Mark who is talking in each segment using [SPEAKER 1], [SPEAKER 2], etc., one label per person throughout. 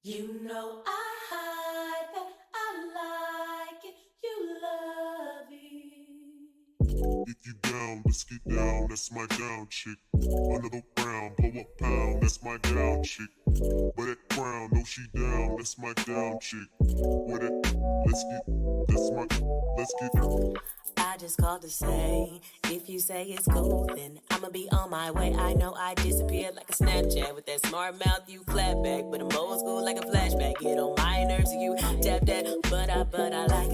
[SPEAKER 1] You know I hide that I like it, you love it.
[SPEAKER 2] If you down, let's get down, that's my down chick. Another round, blow up pound, that's my down chick. But that crown, no she down, that's my down chick. With it, let's get.
[SPEAKER 1] I just called to say, if you say it's cool, then I'ma be on my way. I know I disappeared like a Snapchat with that smart mouth you clap back, but I'm old school like a flashback. Get on my nerves, you tap that, but I like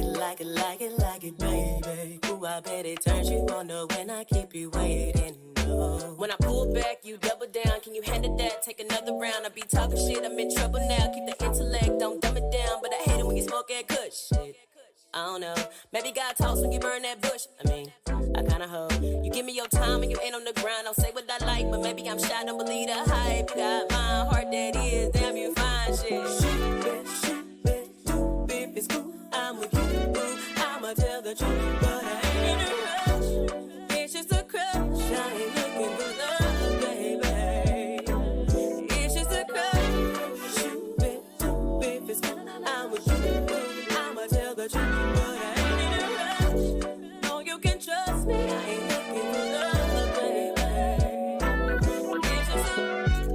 [SPEAKER 1] it, baby. Ooh, I bet it turns you on though when I keep you waiting. No. When I pull back, you double down. Can you handle that? Take another round. I be talking shit, I'm in trouble now. Keep the intellect, don't dumb it down, but I hate it when you smoke that kush shit. I don't know, maybe God talks when you burn that bush. I mean, I kinda hope you give me your time and you ain't on the grind. Don't say what I like, but maybe I'm shy, don't believe the hype. You got my heart that is, damn you fine shit. Shoot it, do if it's cool, I'm with you, I'ma tell the truth, but I ain't in a rush. It's just a crush, I ain't looking for love, baby. It's just a crush. Shoot it, do if it's cool, I'm with you. I'ma tell the truth, but I ain't in a rush. No, you can trust me, I ain't looking for love, baby.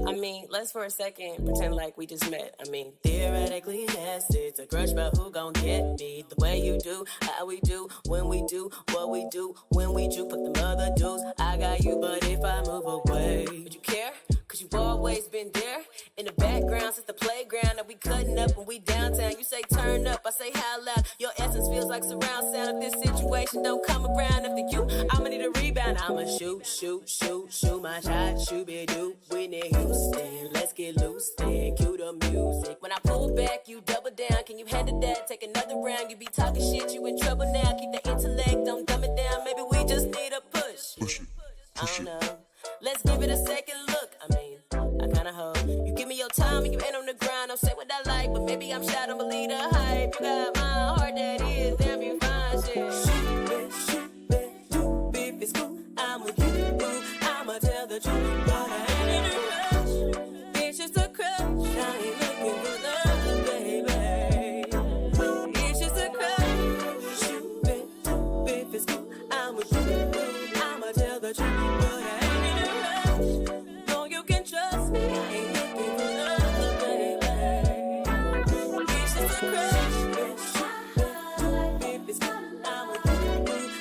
[SPEAKER 1] I mean, let's for a second pretend like we just met. I mean, theoretically, yes, it's a crush, but who gon' get me? The way you do, how we do, when we do, what we do, when we do, put them other dudes. I got you, but if I move away, would you care? Cause you've always been there in the background since the playground that we cutting up when we downtown. You say turn up, I say how loud. Your essence feels like surround sound. If this situation don't come around after you, I'ma need a rebound. I'ma shoot my shot, shoot it, do Whitney Houston. Let's get loose then, cue the music. When I pull back, you double down. Can you handle that? Take another round. You be talking shit, you in trouble now. Keep the intellect, don't dumb it down. Maybe we just need a push. I don't know. Let's give it a second look. I mean, I kinda hope you give me your time and you ain't on the grind. Don't say what I like, but maybe I'm shy, don't believe the hype. You got my heart that is, damn you fine shit. Shoot it, do if it's cool, I'm with you. I'ma tell the truth, but I ain't in a rush. It's just a crush, I ain't looking for love, baby. It's just a crush. Shoot it, do if it's cool, I'm with you. I'ma tell the truth, but I ain't in a rush. No, you can trust me, I ain't looking for love, baby. It's just a crush. If it's cool, I'm with you.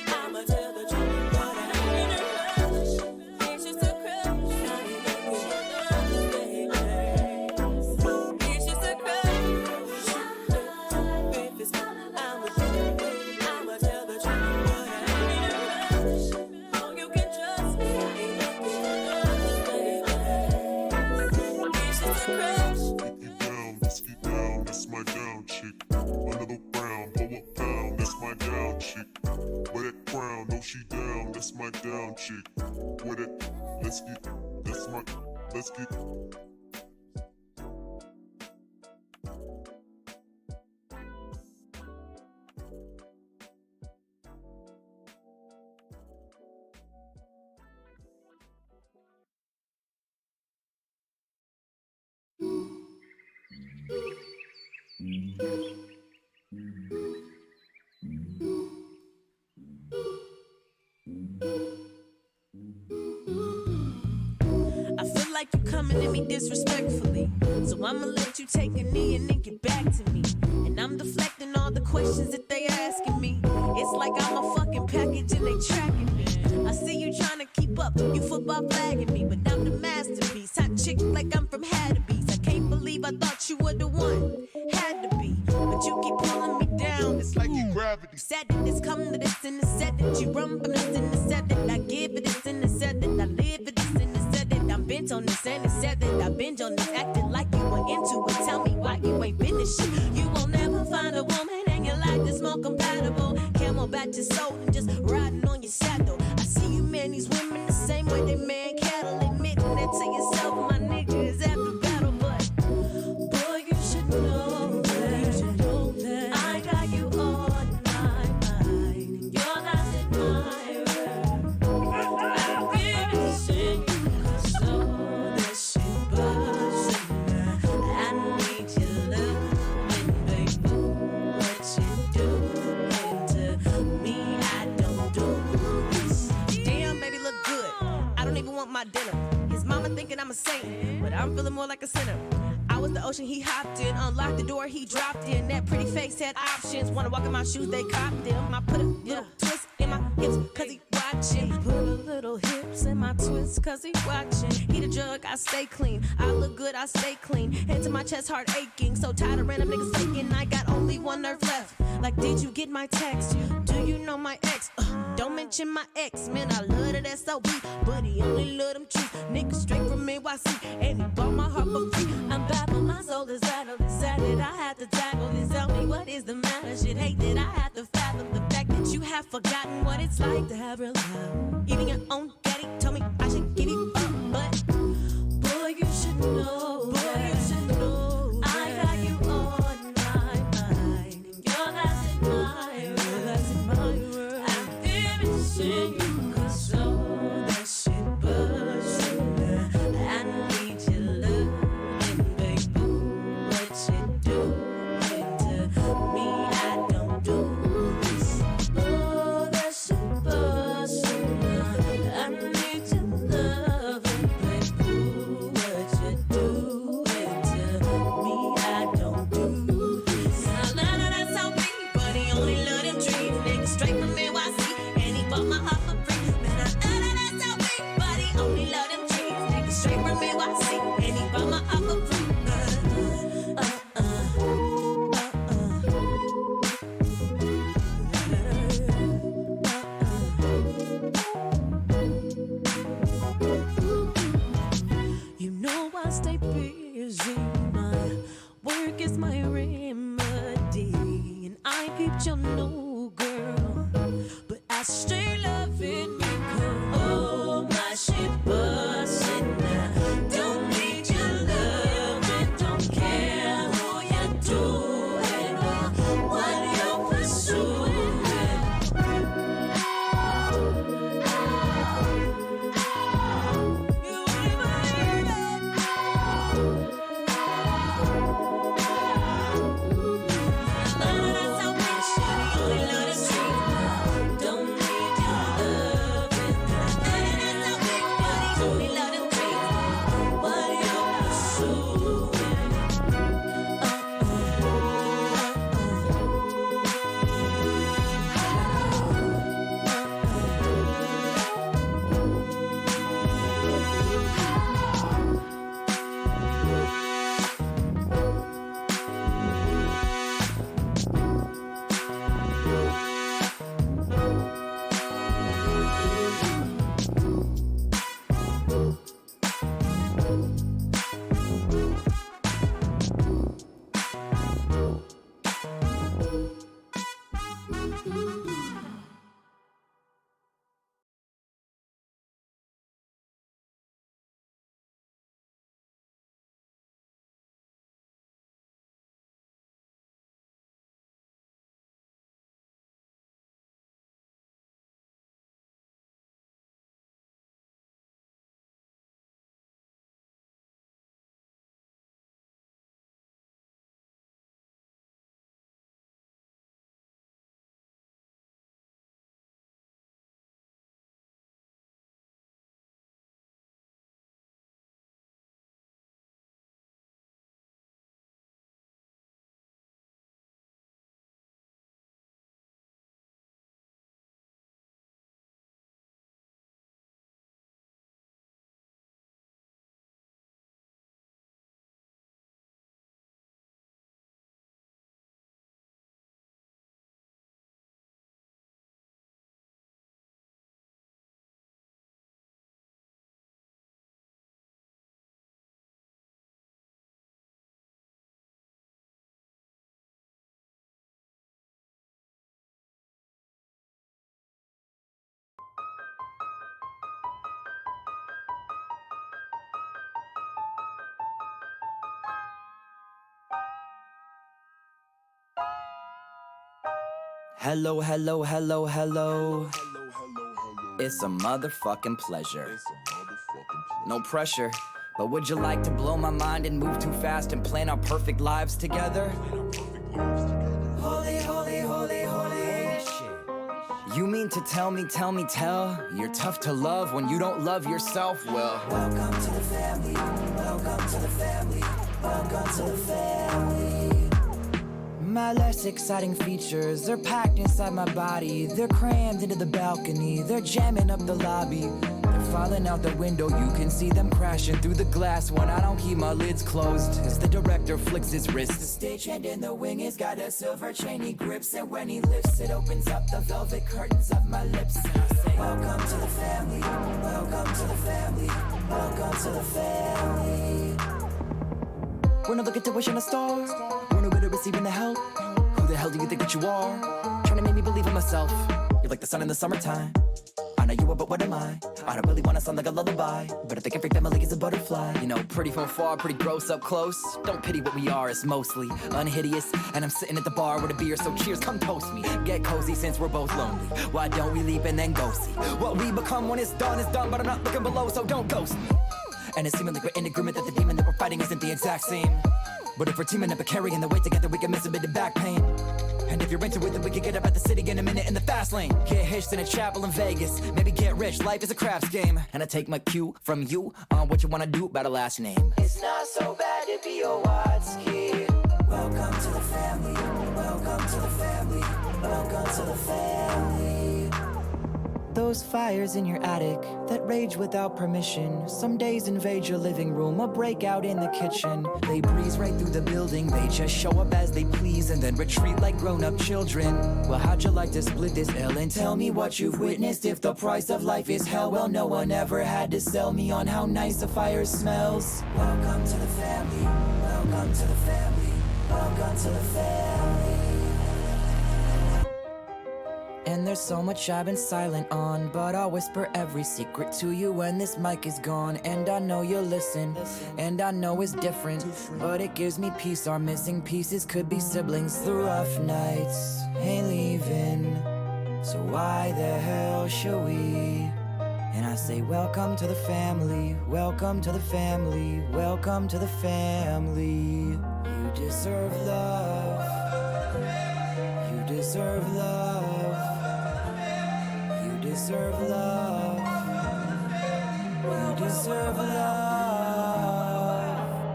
[SPEAKER 1] I'ma tell the truth, but I ain't in a rush. It's just a crush. I ain't looking for love, baby. It's just a crush. If it's cool, I'm with you. I'ma tell the truth, but I ain't in a rush. No, you can trust me, I ain't looking for love, baby. It's just a crush.
[SPEAKER 2] If you down, let's get down, that's my down chick. Another round, blow up pound, that's my down chick. But that crown, no she down, that's my down chick. With it, let's get.
[SPEAKER 3] I feel like you coming at me disrespectfully, so I'ma let you take a knee and then get back to me. And I'm deflecting all the questions that they asking me. It's like I'm a fucking package and they tracking me. I see you trying to keep up, you football flagging me, but I'm the masterpiece. Hot chick like I'm from Haddabees. I can't believe I thought you were the one. Had to be, but you keep pulling me down. It's like your gravity. Said that it's come to this and it's said that you run from this and it's said that I give it this and it's said that I live for this and it's said that I'm bent on this and it's said that I binge on this. Acting like you were into it. Tell me why you ain't been this shit. You won't never find a woman and your life that's more compatible. Camelback your soul and just riding on your saddle. I see you man these women the same way they man cattle. Admitting that to yourself, my nigga is after battle. But boy, you should know that I got you on my mind, and your last admirer. I've been missing you, so this shit buzzing. I need your saint, but I'm feeling more like a sinner. I was the ocean, he hopped in, unlocked the door, he dropped in. That pretty face had options, wanna walk in my shoes, they copped them. I put a little twist in my hips, cause he watching. Put a little hips in my twist, cause he watching. He the drug, I stay clean, I look good, I stay clean. Head to my chest, heart aching, so tired of random niggas faking. I got only one nerve left, like did you get my text? Do you know my ex? Don't mention my ex, man, I love that S.O.B. But he only love them truth, niggas straight from NYC. And he bought my heart for free. I'm baffled, my soul is rattled. It's sad that I have to tackle this. Tell me what is the matter? Shit, hate that I have to fathom the fact that you have forgotten what it's like to have real love. Even your own daddy told me I should give you up, but boy, you should know. Boy, you should know. I got you on my mind. Your last in my world. Your last in my world. I'm finishing you, cause all that shit bullshit. I need your love, baby. What you doing to me? I don't do this. Oh, that shit bullshit. I need your love, baby. What you doing to me? I don't do this. I love that that's how me, but he only love them dreams. Nigga straight from NYC, and he bought my heart for free. Man, I love that that's how me, but he only love them dreams. Nigga straight from NYC, and he bought my heart for free. You know I stay busy, my work is my remedy, and I keep you no girl, but I stay loving you, girl. Oh, my shit bustin' now. Don't need your love and don't care who you doing or what you're pursuing. You won't believe it. That's how we should. You only love the street. Don't need your love and that's how we buddy. Only love the street. What you're pursuing.
[SPEAKER 4] Hello, hello, hello, hello. It's a motherfucking pleasure. No pressure, but would you like to blow my mind and move too fast and plan our perfect lives together? Holy, holy, holy, holy shit. You mean to tell me, you're tough to love when you don't love yourself? Well, welcome to the family, welcome to the family, welcome to the family. My less exciting features are packed inside my body. They're crammed into the balcony, they're jamming up the lobby. They're falling out the window, you can see them crashing through the glass when I don't keep my lids closed. As the director flicks his wrist, the stagehand in the wing has got a silver chain he grips, and when he lifts it opens up the velvet curtains of my lips. And I say, welcome to the family, welcome to the family, welcome to the family. We're not looking to wish on a star, we're no good at receiving the help. Who the hell do you think that you are? Trying to make me believe in myself. You're like the sun in the summertime. I know you are, but what am I? I don't really want to sound like a lullaby, but I think every family is a butterfly. You know, pretty from afar, pretty gross up close. Don't pity what we are, it's mostly unhideous. And I'm sitting at the bar with a beer, so cheers, come toast me. Get cozy since we're both lonely. Why don't we leap and then go see what we become when it's done, but I'm not looking below, so don't ghost me. And it's seeming like we're in agreement that the demon that we're fighting isn't the exact same. But if we're teaming up and carrying the weight together, we can miss a bit of back pain. And if you're into it, then we can get up at the city in a minute in the fast lane. Get hitched in a chapel in Vegas, maybe get rich, life is a craps game. And I take my cue from you on what you wanna do about a last name. It's not so bad to be a Watsky. Welcome to the family, welcome to the family, welcome to the family. Those fires in your attic that rage without permission, some days invade your living room or break out in the kitchen. They breeze right through the building, they just show up as they please and then retreat like grown-up children. Well, how'd you like to split this L and tell me what you've witnessed? If the price of life is hell, well, no one ever had to sell me on how nice a fire smells. Welcome to the family, welcome to the family, welcome to the family. And there's so much I've been silent on, but I'll whisper every secret to you when this mic is gone. And I know you'll listen, and I know it's different, but it gives me peace. Our missing pieces could be siblings. The rough nights ain't leaving, so why the hell should we? And I say welcome to the family, welcome to the family, welcome to the family. You deserve love, you deserve love. You deserve love. You deserve love.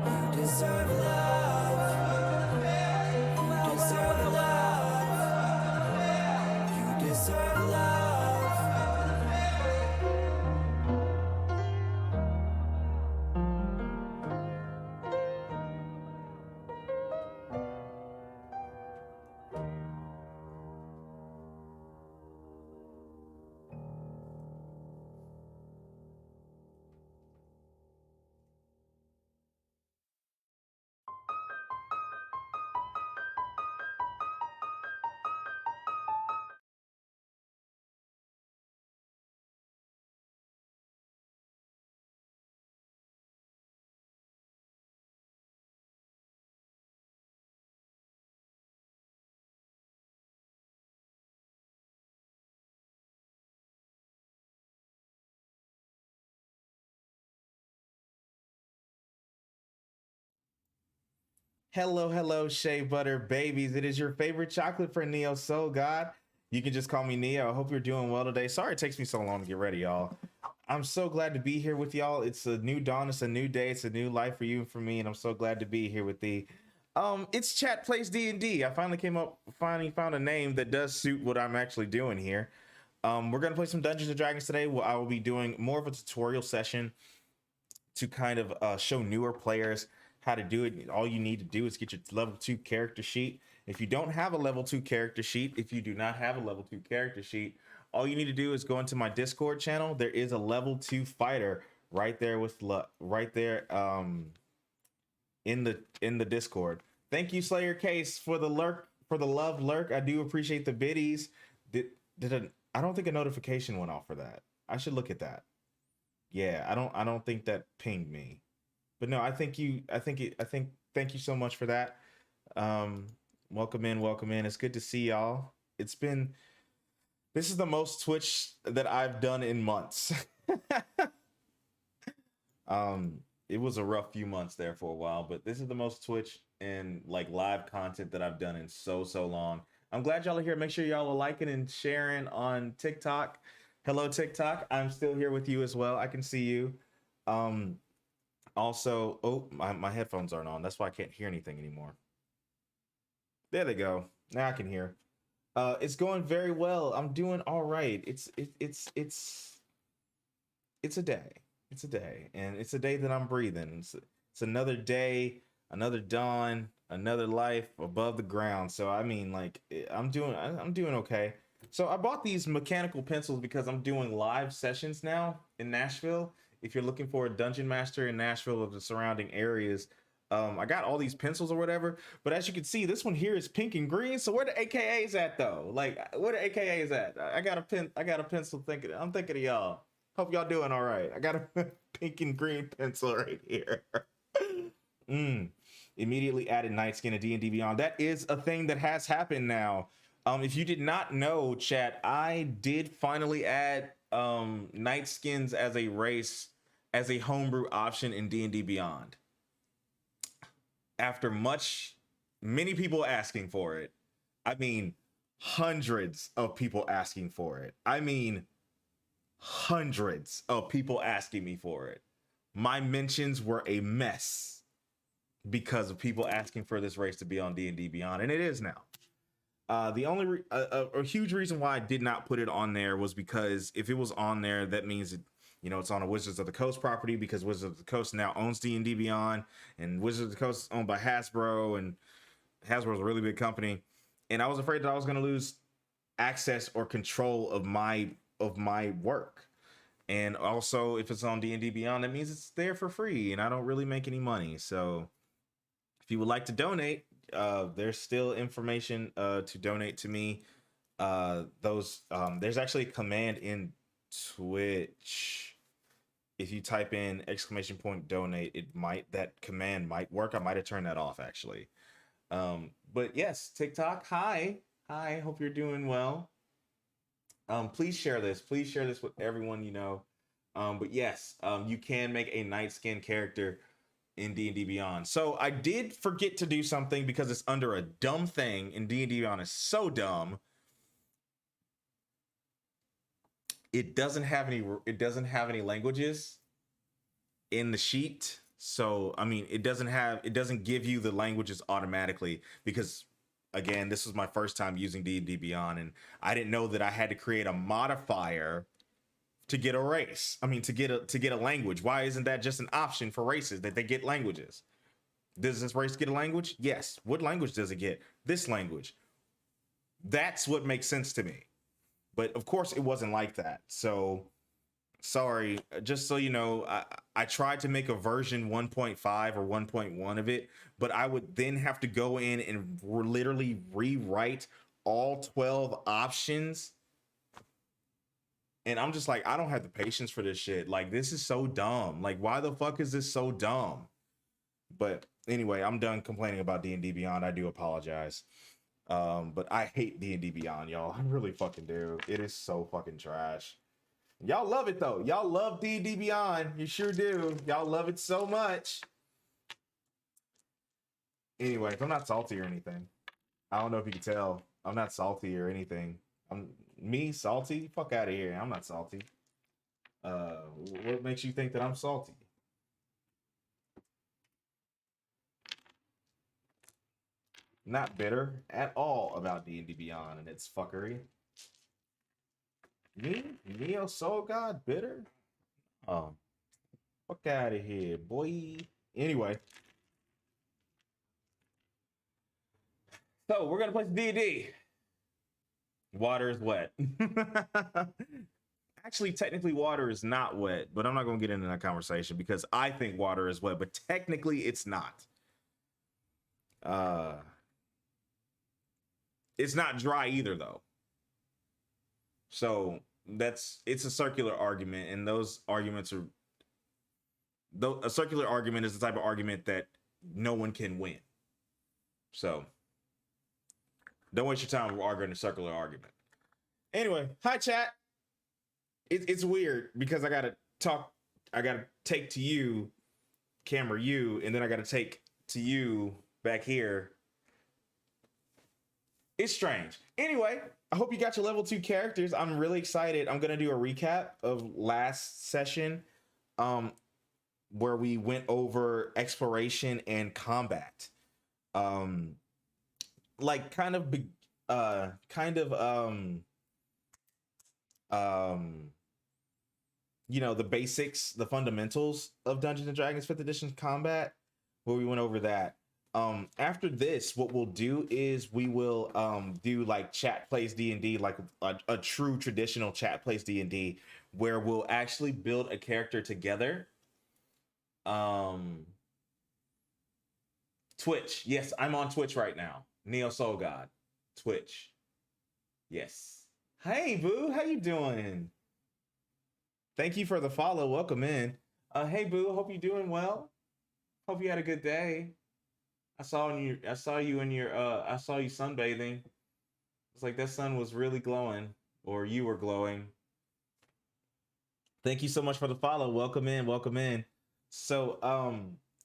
[SPEAKER 4] You deserve love. You deserve love. You deserve love.
[SPEAKER 5] Hello, Shea Butter babies. It is your favorite chocolate for Neo Soul God. You can just call me Neo. I hope you're doing well today. Sorry it takes me so long to get ready, y'all. I'm so glad to be here with y'all. It's a new dawn. It's a new day. It's a new life for you and for me, and I'm so glad to be here with thee. It's Chat Plays D&D. I finally found a name that does suit what I'm actually doing here. We're gonna play some Dungeons and Dragons today. I will be doing more of a tutorial session to kind of show newer players how to do it. All you need to do is get your level 2 character sheet. If you don't have a level 2 character sheet, all you need to do is go into my Discord channel. There is a level 2 fighter right there in the Discord. Thank you, Slayer Case, for the love lurk. I do appreciate the biddies. I don't think a notification went off for that. I should look at that. Yeah, I don't think that pinged me. But no, thank you so much for that. Welcome in. It's good to see y'all. This is the most Twitch that I've done in months. It was a rough few months there for a while, but this is the most Twitch and like live content that I've done in so long. I'm glad y'all are here. Make sure y'all are liking and sharing on TikTok. Hello, TikTok. I'm still here with you as well. I can see you. Also, oh, my headphones aren't on. That's why I can't hear anything anymore. There they go. Now I can hear. It's going very well. I'm doing all right. It's a day. It's a day, and it's a day that I'm breathing. It's another day, another dawn, another life above the ground. So I mean, like, I'm doing okay. So I bought these mechanical pencils because I'm doing live sessions now in Nashville. If you're looking for a dungeon master in Nashville or the surrounding areas, I got all these pencils or whatever. But as you can see, this one here is pink and green. So where the AKAs at though? Like, where the AKAs at? I got a pencil thinking. I'm thinking of y'all. Hope y'all doing all right. I got a pink and green pencil right here. Immediately added Nightskin to D&D Beyond. That is a thing that has happened now. If you did not know, chat, I did finally add Nightskins as a race, as a homebrew option in D&D Beyond. After many people asking for it. I mean, hundreds of people asking for it. I mean, hundreds of people asking me for it. My mentions were a mess because of people asking for this race to be on D&D Beyond, and it is now. The only a huge reason why I did not put it on there was because if it was on there, that means it's on a Wizards of the Coast property, because Wizards of the Coast now owns D&D Beyond, and Wizards of the Coast is owned by Hasbro, and Hasbro is a really big company, and I was afraid that I was going to lose access or control of my work. And also, if it's on D&D Beyond, that means it's there for free, and I don't really make any money. So if you would like to donate, there's still information to donate to me. There's actually a command in Twitch. If you type in !donate, that command might work. I might have turned that off actually. But yes, TikTok, hi, hope you're doing well. Please share this with everyone you know. But yes, you can make a Nightskin character in D&D Beyond. So I did forget to do something because it's under a dumb thing, and D&D Beyond is so dumb. It doesn't have any languages in the sheet. So I mean, it doesn't give you the languages automatically, because again, this was my first time using D&D Beyond, and I didn't know that I had to create a modifier to get a race. I mean, to get a language. Why isn't that just an option for races, that they get languages? Does this race get a language? Yes. What language does it get? This language. That's what makes sense to me. But of course, it wasn't like that. So sorry. Just so you know, I tried to make a version 1.5 or 1.1 of it, but I would then have to go in and literally rewrite all 12 options. And I'm just like, I don't have the patience for this shit. Like, this is so dumb. Like, why the fuck is this so dumb? But anyway, I'm done complaining about D&D Beyond. I do apologize. But I hate D&D Beyond, y'all. I really fucking do. It is so fucking trash. Y'all love it, though. Y'all love D&D Beyond. You sure do. Y'all love it so much. Anyways, I'm not salty or anything. I don't know if you can tell. I'm not salty or anything. Me salty? Fuck out of here. I'm not salty. What makes you think that I'm salty? Not bitter at all about D&D Beyond and its fuckery. Me? Neo Soul God? Bitter? Oh. Fuck out of here, boy. Anyway. So, we're gonna play some D&D. Water is wet. Actually, technically, water is not wet, but I'm not going to get into that conversation because I think water is wet, but technically, it's not. It's not dry either, though. So it's a circular argument, and those arguments are. A circular argument is the type of argument that no one can win. So don't waste your time arguing a circular argument. Anyway, hi chat. It's weird because I gotta take to you, camera you, and then I gotta take to you back here. It's strange. Anyway, I hope you got your level 2 characters. I'm really excited. I'm gonna do a recap of last session, where we went over exploration and combat. Like kind of the basics, the fundamentals of Dungeons and Dragons 5th edition combat, where we went over that. After this, what we'll do is we will do like chat plays D&D, like a true traditional chat plays D&D, where we'll actually build a character together. Twitch. Yes, I'm on Twitch right now. Neo Soul God. Twitch. Yes. Hey, Boo. How you doing? Thank you for the follow. Welcome in. Hey, Boo. Hope you're doing well. Hope you had a good day. I saw you sunbathing. It's like that sun was really glowing, or you were glowing. Thank you so much for the follow. Welcome in. Welcome in. So,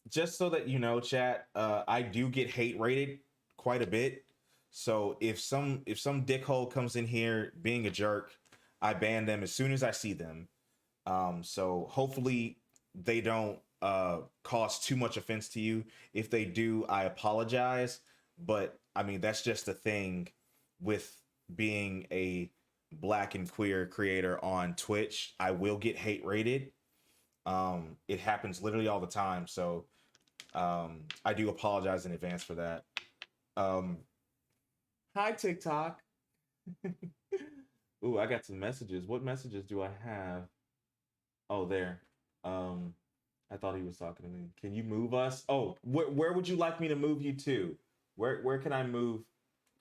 [SPEAKER 5] just so that you know, chat, I do get hate rated quite a bit. So if some dickhole comes in here being a jerk, I ban them as soon as I see them. So hopefully they don't cause too much offense to you. If they do, I apologize. But I mean, that's just the thing with being a Black and queer creator on Twitch. I will get hate rated. It happens literally all the time. So I do apologize in advance for that. Hi, TikTok. Ooh, I got some messages. What messages do I have? Oh, there. I thought he was talking to me. Can you move us? Oh, where would you like me to move you to? Where can I move?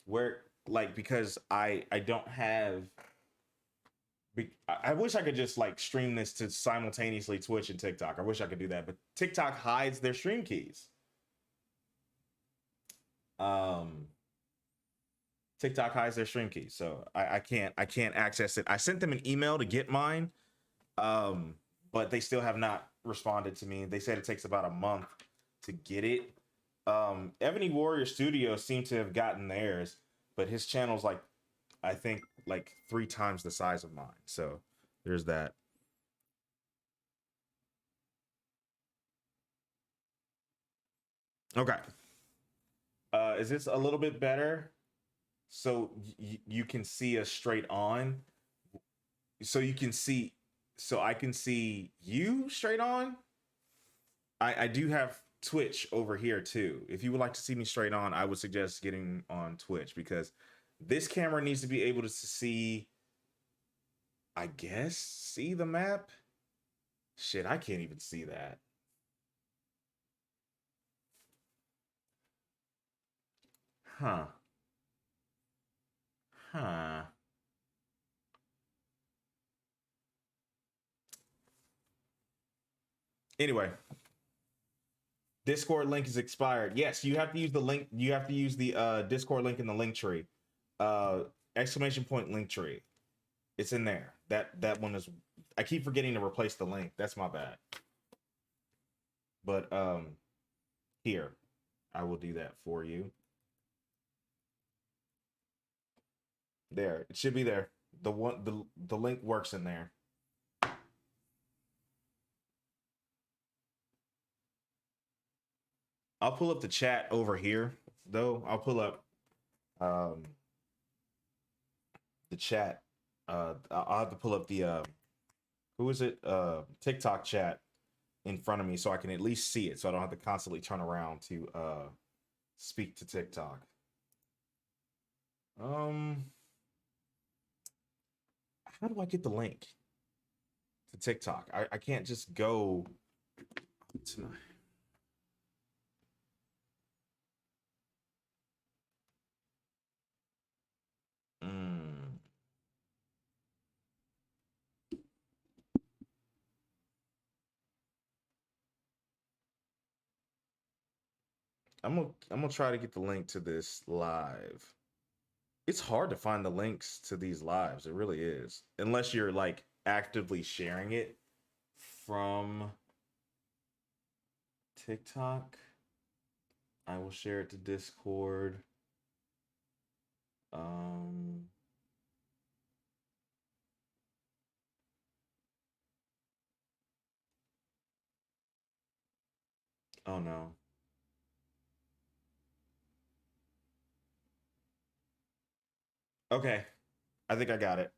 [SPEAKER 5] Where, like, because I don't have. I wish I could just like stream this to simultaneously Twitch and TikTok. I wish I could do that, but TikTok hides their stream keys. TikTok hides their stream keys, so I can't access it. I sent them an email to get mine, but they still have not responded to me. They said it takes about a month to get it. Ebony Warrior Studio seemed to have gotten theirs, but his channel's like, I think, like 3 times the size of mine. So there's that. Okay. Is this a little bit better? So you can see us straight on. So you can see, so I can see you straight on. I do have Twitch over here too. If you would like to see me straight on, I would suggest getting on Twitch, because this camera needs to be able to see, I guess, see the map. Shit, I can't even see that. Huh. Anyway, Discord link is expired. Yes, you have to use the link. You have to use the Discord link in the link tree. Exclamation point link tree. It's in there. That one is. I keep forgetting to replace the link. That's my bad. But here, I will do that for you. There, it should be there. The link works in there. I'll pull up the chat over here, though. I'll pull up the chat. I'll have to pull up the who is it? TikTok chat in front of me, so I can at least see it, so I don't have to constantly turn around to speak to TikTok. How do I get the link to TikTok? I can't just go to my... I'm gonna try to get the link to this live. It's hard to find the links to these lives. It really is. Unless you're like actively sharing it from TikTok. I will share it to Discord. Um. Oh no. Okay. I think I got it.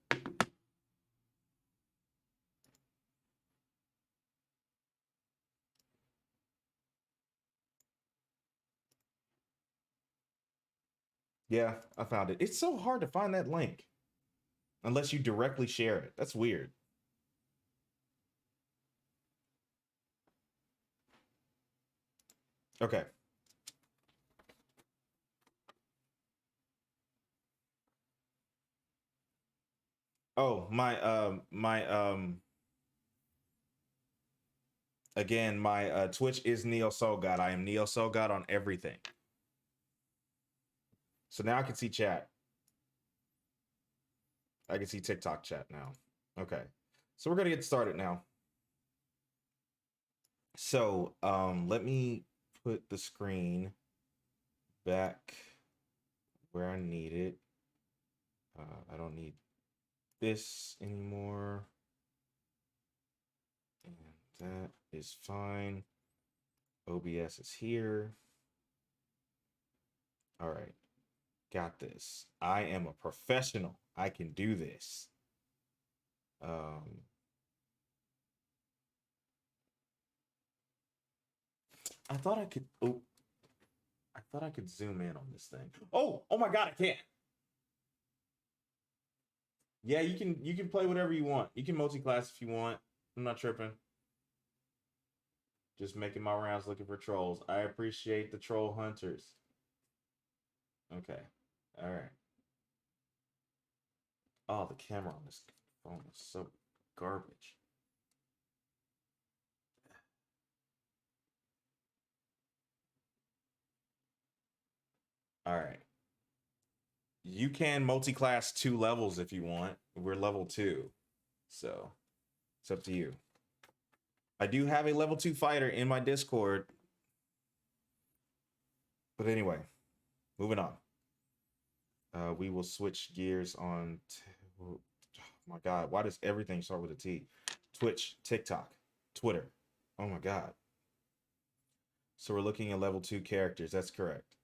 [SPEAKER 5] Yeah, I found it. It's so hard to find that link unless you directly share it. That's weird. Okay. Oh, my Twitch is Neo Soul God. I am Neo Soul God on everything. So now I can see chat. I can see TikTok chat now. Okay. So we're gonna get started now. So let me put the screen back where I need it. I don't need this anymore. And that is fine. OBS is here. All right. Got this. I am a professional. I can do this. I thought I could. Oh, I thought I could zoom in on this thing. Oh my God, I can't. Yeah, you can play whatever you want. You can multi-class if you want. I'm not tripping. Just making my rounds looking for trolls. I appreciate the troll hunters. Okay. All right. Oh, the camera on this phone is so garbage. All right. You can multi-class 2 levels if you want. We're level 2. So it's up to you. I do have a level 2 fighter in my Discord. But anyway, moving on. We will switch gears on. Oh my God, why does everything start with a T? Twitch, TikTok, Twitter. Oh my God. So we're looking at level 2 characters. That's correct.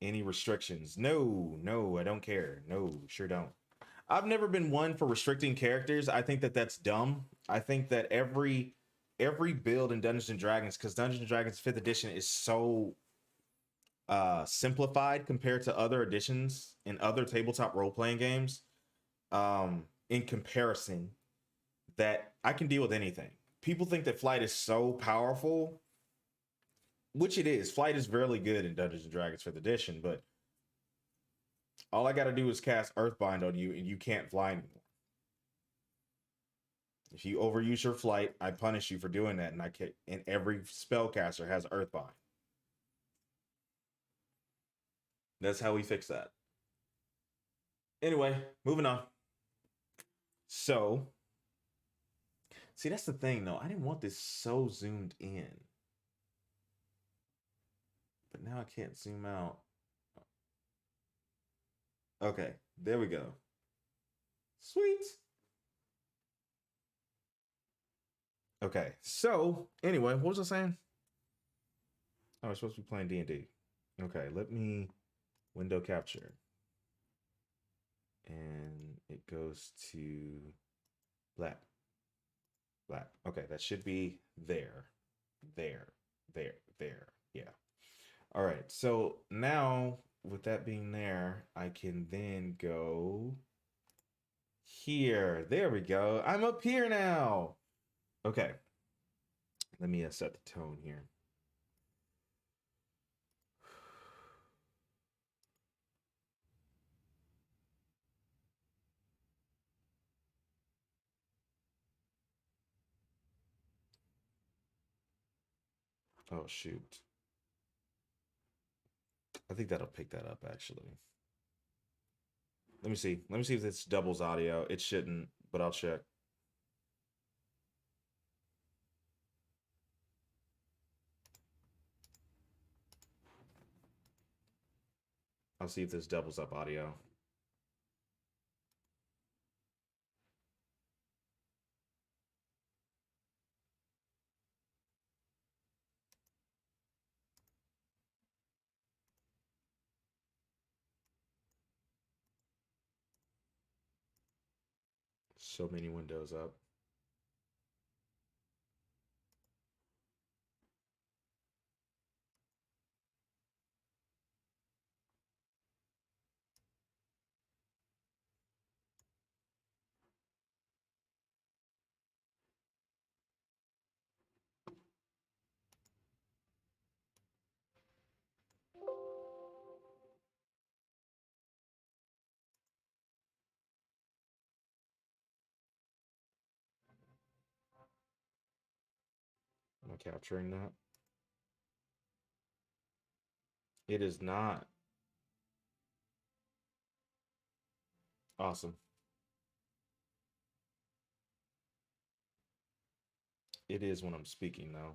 [SPEAKER 5] Any restrictions? No, I don't care. No, sure don't. I've never been one for restricting characters. I think that that's dumb. I think that every build in Dungeons and Dragons, because Dungeons and Dragons 5th edition is so simplified compared to other editions in other tabletop role-playing games, in comparison, that I can deal with anything. People think that flight is so powerful, which it is. Flight is really good in Dungeons and Dragons 5th edition, but all I got to do is cast Earthbind on you and you can't fly anymore. If you overuse your flight, I punish you for doing that, and every spellcaster has Earthbind. That's how we fix that. Anyway, moving on. So, see, that's the thing, though. I didn't want this so zoomed in. But now I can't zoom out. Okay, there we go. Sweet. Okay, so, anyway, what was I saying? Oh, I'm supposed to be playing D&D. Okay, let me window capture. And it goes to black. Okay, that should be there. Yeah. All right, so now with that being there, I can then go here. There we go. I'm up here now. Okay. Let me set the tone here. Oh, shoot. I think that'll pick that up, actually. Let me see. Let me see if this doubles audio. It shouldn't, but I'll check. I'll see if this doubles up audio. So many windows up. Am I capturing that? It is not. Awesome. It is when I'm speaking, though.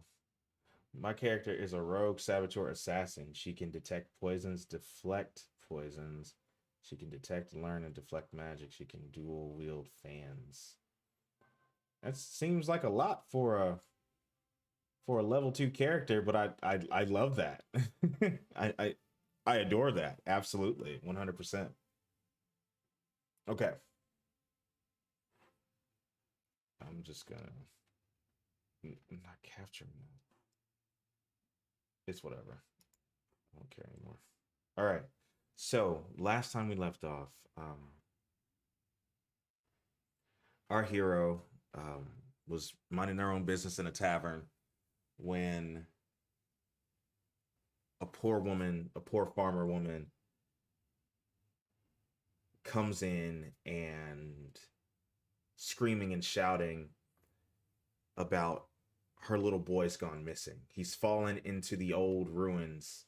[SPEAKER 5] My character is a rogue saboteur assassin. She can detect poisons, deflect poisons. She can detect, learn, and deflect magic. She can dual wield fans. That seems like a lot for a level 2 character, but I love that. I adore that. Absolutely. 100%. Okay. I'm just gonna not capturing that. It's whatever. I don't care anymore. All right. So last time we left off, our hero was minding their own business in a tavern when a poor farmer woman, comes in and screaming and shouting about her little boy's gone missing. He's fallen into the old ruins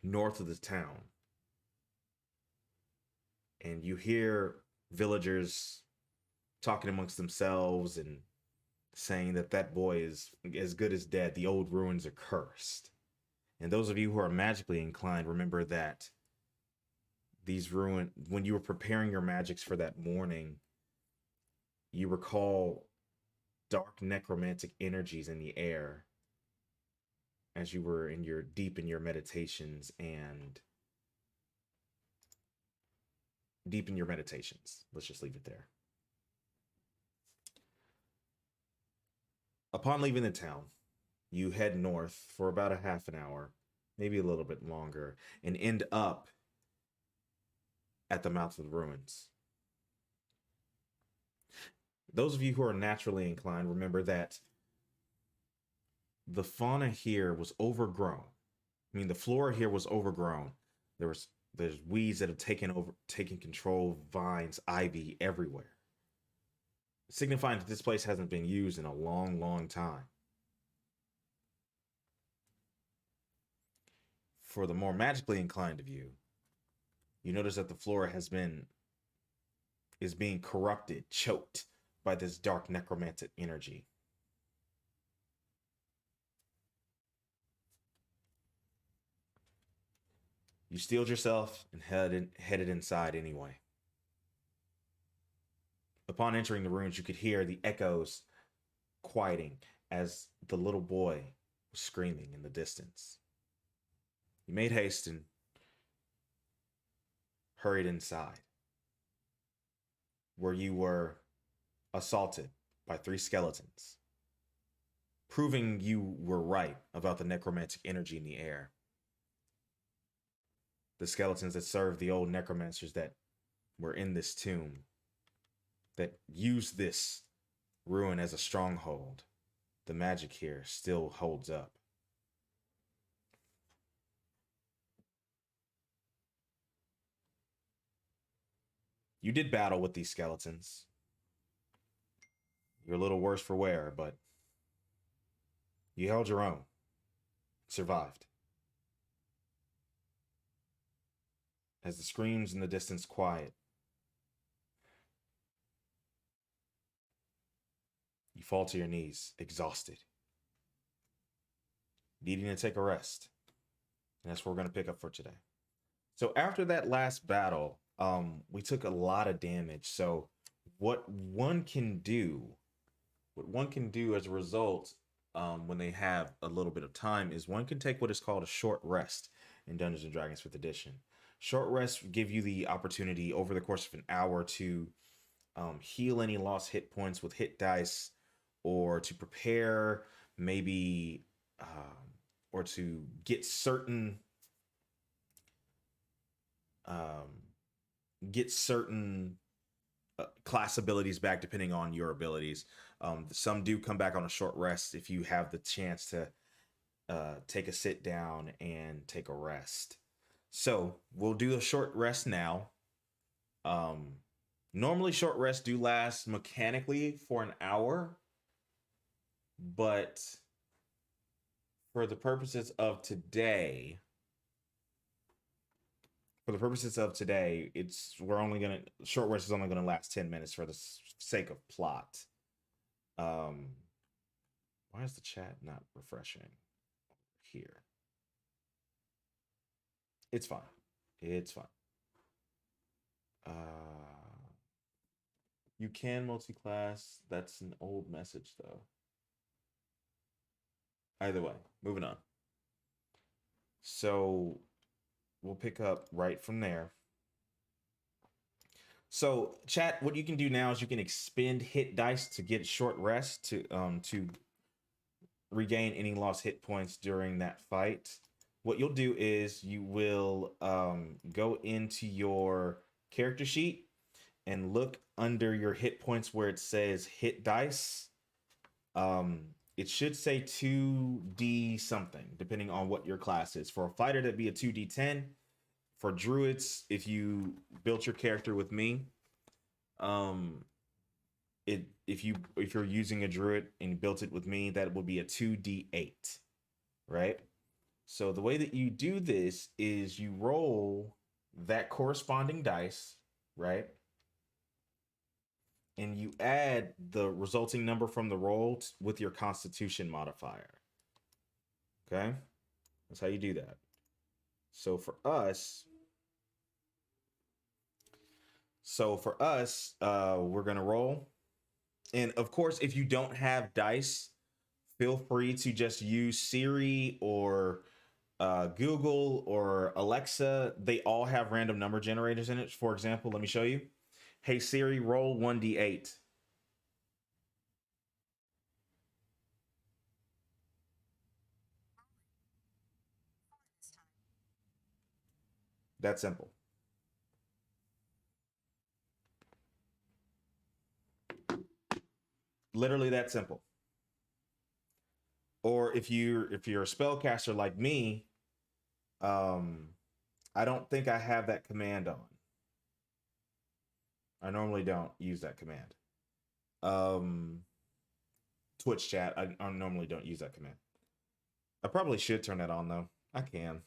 [SPEAKER 5] north of the town. And you hear villagers talking amongst themselves and saying that that boy is as good as dead. The old ruins are cursed. And those of you who are magically inclined, remember that when you were preparing your magics for that morning, you recall dark necromantic energies in the air as you were deep in your meditations. Let's just leave it there. Upon leaving the town, you head north for about a half an hour, maybe a little bit longer, and end up at the mouth of the ruins. Those of you who are naturally inclined, remember that the fauna here was overgrown. I mean, the flora here was overgrown. There's weeds that have taken control, vines, ivy everywhere, signifying that this place hasn't been used in a long, long time. For the more magically inclined of you, you notice that the flora is being corrupted, choked by this dark necromantic energy. You steeled yourself and headed inside anyway. Upon entering the ruins, you could hear the echoes quieting as the little boy was screaming in the distance. You made haste and hurried inside, where you were assaulted by 3 skeletons, proving you were right about the necromantic energy in the air. The skeletons that served the old necromancers that were in this tomb, that used this ruin as a stronghold. The magic here still holds up. You did battle with these skeletons. You're a little worse for wear, but you held your own. Survived. As the screams in the distance quiet, you fall to your knees, exhausted, needing to take a rest. And that's where we're going to pick up for today. So after that last battle, we took a lot of damage. So what one can do as a result, when they have a little bit of time, is one can take what is called a short rest in Dungeons and Dragons 5th edition. Short rests give you the opportunity over the course of an hour to heal any lost hit points with hit dice, or to prepare maybe, or to get certain class abilities back depending on your abilities. Some do come back on a short rest if you have the chance to take a sit down and take a rest. So we'll do a short rest now. Normally short rests do last mechanically for an hour, but for the purposes of today, short rest is only gonna last 10 minutes for the sake of plot. Why is the chat not refreshing here? It's fine. It's fine. You can multi-class. That's an old message though. Either way, moving on. So we'll pick up right from there. So chat, what you can do now is you can expend hit dice to get short rest to regain any lost hit points during that fight. What you'll do is you will go into your character sheet and look under your hit points where it says hit dice. It should say 2d something, depending on what your class is. For a fighter, that'd be a 2d10. For druids, if you built your character with me, if you're using a druid and built it with me, that will be a 2d8, right? So the way that you do this is you roll that corresponding dice, right? And you add the resulting number from the roll with your Constitution modifier. Okay? That's how you do that. So for us, we're going to roll. And of course, if you don't have dice, feel free to just use Siri or Google or Alexa. They all have random number generators in it. For example, let me show you. Hey Siri, roll 1d8. That's simple. Literally that simple. Or if you're a spellcaster like me, I don't think I have that command on. I normally don't use that command. Twitch chat, I normally don't use that command. I probably should turn that on though. I can.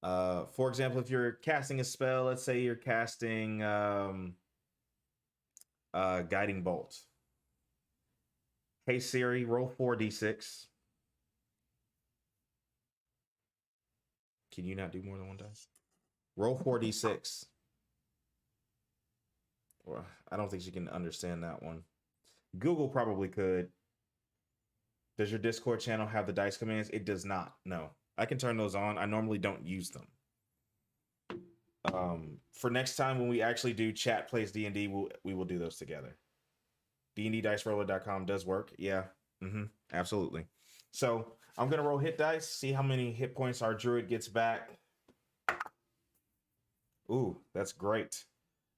[SPEAKER 5] For example, if you're casting a spell, let's say you're casting Guiding Bolt. Hey Siri, roll 4d6. Can you not do more than one dice? Roll 4d6. Well, I don't think she can understand that one. Google probably could. Does your Discord channel have the dice commands? It does not. No. I can turn those on. I normally don't use them. For next time when we actually do chat plays D&D, we will do those together. dnddiceroller.com does work. Yeah. Absolutely. So I'm going to roll hit dice, see how many hit points our druid gets back. Ooh, that's great.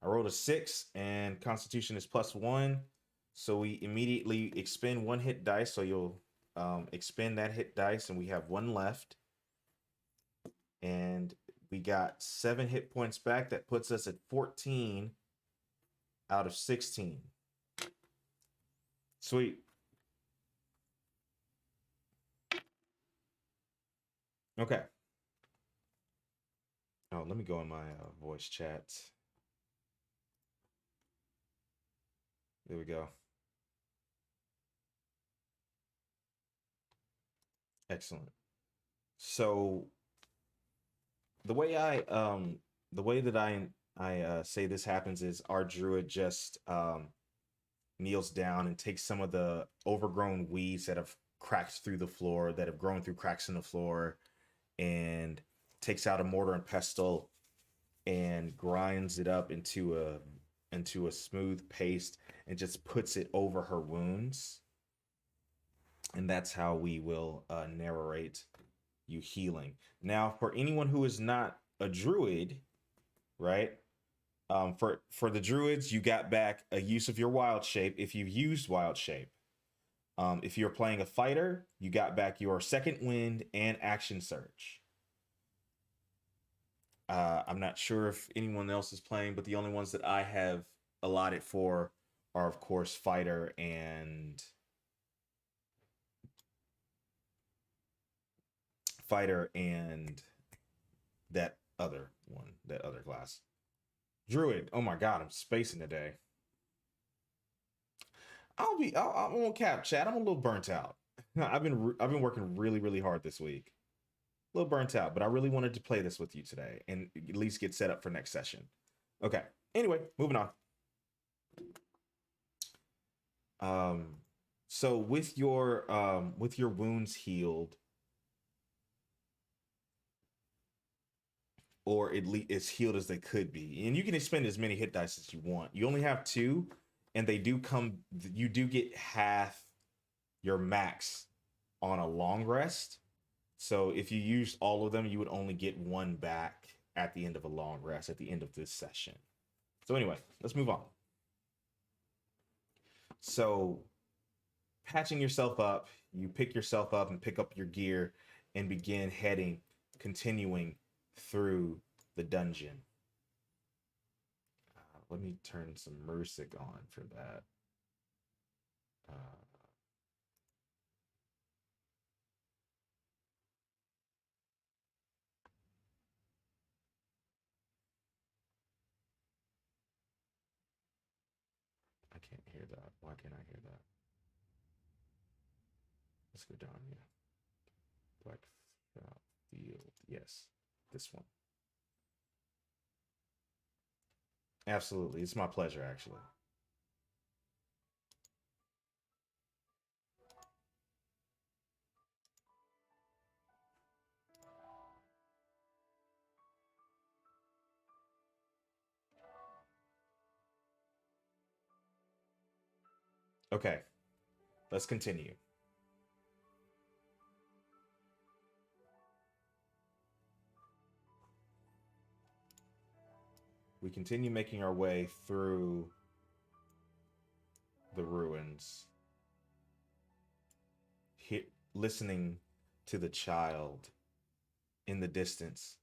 [SPEAKER 5] I rolled a 6 and Constitution is +1. So we immediately expend 1 hit dice. So you'll expend that hit dice and we have 1 left. And we got 7 hit points back. That puts us at 14 out of 16. Sweet. Okay. Oh, let me go in my voice chat. There we go. Excellent. So the way that I say this happens is our druid just kneels down and takes some of the overgrown weeds that have cracked through the floor, that have grown through cracks in the floor, and takes out a mortar and pestle and grinds it up into a smooth paste and just puts it over her wounds. And that's how we will narrate you healing. Now, for anyone who is not a druid, right? For the druids, you got back a use of your wild shape if you used wild shape. If you're playing a fighter, you got back your second wind and action surge. I'm not sure if anyone else is playing, but the only ones that I have allotted for are, of course, fighter and that other one, that other class. Druid. Oh my god, I'm spacing today. I won't cap, chat. I'm a little burnt out. I've been working really hard this week. A little burnt out, but I really wanted to play this with you today and at least get set up for next session. Okay. Anyway, moving on. So with your wounds healed, or at least as healed as they could be, and you can expend as many hit dice as you want. You only have 2, and they do come. You do get half your max on a long rest. So if you used all of them, you would only get 1 back at the end of a long rest at the end of this session. So anyway, let's move on. So patching yourself up, you pick yourself up and pick up your gear and begin continuing through the dungeon. Let me turn some music on for that. I can't hear that. Why can't I hear that? Let's go down here. Black field. Yes, this one. Absolutely. It's my pleasure, actually. Okay, let's continue. We continue making our way through the ruins, listening to the child in the distance.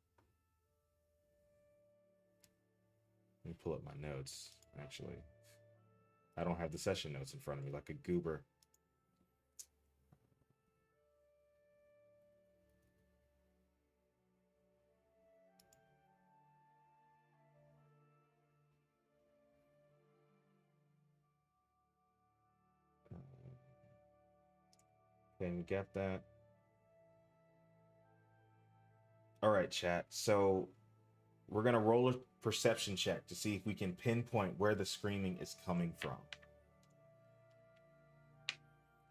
[SPEAKER 5] Let me pull up my notes, actually. I don't have the session notes in front of me like a goober. Can you get that? All right, chat. So we're going to roll a perception check to see if we can pinpoint where the screaming is coming from.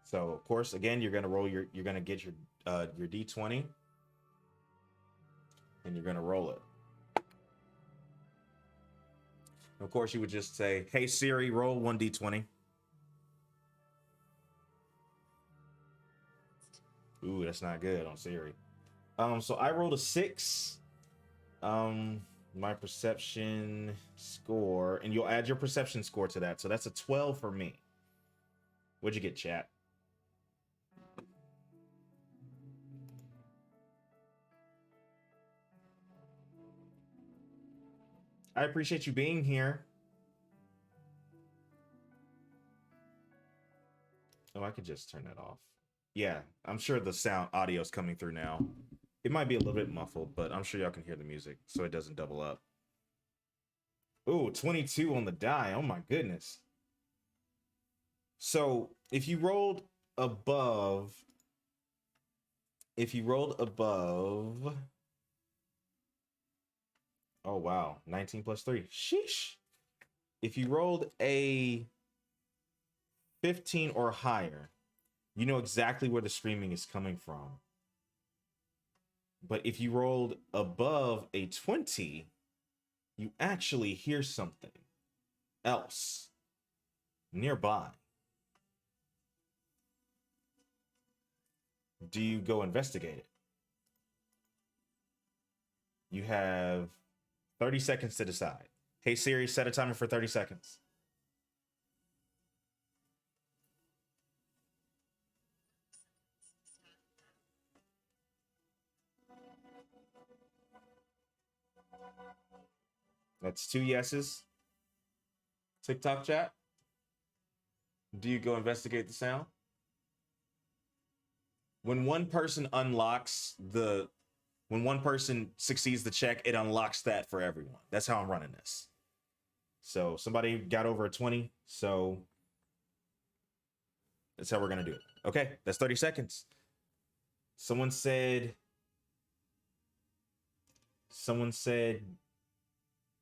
[SPEAKER 5] So, of course, again, you're going to get your D20 and you're going to roll it. Of course, you would just say, "Hey Siri, roll 1d20." Ooh, that's not good on Siri. So I rolled a 6. My perception score, and you'll add your perception score to that. So that's a 12 for me. What'd you get, chat? I appreciate you being here. Oh, I could just turn that off. Yeah, I'm sure the audio is coming through now. It might be a little bit muffled, but I'm sure y'all can hear the music, so it doesn't double up. Ooh, 22 on the die. Oh my goodness. So if you rolled above, Oh, wow. 19 plus 3. Sheesh. If you rolled a 15 or higher, you know exactly where the screaming is coming from. But if you rolled above a 20, you actually hear something else nearby. Do you go investigate it? You have 30 seconds to decide. Hey Siri, set a timer for 30 seconds. That's 2 yeses. TikTok chat. Do you go investigate the sound? When one person succeeds the check, it unlocks that for everyone. That's how I'm running this. So somebody got over a 20, so that's how we're gonna do it. Okay, that's 30 seconds. Someone said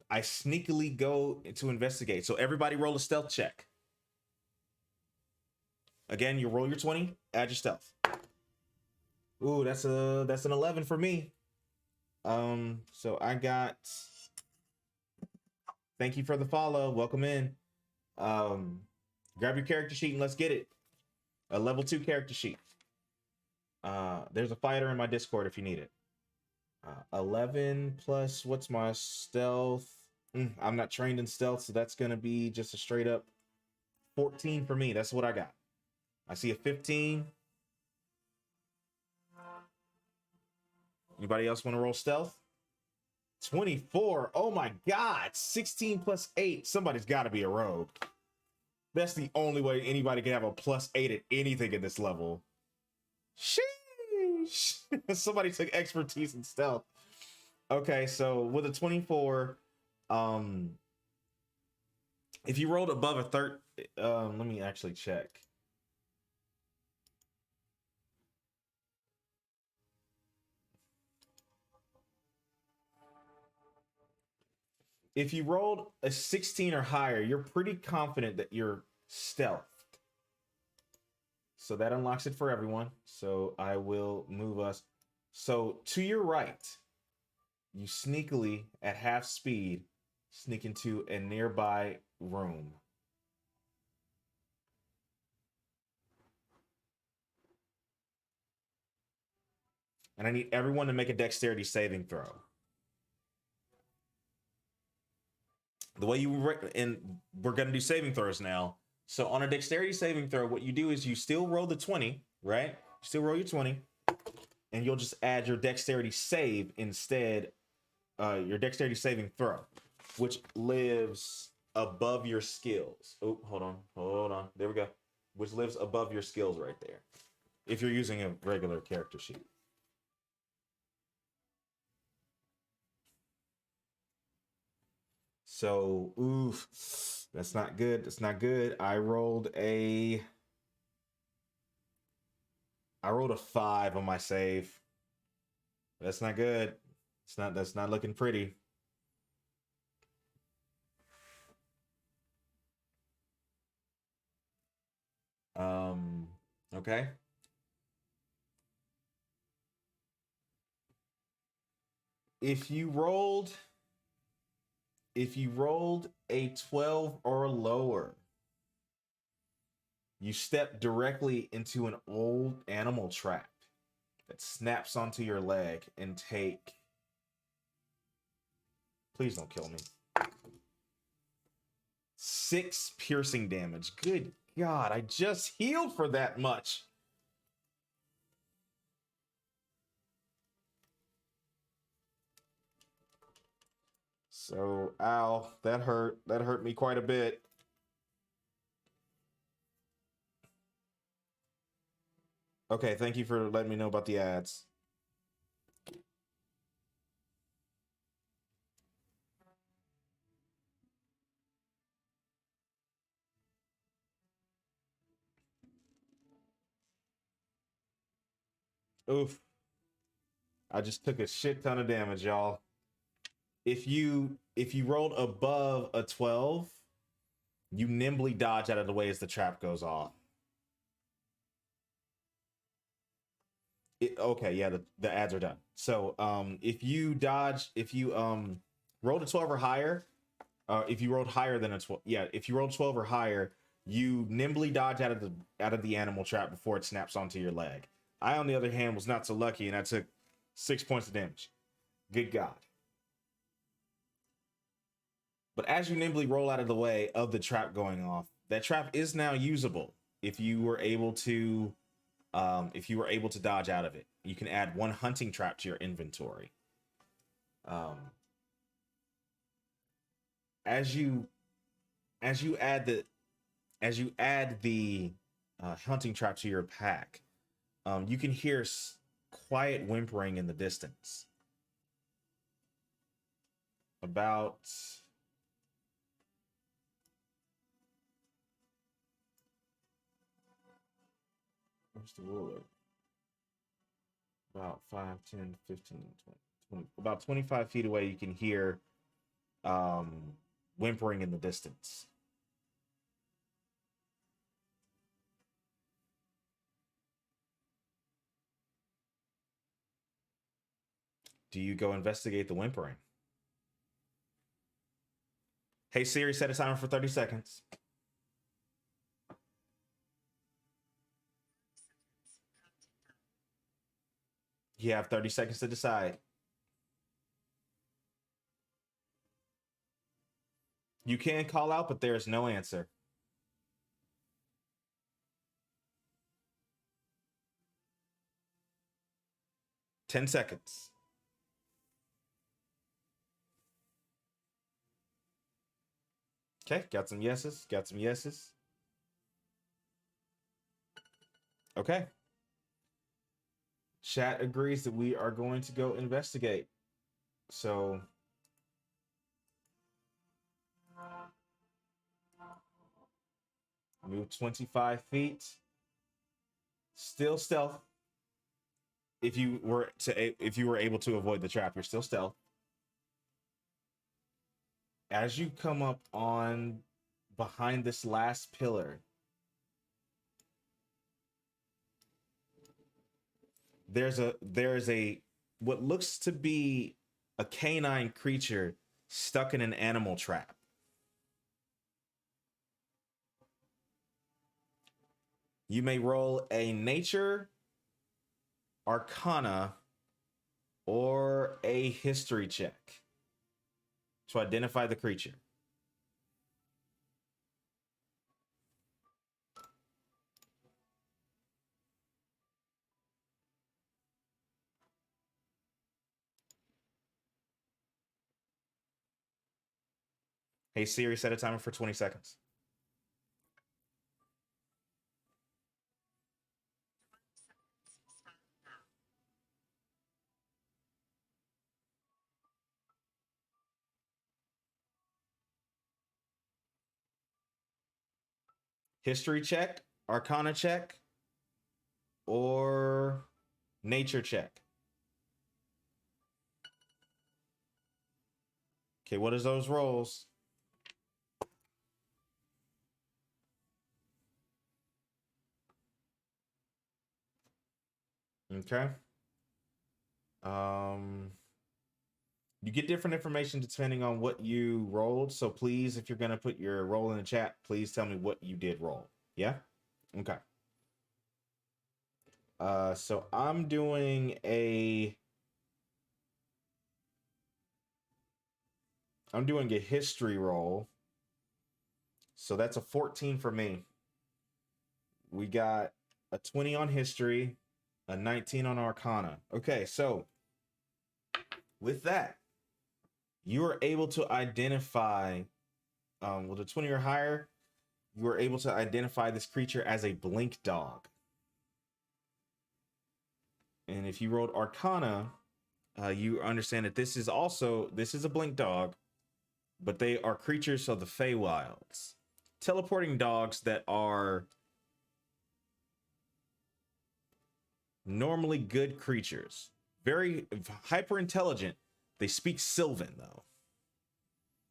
[SPEAKER 5] I sneakily go to investigate. So everybody roll a stealth check. Again, you roll your 20, add your stealth. Ooh, that's an 11 for me. So I got, thank you for the follow. Welcome in. Grab your character sheet and let's get it. A level 2 character sheet. There's a fighter in my Discord if you need it. 11 plus, what's my stealth? I'm not trained in stealth, so that's gonna be just a straight up 14 for me. That's what I got. I see a 15. Anybody else want to roll stealth? 24. Oh my God. 16 plus 8. Somebody's got to be a rogue. That's the only way anybody can have a plus 8 at anything in this level. Sheesh. Somebody took expertise in stealth. Okay, so with a 24, if you rolled above a 30, let me actually check. If you rolled a 16 or higher, you're pretty confident that you're stealthed. So that unlocks it for everyone. So I will move us. So to your right, you sneakily, at half speed, sneak into a nearby room. And I need everyone to make a dexterity saving throw. The way and we're going to do saving throws now. So on a dexterity saving throw, what you do is you still roll the 20, right? You still roll your 20, and you'll just add your dexterity save instead, your dexterity saving throw, which lives above your skills. Oh, hold on. There we go. Which lives above your skills right there, if you're using a regular character sheet. So, oof, that's not good. That's not good. I rolled a 5 on my save. That's not good. That's not looking pretty. Okay. If you rolled a 12 or lower, you step directly into an old animal trap that snaps onto your leg and take, please don't kill me, 6 piercing damage. Good God, I just healed for that much. So, ow, that hurt. That hurt me quite a bit. Okay, thank you for letting me know about the ads. Oof. I just took a shit ton of damage, y'all. If you rolled above a 12, you nimbly dodge out of the way as the trap goes off. Okay, yeah, the ads are done. So if you rolled a 12 or higher, if you rolled higher than a 12, yeah, if you rolled 12 or higher, you nimbly dodge out of the animal trap before it snaps onto your leg. I, on the other hand, was not so lucky, and I took 6 points of damage. Good God. But as you nimbly roll out of the way of the trap going off, that trap is now usable if you were able to dodge out of it. You can add 1 hunting trap to your inventory. As you add the hunting trap to your pack, you can hear quiet whimpering in the distance. About where's the ruler? About 5, 10, 15, 20, about 25 feet away, you can hear whimpering in the distance. Do you go investigate the whimpering? Hey Siri, set a timer for 30 seconds. You have 30 seconds to decide. You can call out, but there is no answer. Ten seconds. Okay, got some yeses. Got some yeses. Okay. Chat agrees that we are going to go investigate. So move 25 feet. Still stealth. If you were able to avoid the trap, you're still stealth. As you come up on behind this last pillar, there is a what looks to be a canine creature stuck in an animal trap. You may roll a nature, arcana, or a history check to identify the creature. Hey Siri, set a timer for 20 seconds. History check, arcana check, or nature check. Okay, what is those rolls? Okay. You get different information depending on what you rolled. So please, if you're gonna put your roll in the chat, please tell me what you did roll. Yeah? Okay. So I'm doing a history roll. So that's a 14 for me. We got a 20 on history, a 19 on arcana. Okay, so with that, you are able to identify, with a 20 or higher, you are able to identify this creature as a blink dog. And if you rolled arcana, you understand that this is a blink dog, but they are creatures of the Feywilds. Teleporting dogs that are normally good creatures. Very hyper intelligent. They speak Sylvan, though.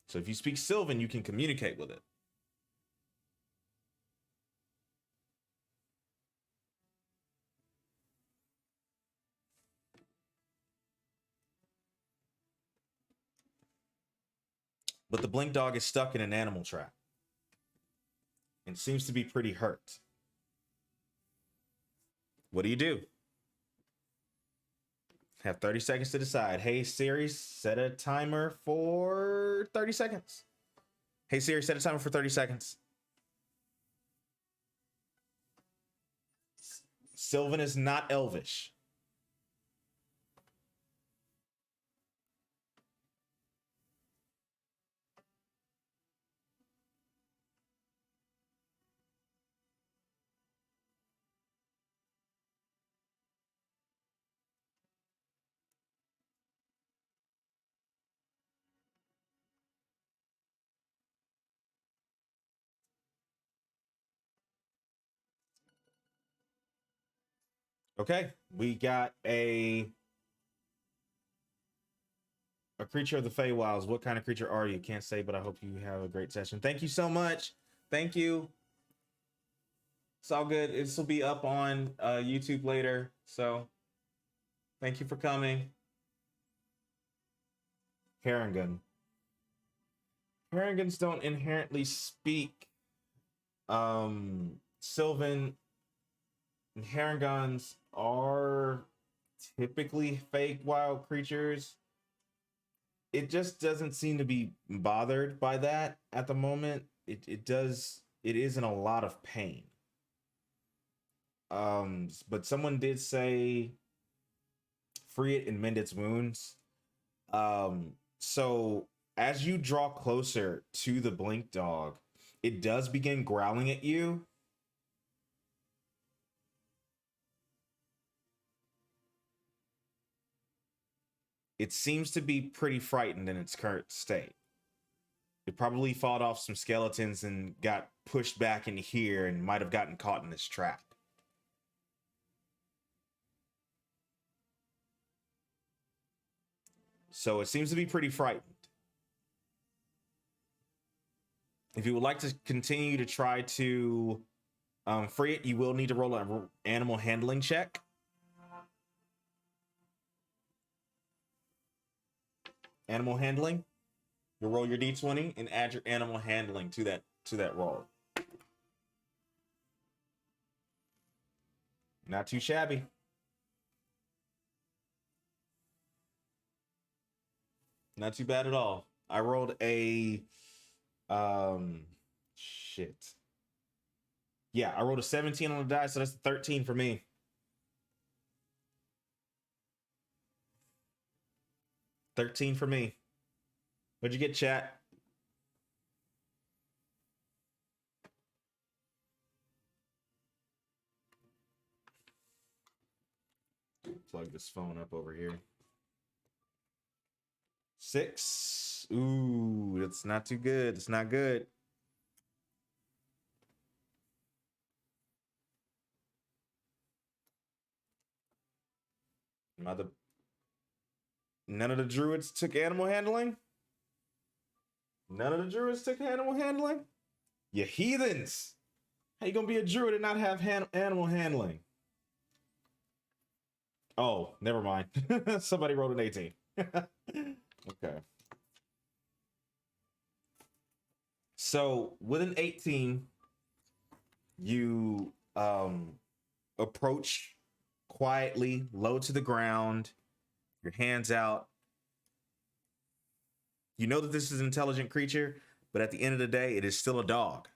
[SPEAKER 5] So if you speak Sylvan, you can communicate with it. But the blink dog is stuck in an animal trap and seems to be pretty hurt. What do you do? Have 30 seconds to decide. Hey Siri, set a timer for 30 seconds. Hey Siri, set a timer for 30 seconds. Sylvan is not Elvish. Okay, we got a creature of the Feywilds. What kind of creature are you? Can't say, but I hope you have a great session. Thank you so much. Thank you. It's all good. This will be up on YouTube later. So thank you for coming. Harengon. Harengons don't inherently speak Sylvan. And Harengons are typically fake wild creatures. It just doesn't seem to be bothered by that at the moment. It is in a lot of pain. But someone did say free it and mend its wounds. So as you draw closer to the blink dog, it does begin growling at you. It seems to be pretty frightened in its current state. It probably fought off some skeletons and got pushed back in here and might have gotten caught in this trap. So it seems to be pretty frightened. If you would like to continue to try to free it, you will need to roll an animal handling check. Animal handling. You'll roll your d20 and add your animal handling to that roll. Not too shabby. Not too bad at all. I rolled a shit. Yeah, I rolled a 17 on the die, so that's 13 for me. $13 for me. What'd you get, chat? Plug this phone up over here. 6. Ooh, that's not too good. It's not good. None of the druids took animal handling? None of the druids took animal handling? You heathens! How you gonna be a druid and not have animal handling? Oh, never mind. Somebody rolled an 18. Okay. So with an 18, you approach quietly, low to the ground, your hands out. You know that this is an intelligent creature, but at the end of the day, it is still a dog.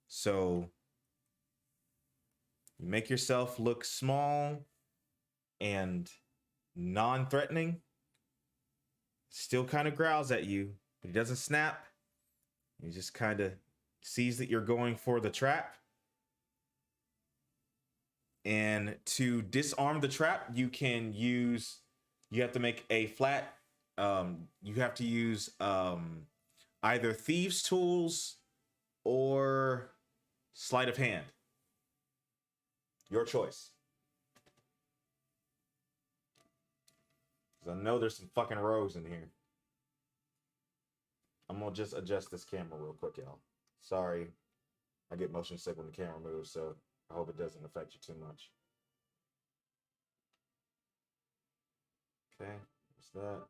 [SPEAKER 5] So you make yourself look small and non-threatening. Still kind of growls at you, but he doesn't snap. He just kind of sees that you're going for the trap. And to disarm the trap, you have to make a flat, you have to use either thieves' tools or sleight of hand. Your choice. Because I know there's some fucking rogues in here. gonna just adjust this camera real quick, y'all. Sorry, I get motion sick when the camera moves, so I hope it doesn't affect you too much. Okay, what's that?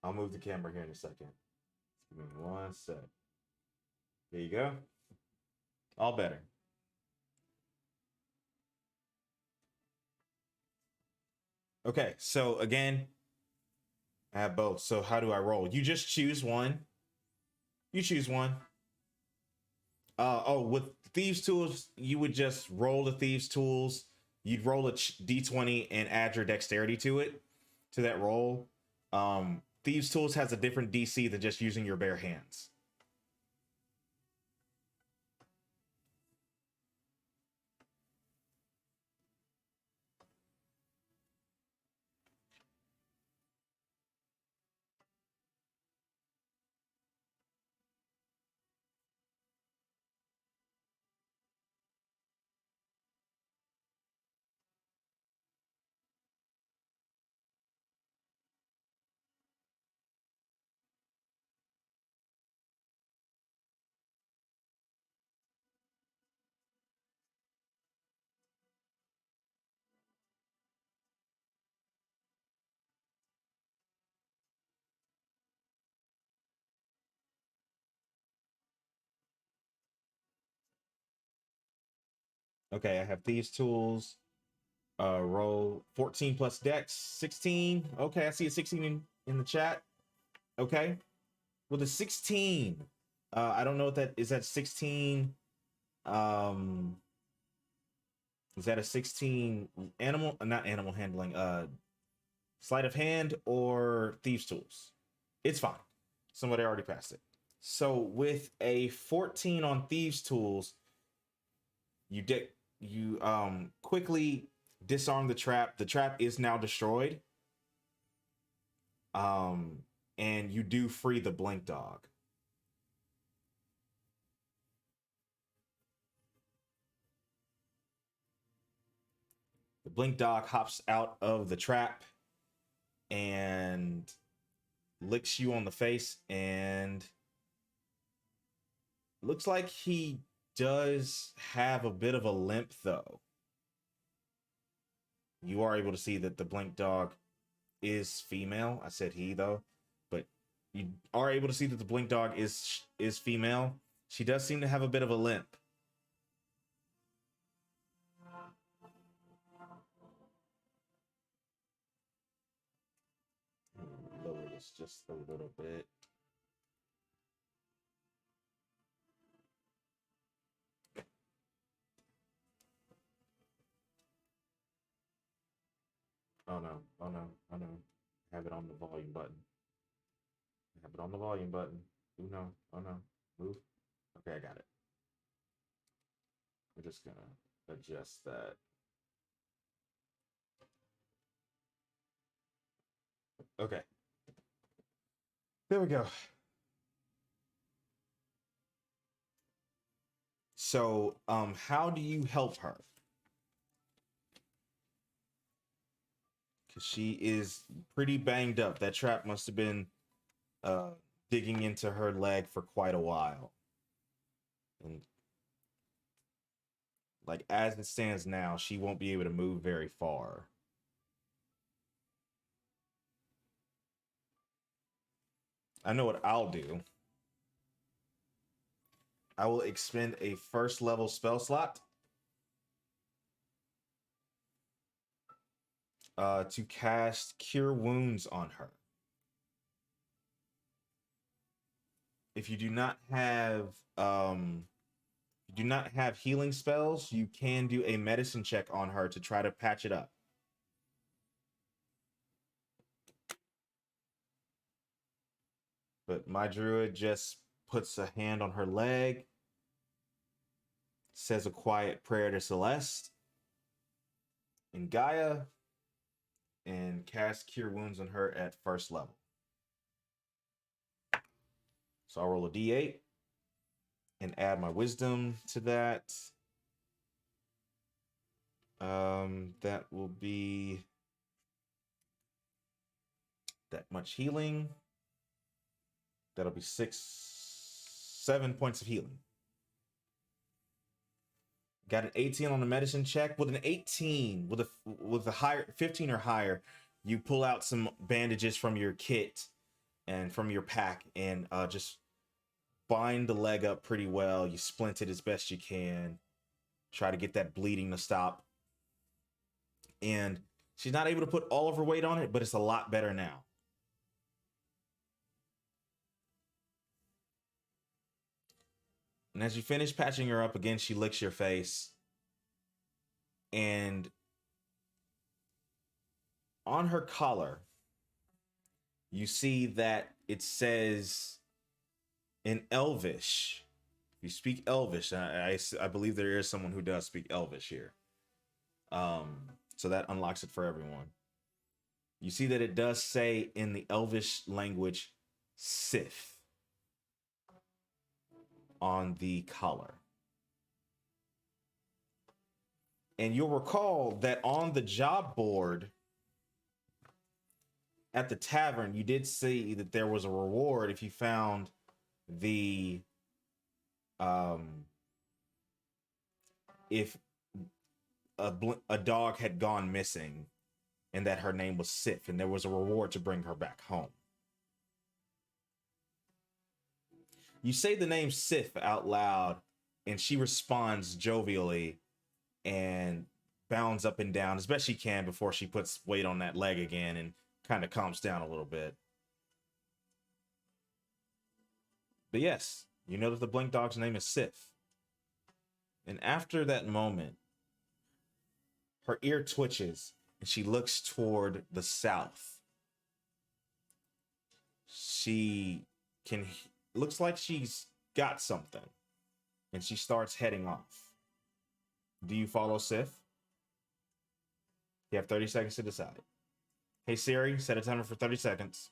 [SPEAKER 5] I'll move the camera here in a second. Give me 1 sec. There you go. All better. Okay, so again, I have both. So how do I roll? You just choose one. You choose one. With Thieves Tools, you would just roll the Thieves Tools. You'd roll a d20 and add your dexterity to it, to that roll. Thieves Tools has a different DC than just using your bare hands. Okay, I have Thieves Tools. Roll 14 plus Dex, 16. Okay, I see a 16 in the chat. Okay, with a 16, I don't know what that is. That 16. Is that a 16 animal? Not animal handling. Sleight of hand or Thieves Tools? It's fine. Somebody already passed it. So with a 14 on Thieves Tools, you quickly disarm the trap. The trap is now destroyed. And you do free the blink dog. The blink dog hops out of the trap and licks you on the face, and looks like he does have a bit of a limp though. You are able to see that the blink dog is female. I said he though, but you are able to see that the blink dog is female. She does seem to have a bit of a limp. Lower this just a little bit. Oh no, oh no, oh no. Have it on the volume button. Have it on the volume button. Oh no, oh no. Move. Okay, I got it. I'm just gonna adjust that. Okay. There we go. So, how do you help her? Because she is pretty banged up. That trap must have been digging into her leg for quite a while. And like as it stands now, she won't be able to move very far. I know what I'll do. I will expend a first level spell slot to cast Cure Wounds on her. If you do not have healing spells, you can do a medicine check on her to try to patch it up. But my druid just puts a hand on her leg, says a quiet prayer to Celeste and Gaia, and casts Cure Wounds on her at first level. So I'll roll a d8 and add my wisdom to that. That will be that much healing. That'll be 7 points of healing. Got an 18 on the medicine check. With an 18, with a higher 15 or higher, you pull out some bandages from your kit and from your pack and just bind the leg up pretty well. You splint it as best you can. Try to get that bleeding to stop. And she's not able to put all of her weight on it, but it's a lot better now. And as you finish patching her up again, she licks your face. And on her collar, you see that it says in Elvish. If you speak Elvish, I believe there is someone who does speak Elvish here. So that unlocks it for everyone. You see that it does say in the Elvish language, Sith, on the collar. And you'll recall that on the job board at the tavern, you did see that there was a reward if you found the if a dog had gone missing and that her name was Sif, and there was a reward to bring her back home. You say the name Sif out loud, and she responds jovially and bounds up and down as best she can before she puts weight on that leg again and kind of calms down a little bit. But yes, you know that the Blink Dog's name is Sif. And after that moment, her ear twitches and she looks toward the south. Looks like she's got something, and she starts heading off. Do you follow Sif? You have 30 seconds to decide. Hey Siri, set a timer for 30 seconds.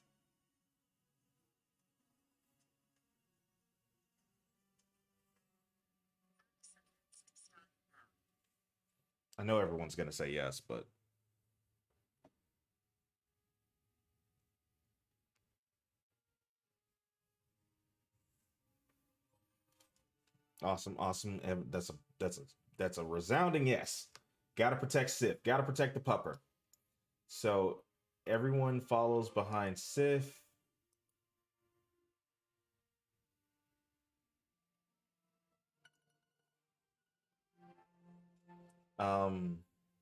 [SPEAKER 5] I know everyone's gonna say yes, but awesome. That's a resounding yes. Gotta protect Sif. Gotta protect the pupper. So everyone follows behind Sif.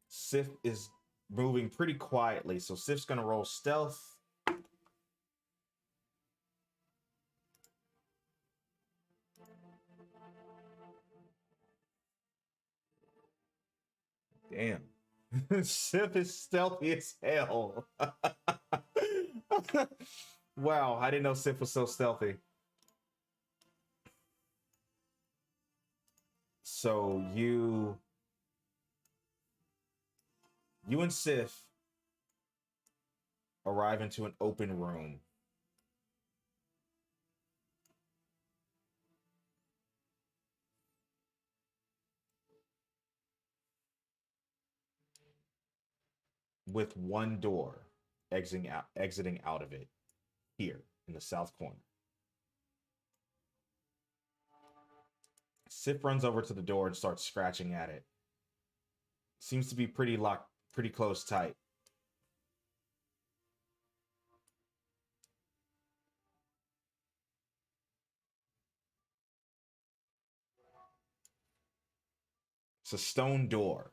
[SPEAKER 5] Sif is moving pretty quietly, so Sif's gonna roll stealth. Damn. Sif is stealthy as hell. Wow, I didn't know Sif was so stealthy. So you and Sif arrive into an open room. With one door exiting out of it here in the south corner. Sif runs over to the door and starts scratching at it. Seems to be pretty locked, pretty close tight. It's a stone door.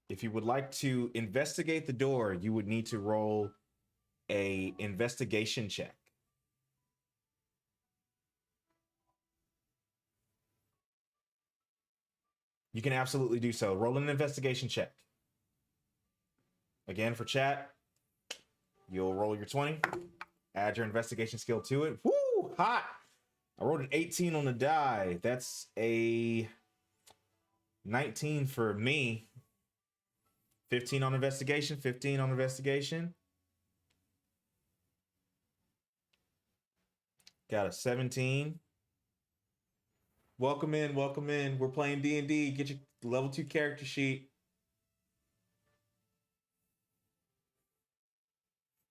[SPEAKER 5] If you would like to investigate the door, you would need to roll a investigation check. You can absolutely do so. Roll an investigation check. Again, for chat, you'll roll your 20, add your investigation skill to it. Woo, hot. I rolled an 18 on the die. That's a 19 for me. 15 on investigation, 15 on investigation. Got a 17. Welcome in, welcome in. We're playing D&D. Get your level 2 character sheet.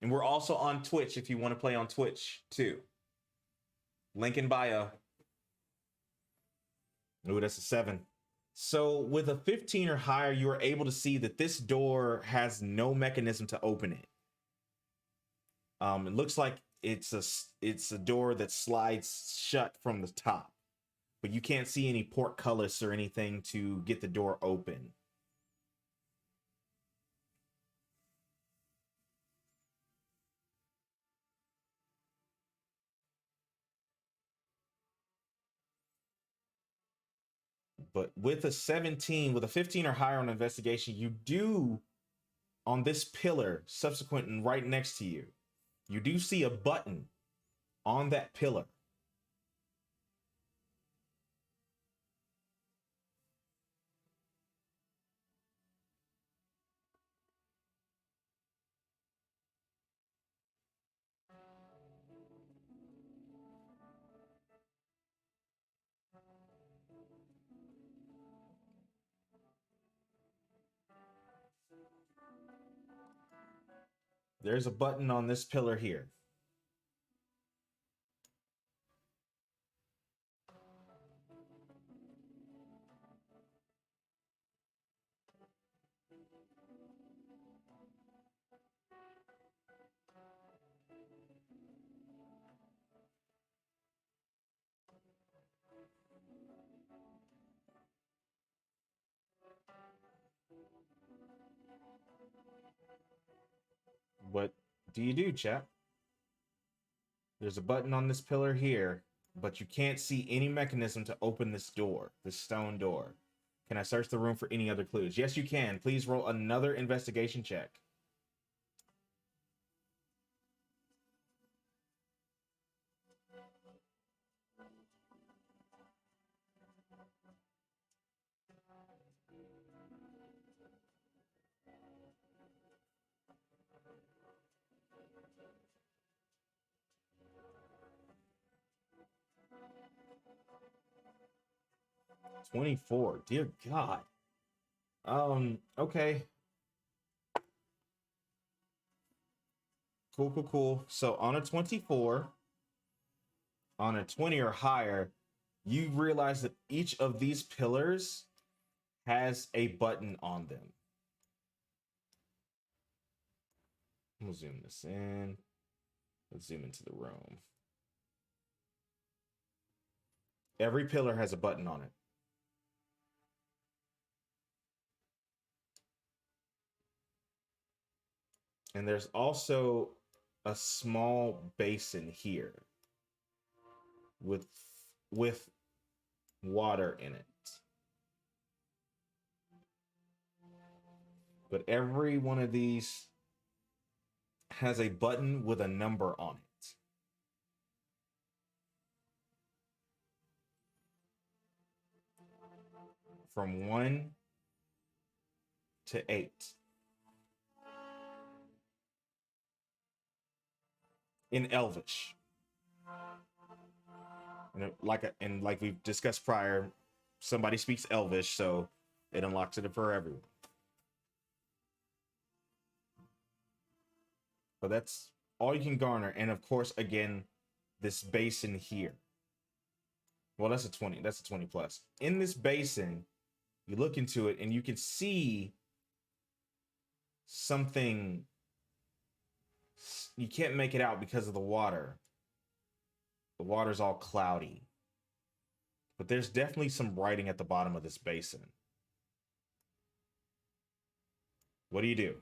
[SPEAKER 5] And we're also on Twitch if you want to play on Twitch too. Link in bio. Ooh, that's a 7. So with a 15 or higher, you are able to see that this door has no mechanism to open it. It looks like it's a door that slides shut from the top, but you can't see any portcullis or anything to get the door open. But with a 17, with a 15 or higher on investigation, you do, on this pillar, subsequent and right next to you, you do see a button on that pillar. There's a button on this pillar here. What do you do, chap? There's a button on this pillar here, but you can't see any mechanism to open this door, this stone door. Can I search the room for any other clues? Yes, you can. Please roll another investigation check. $24. Dear God. Okay. Cool. So on a 24, on a 20 or higher, you realize that each of these pillars has a button on them. We'll zoom this in. Let's zoom into the room. Every pillar has a button on it. And there's also a small basin here with water in it. But every one of these has a button with a number on it. From 1 to 8. In Elvish. And like we've discussed prior, somebody speaks Elvish, so it unlocks it for everyone. But that's all you can garner. And of course, again, this basin here. Well, that's a 20. That's a 20 plus. In this basin, you look into it and you can see something. You can't make it out because of the water. The water's all cloudy. But there's definitely some writing at the bottom of this basin. What do you do?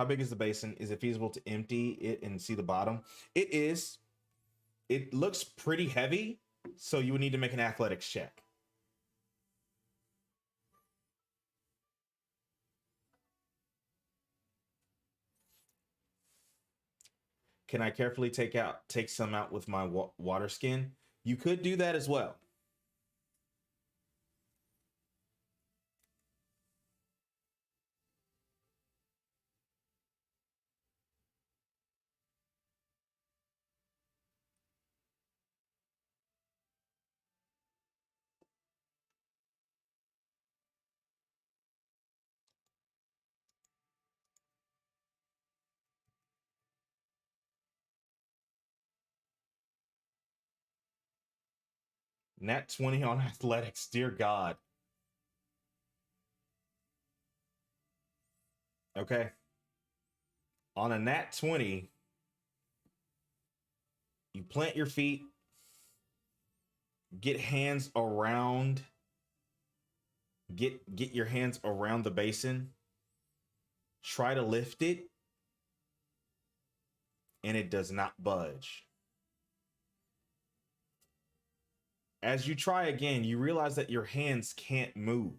[SPEAKER 5] How big is the basin? Is it feasible to empty it and see the bottom? It is. It looks pretty heavy, so you would need to make an athletics check. Can I carefully take some out with my water skin? You could do that as well. Nat 20 on athletics, dear God. Okay. On a nat 20, you plant your feet, get hands around, get your hands around the basin, try to lift it, and it does not budge. As you try again, you realize that your hands can't move.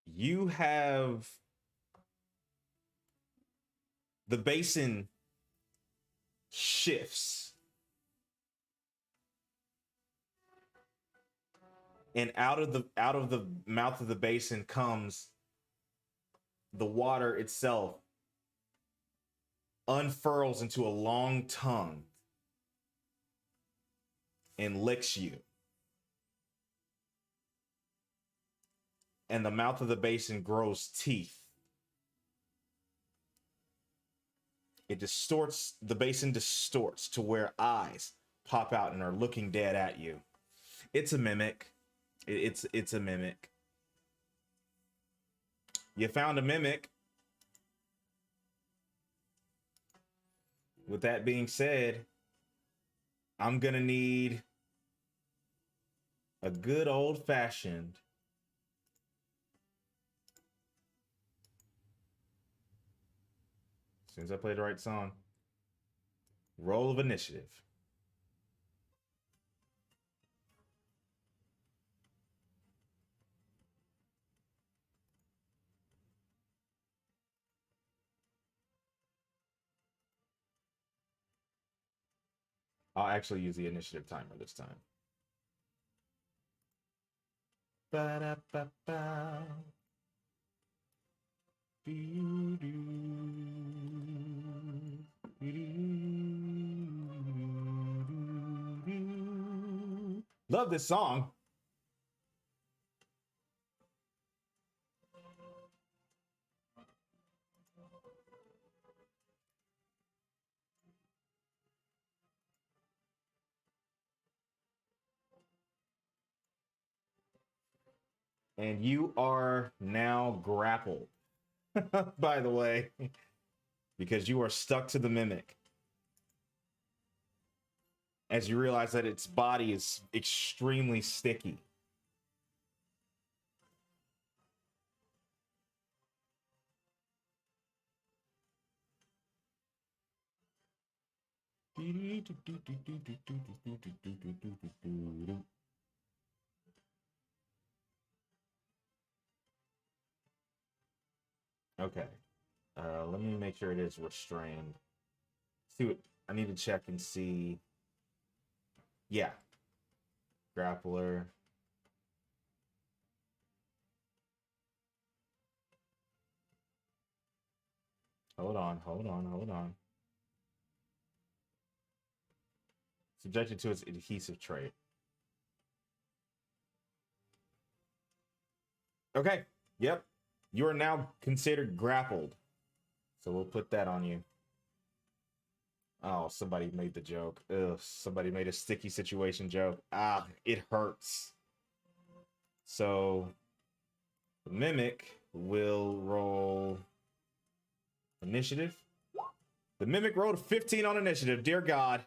[SPEAKER 5] You have the basin shifts, and out of the mouth of the basin comes the water itself, unfurls into a long tongue and licks you. And the mouth of the basin grows teeth. It distorts, the basin distorts to where eyes pop out and are looking dead at you. It's a mimic. It's a mimic. You found a mimic. With that being said, I'm gonna need a good old-fashioned as soon as I play the right song, roll of initiative. I'll actually use the initiative timer this time. Ba-da-ba-ba. Love this song. And you are now grappled, by the way, because you are stuck to the mimic. As you realize that its body is extremely sticky. Okay. Let me make sure it is restrained. See what I need to check and see. Yeah. Grappler. Hold on. Subjected to its adhesive trait. Okay. Yep. You are now considered grappled. So we'll put that on you. Oh, somebody made the joke. Ugh, somebody made a sticky situation joke. Ah, it hurts. So the mimic will roll initiative. The mimic rolled a 15 on initiative. Dear God.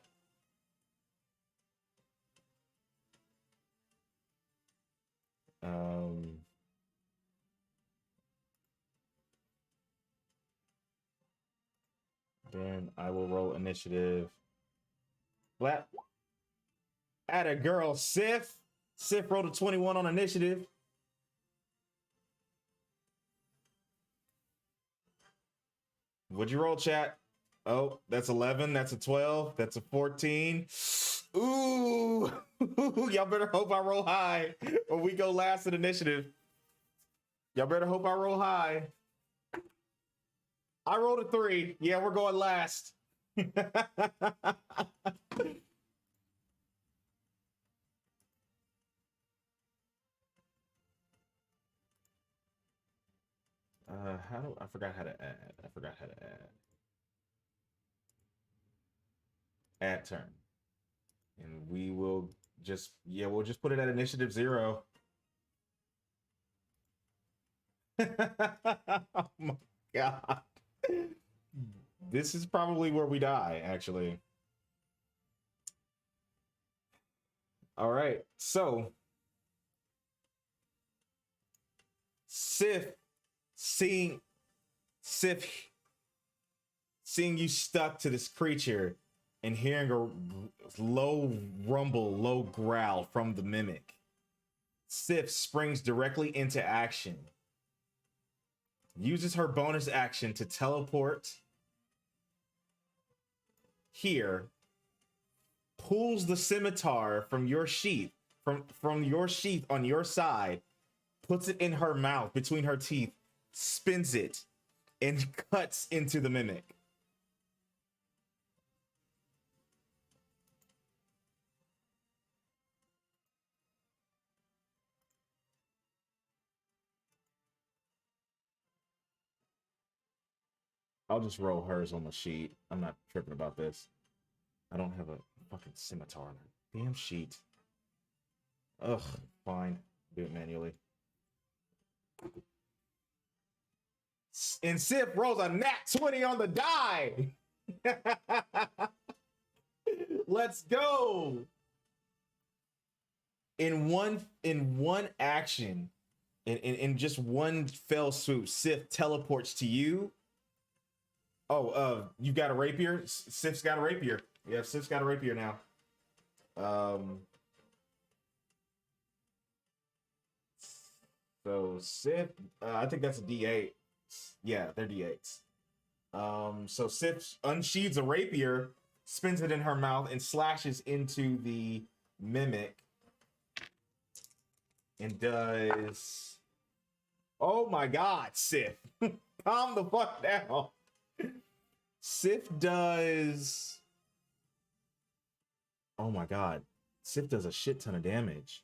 [SPEAKER 5] Then I will roll initiative. Flat. Atta girl, Sif. Sif rolled a 21 on initiative. What'd you roll, chat? Oh, that's 11. That's a 12. That's a 14. Ooh. Y'all better hope I roll high or we go last in initiative. Y'all better hope I roll high. I rolled a 3. Yeah, we're going last. How do I forgot how to add? I forgot how to add. Add turn. And we will just, yeah, we'll just put it at initiative 0. Oh my God. This is probably where we die, actually. All right, so Sif seeing you stuck to this creature and hearing a low rumble, low growl from the mimic, Sif springs directly into action, uses her bonus action to teleport here, pulls the scimitar from your sheath, from your sheath on your side, puts it in her mouth between her teeth, spins it, and cuts into the mimic. I'll just roll hers on the sheet. I'm not tripping about this. I don't have a fucking scimitar on her damn sheet. Ugh, fine. Do it manually. And Sif rolls a nat 20 on the die. Let's go. In one action, in just one fell swoop, Sif teleports to you. Oh, you got a rapier? Sif's got a rapier. Yeah, Sif's got a rapier now. So Sif, I think that's a D8. Yeah, they're D8s. So Sif unsheathes a rapier, spins it in her mouth, and slashes into the mimic. And does... Oh my God, Sif. Calm the fuck down. Sif does... Oh my God. Sif does a shit ton of damage.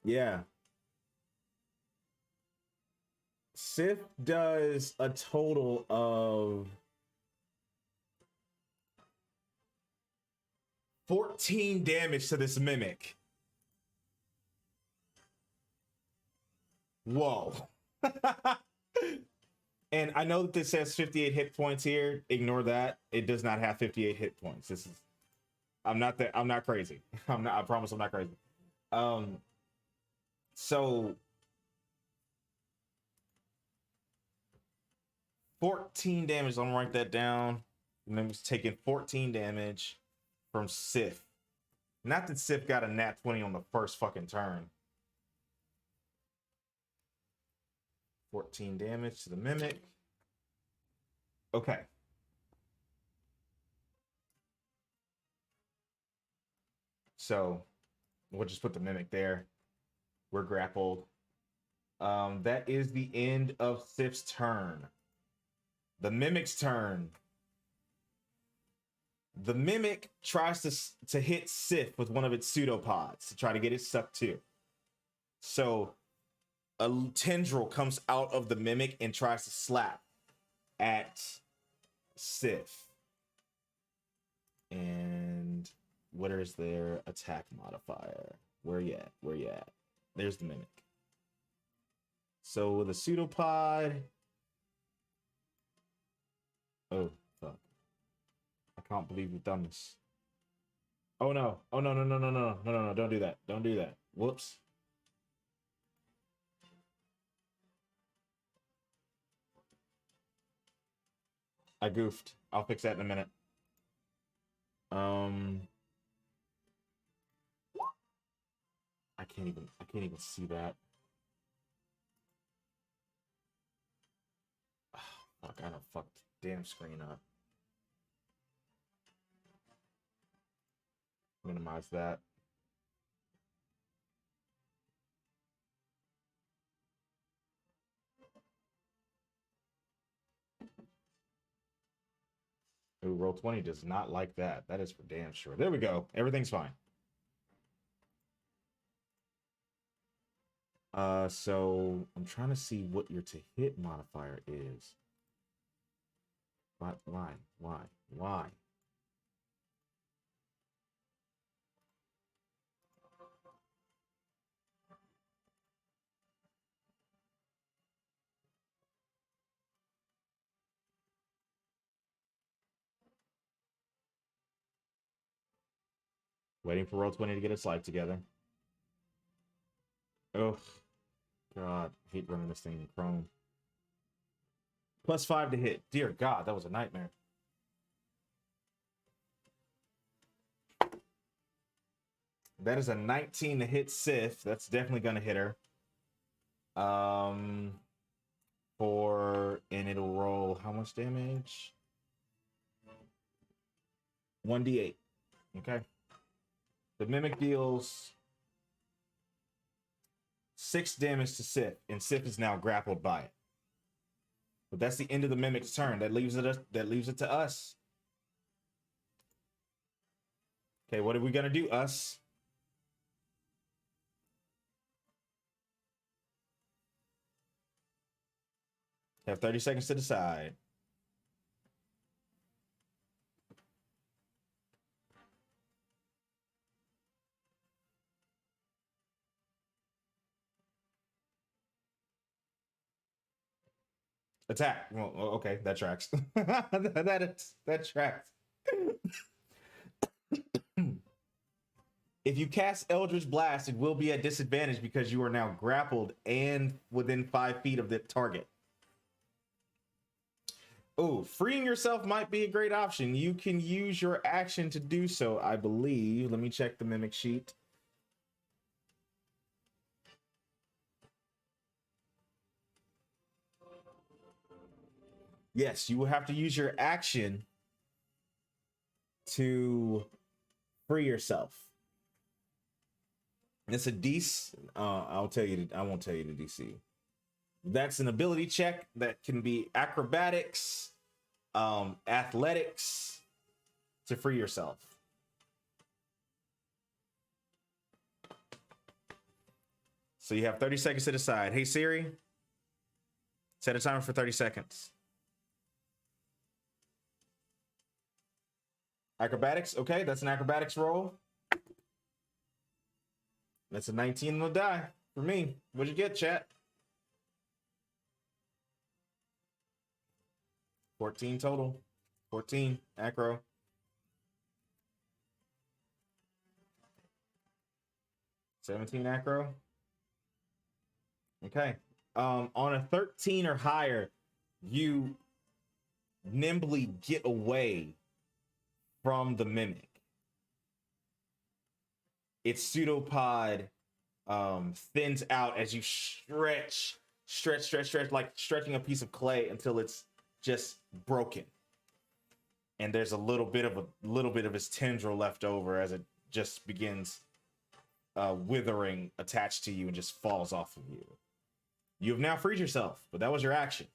[SPEAKER 5] Yeah. Sif does a total of 14 damage to this mimic. Whoa. And I know that this says 58 hit points here. Ignore that. It does not have 58 hit points. This is... I'm not crazy. I promise I'm not crazy. So 14 damage. I'm gonna write that down. And then he's taking 14 damage from Sif. Not that Sif got a nat 20 on the first fucking turn. 14 damage to the mimic. Okay. So we'll just put the mimic there. We're grappled. That is the end of Sif's turn. The mimic's turn. The mimic tries to hit Sif with one of its pseudopods to try to get it sucked too. So a tendril comes out of the mimic and tries to slap at Sif. And what is their attack modifier? Where you at? Where you at? There's the mimic. So with a pseudopod. Oh, fuck. I can't believe we've done this. Oh no. Oh no, no, no, no, no, no, no, no. Don't do that. Don't do that. Whoops. I goofed. I'll fix that in a minute. I can't even see that. Oh, fuck, I done fucked the damn screen up. Minimize that. Ooh, Roll20 does not like that. That is for damn sure. There we go. Everything's fine. So I'm trying to see what your to hit modifier is. Why? Waiting for Roll20 to get its life together. Oh, God. I hate running this thing in Chrome. +5 to hit. Dear God, that was a nightmare. That is a 19 to hit Sif. That's definitely going to hit her. And it'll roll how much damage? 1d8. Okay. The mimic deals 6 damage to Sif, and Sif is now grappled by it. But that's the end of the mimic's turn. That leaves it to us. Okay, what are we gonna do, us? Have 30 seconds to decide. Attack. Well, okay, that tracks. that tracks. If you cast Eldritch Blast, it will be at disadvantage because you are now grappled and within 5 feet of the target. Oh, freeing yourself might be a great option. You can use your action to do so, I believe. Let me check the mimic sheet. Yes, you will have to use your action to free yourself. It's a DC. I won't tell you the DC. That's an ability check that can be acrobatics, athletics to free yourself. So you have 30 seconds to decide. Hey Siri, set a timer for 30 seconds. Acrobatics, okay, that's an acrobatics roll. That's a 19 on the die for me. What'd you get, chat? 14 total. 14 acro. $17 acro. Okay. On a 13 or higher, you nimbly get away from the mimic. Its pseudopod thins out as you stretch, like stretching a piece of clay until it's just broken. And there's a little bit of its tendril left over as it just begins withering attached to you and just falls off of you. You have now freed yourself, but that was your action.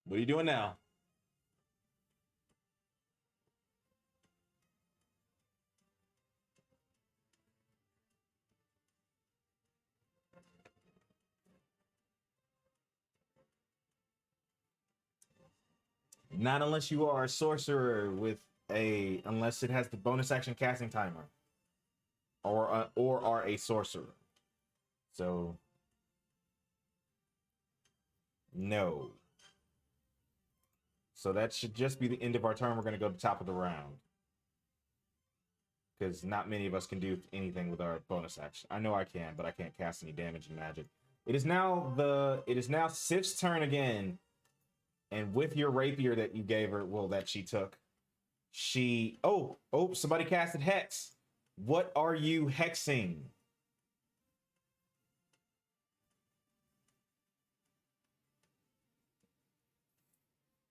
[SPEAKER 5] What are you doing now? Not unless you are a sorcerer unless it has the bonus action casting timer, or are a sorcerer. So no. So that should just be the end of our turn. We're going to go to the top of the round, because not many of us can do anything with our bonus action. I know I can, but I can't cast any damage and magic. It is now Sif's turn again, and with your rapier that you gave her, well, that she took, somebody casted Hex. What are you hexing?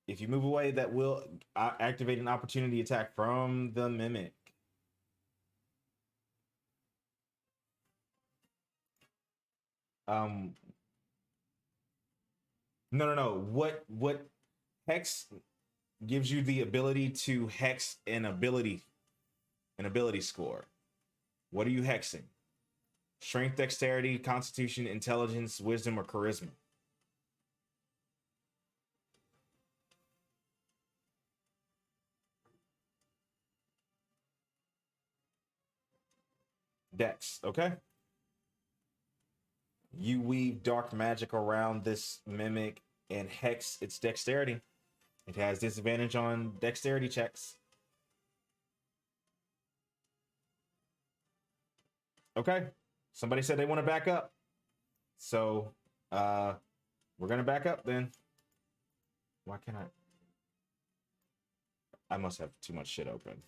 [SPEAKER 5] If you move away, that will activate an opportunity attack from the mimic. No. What hex gives you the ability to hex an ability score? What are you hexing? Strength, dexterity, constitution, intelligence, wisdom, or charisma? Dex, okay. You weave dark magic around this mimic and hex its dexterity. It has disadvantage on dexterity checks. Okay. Somebody said they want to back up. So we're gonna back up then. Why can't I must have too much shit open.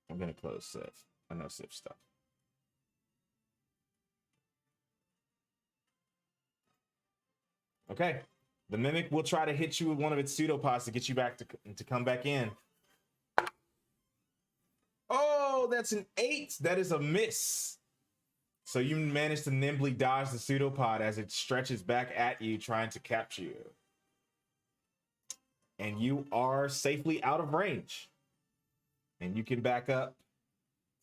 [SPEAKER 5] I'm gonna close Sif. I know Sif stuff. Okay. The mimic will try to hit you with one of its pseudopods to get you back to come back in. Oh, that's an 8. That is a miss. So you manage to nimbly dodge the pseudopod as it stretches back at you, trying to capture you. And you are safely out of range. And you can back up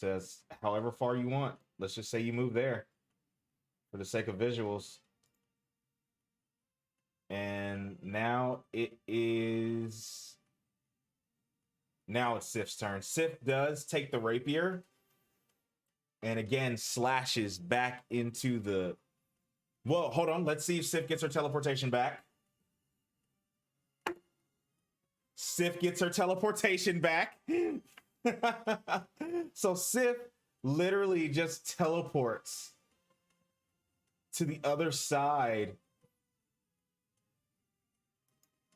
[SPEAKER 5] to however far you want. Let's just say you move there for the sake of visuals. And now it's Sif's turn. Sif does take the rapier and again slashes back into the... Well, hold on. Let's see if Sif gets her teleportation back. Sif gets her teleportation back. So Sif literally just teleports to the other side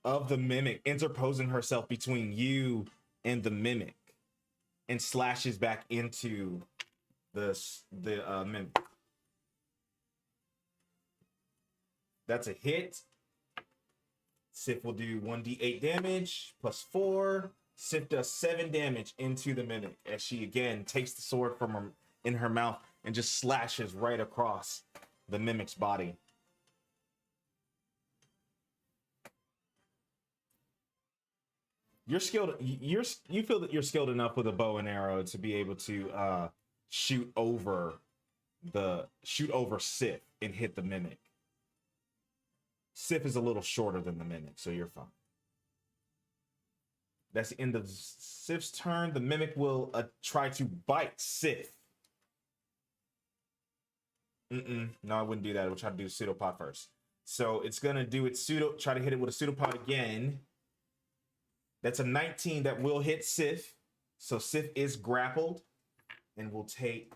[SPEAKER 5] of the mimic, interposing herself between you and the mimic, and slashes back into the mimic. That's a hit. Sif will do 1d8 damage plus 4. Sif does 7 damage into the mimic as she again takes the sword in her mouth and just slashes right across the mimic's body. You're skilled. You feel that you're skilled enough with a bow and arrow to be able to shoot over Sif and hit the mimic. Sif is a little shorter than the mimic, so you're fine. That's the end of Sif's turn. The mimic will try to bite Sif. No, I wouldn't do that. We'll try to do pseudopod first. So it's gonna do its try to hit it with a pseudopod again. That's a 19 that will hit Sif. So Sif is grappled and will take...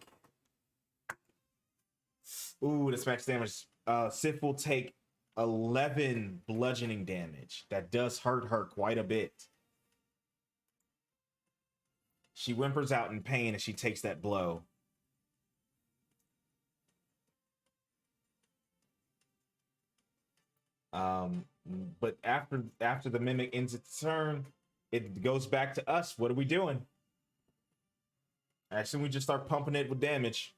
[SPEAKER 5] Ooh, that's max damage. Sif will take 11 bludgeoning damage. That does hurt her quite a bit. She whimpers out in pain as she takes that blow. But after the mimic ends its turn, it goes back to us. What are we doing? Actually, we just start pumping it with damage.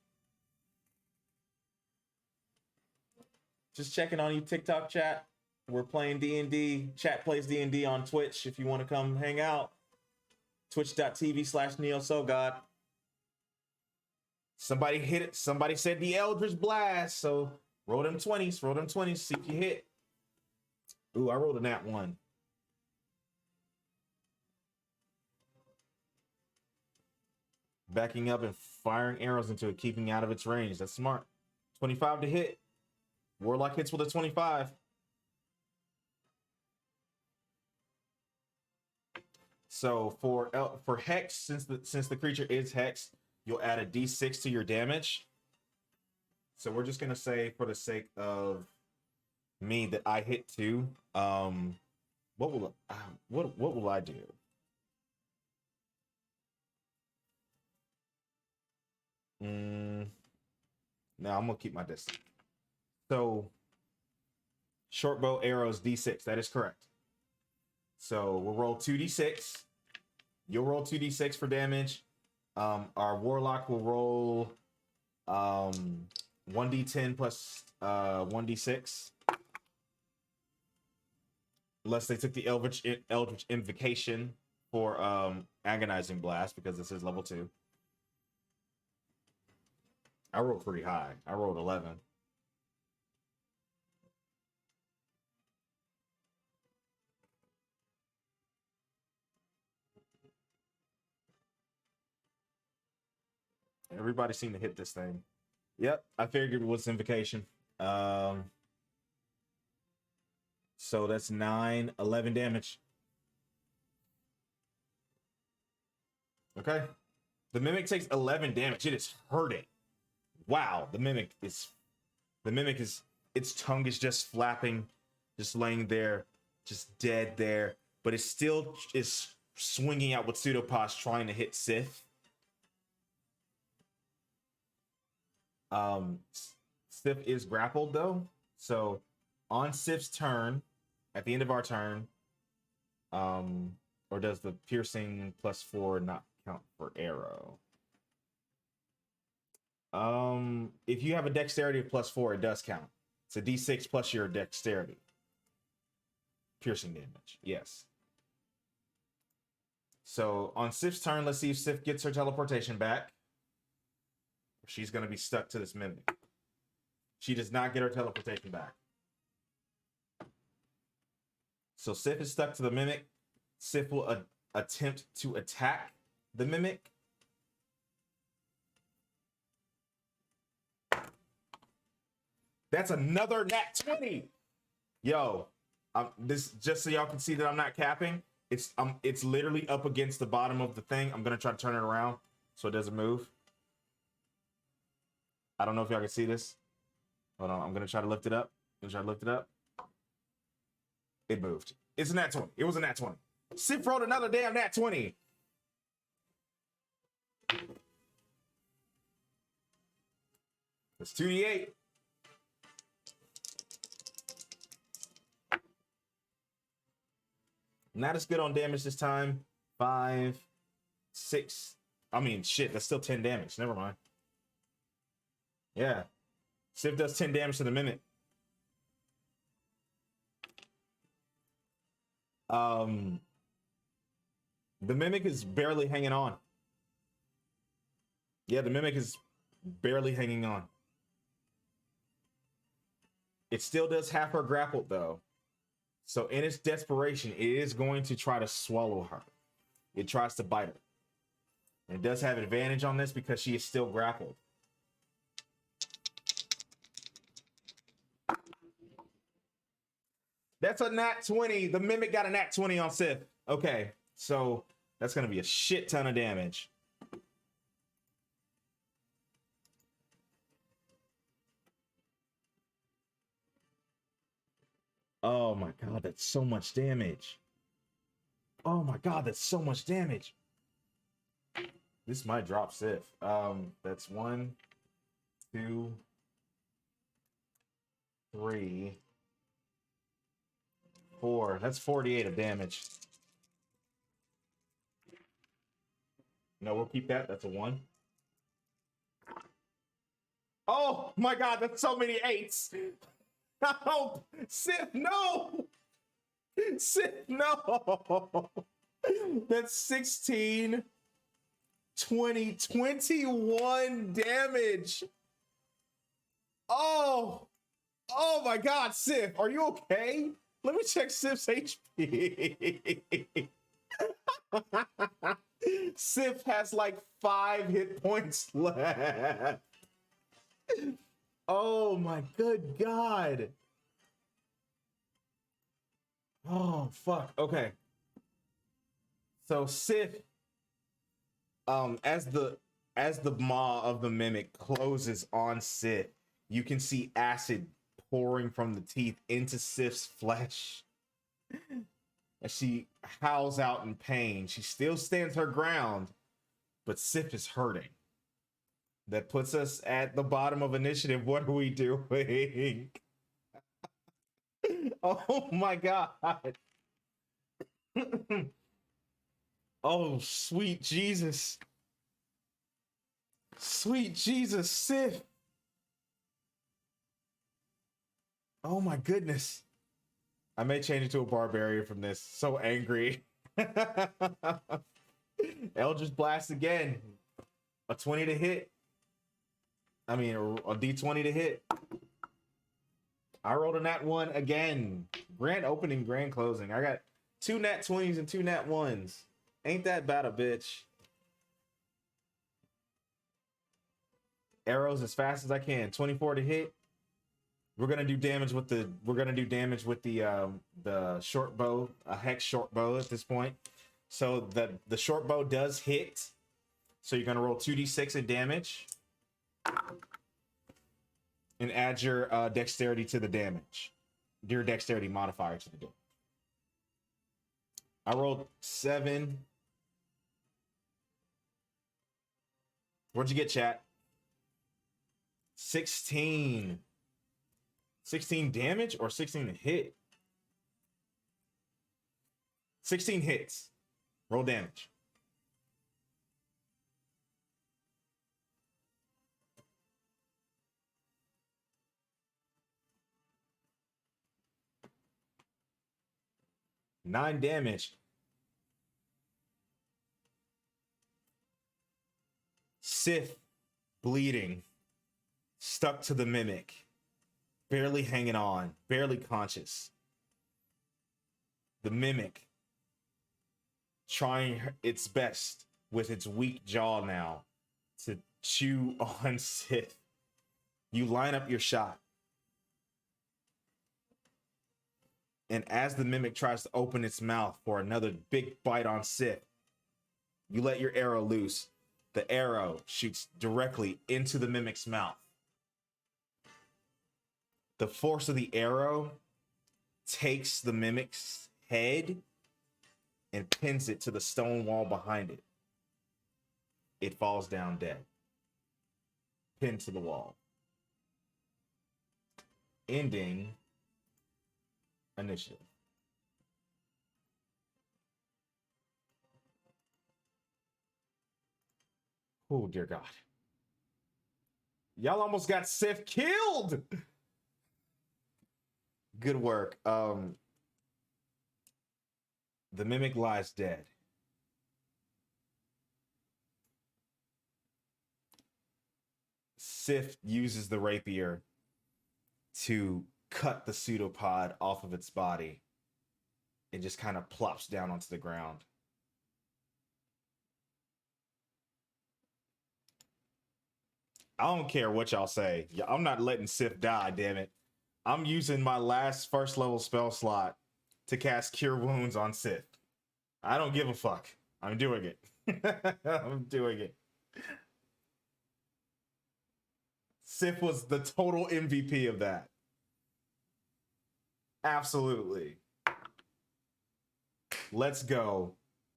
[SPEAKER 5] Just checking on you, TikTok chat. We're playing D&D. Chat plays D&D on Twitch if you want to come hang out. Twitch.tv/NeoSoulGod. Somebody hit it. Somebody said the Eldritch Blast. So roll them 20s. Roll them 20s. See if you hit. Ooh, I rolled a nat 1. Backing up and firing arrows into it, keeping out of its range. That's smart. 25 to hit. Warlock hits with a 25. So for hex, since the creature is hexed, you'll add a d6 to your damage. So we're just gonna say, for the sake of me, that I hit 2. What will I do? No, I'm gonna keep my distance. So short bow arrows d6. That is correct. So we'll roll 2d6. You'll roll 2d6 for damage. Our warlock will roll 1d10 plus 1d6. Unless they took the Eldritch Invocation for Agonizing Blast, because this is level 2. I rolled pretty high. I rolled 11. Everybody seemed to hit this thing. Yep, I figured it was Invocation. So that's 9, 11 damage. Okay. The Mimic takes 11 damage. It is hurting. Wow, the mimic is, its tongue is just flapping, just laying there, just dead there, but it still is swinging out with pseudopods trying to hit Sith. Sith is grappled though, so on Sith's turn, at the end of our turn, or does the piercing +4 not count for arrow? If you have a dexterity of +4, it does count. It's a d6 plus your dexterity. Piercing damage, yes. So on Sif's turn, let's see if Sif gets her teleportation back. She's gonna be stuck to this mimic. She does not get her teleportation back. So Sif is stuck to the mimic. Sif will attempt to attack the mimic. That's another nat 20. Yo, this, just so y'all can see that I'm not capping. It's literally up against the bottom of the thing. I'm gonna try to turn it around so it doesn't move. I don't know if y'all can see this. Hold on, I'm gonna try to lift it up. It moved. It's a nat 20. It was a nat 20. Sif rolled another damn nat 20. It's 2d8. Not as good on damage this time. 5, 6. I mean, shit, that's still 10 damage. Never mind. Yeah. Sif does 10 damage to the mimic. The mimic is barely hanging on. Yeah, the mimic is barely hanging on. It still does have her grappled, though. So in its desperation, it is going to try to swallow her. It tries to bite her. And it does have advantage on this because she is still grappled. That's a nat 20. The mimic got a nat 20 on Sif. Okay, so that's going to be a shit ton of damage. Oh my god, that's so much damage. Oh my god, that's so much damage. This might drop Sif. That's 1, 2, 3, 4. That's 48 of damage. No, we'll keep that. That's a 1. Oh my god, that's so many 8s. No! Sif, no! Sif, no! That's 16, 20, 21 damage. Oh! Oh my god, Sif, are you okay? Let me check Sif's HP. Sif has like 5 hit points left. Oh my good God. Oh fuck. Okay. So Sif, as the maw of the mimic closes on Sif, you can see acid pouring from the teeth into Sif's flesh. As she howls out in pain, she still stands her ground, but Sif is hurting. That puts us at the bottom of initiative. What are we doing? Oh my God. Oh, sweet Jesus. Sweet Jesus, Sif. Oh my goodness. I may change it to a barbarian from this. So angry. Eldritch Blast again. A 20 to hit. I mean, a D20 to hit. I rolled a nat 1 again. Grand opening, grand closing. I got 2 nat 20s and 2 nat 1s. Ain't that bad a bitch. Arrows as fast as I can. 24 to hit. We're gonna do damage with the short bow, a hex short bow at this point. So the short bow does hit. So you're gonna roll 2d6 of damage. And add your dexterity to the damage. Your dexterity modifier to the damage. I rolled 7. What'd you get, chat? 16. 16 damage or 16 to hit? 16 hits. Roll damage. Nine damage. Sith, bleeding, stuck to the mimic, barely hanging on, barely conscious. The mimic trying its best with its weak jaw now to chew on Sith. You line up your shot. And as the mimic tries to open its mouth for another big bite on Sith, you let your arrow loose. The arrow shoots directly into the mimic's mouth. The force of the arrow takes the mimic's head and pins it to the stone wall behind it. It falls down dead, pinned to the wall. Ending initiative. Oh, dear God. Y'all almost got Sith killed. Good work. The mimic lies dead. Sith uses the rapier to cut the pseudopod off of its body. It just kind of plops down onto the ground. I don't care what y'all say. I'm not letting Sith die, damn it. I'm using my last first level spell slot to cast Cure Wounds on Sith. I don't give a fuck. I'm doing it. I'm doing it. Sith was the total MVP of that. Absolutely. Let's go.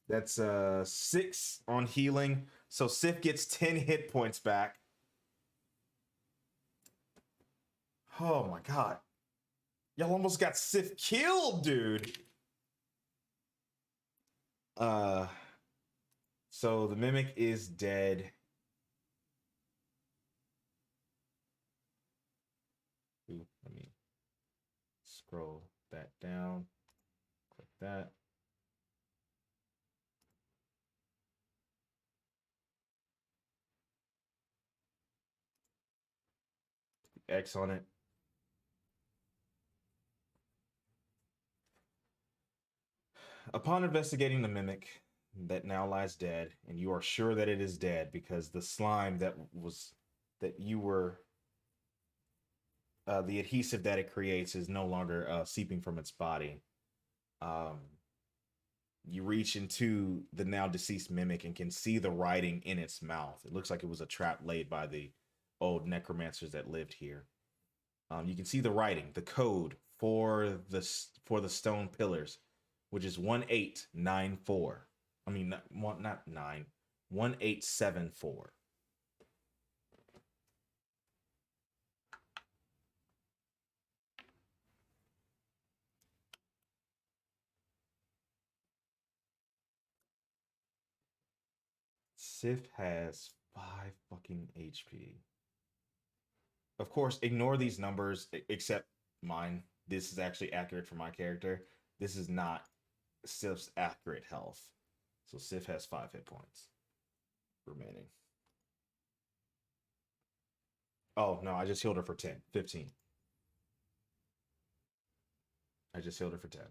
[SPEAKER 5] That's 6 on healing. So Sith gets 10 hit points back. Oh my God. Y'all almost got Sith killed, dude. So the mimic is dead. Ooh, let me scroll that down. Click that. X on it. Upon investigating the mimic that now lies dead, and you are sure that it is dead because the slime that you were the adhesive that it creates is no longer seeping from its body. You reach into the now deceased mimic and can see the writing in its mouth. It looks like it was a trap laid by the old necromancers that lived here. You can see the writing, the code for the stone pillars, which is 1894. I mean, not 9, 1874. Sif has 5 fucking HP. Of course, ignore these numbers except mine. This is actually accurate for my character. This is not Sif's accurate health. So Sif has 5 hit points remaining. Oh, no, I just healed her for 10, 15. I just healed her for 10.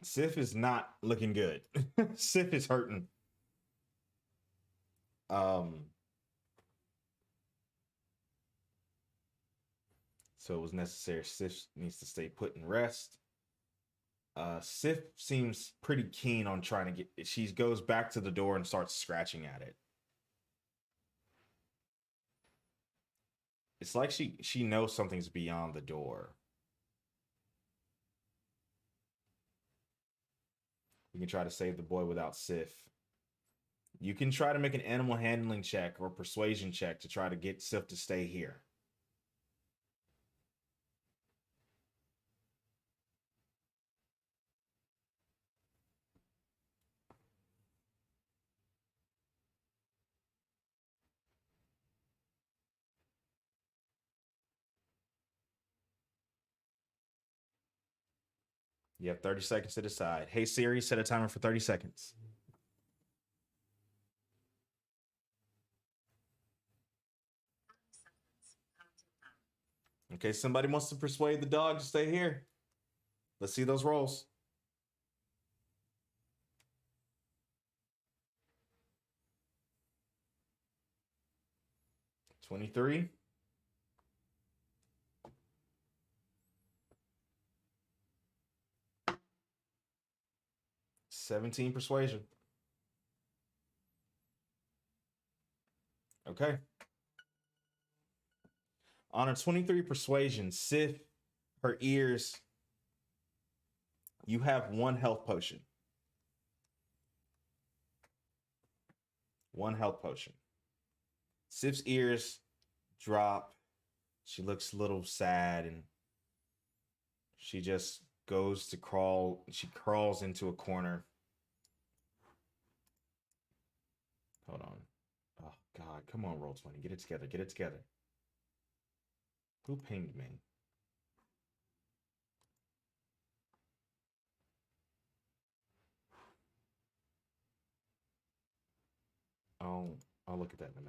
[SPEAKER 5] Sif is not looking good. Sif is hurting. So it was necessary. Sif needs to stay put and rest. Sif seems pretty keen on trying to get. She goes back to the door and starts scratching at it. It's like she knows something's beyond the door. We can try to save the boy without Sif. You can try to make an animal handling check or persuasion check to try to get Sif to stay here. You have 30 seconds to decide. Hey Siri, set a timer for 30 seconds. Okay, somebody wants to persuade the dog to stay here. Let's see those rolls. $23. 17 persuasion. Okay. On a 23 persuasion, Sif, her ears, you have 1 health potion. 1 health potion. Sif's ears drop. She looks a little sad and she just goes to crawl. She crawls into a corner. Hold on. Oh, God. Come on, Roll20. Get it together. Get it together. Who pinged me? I'll look at that in a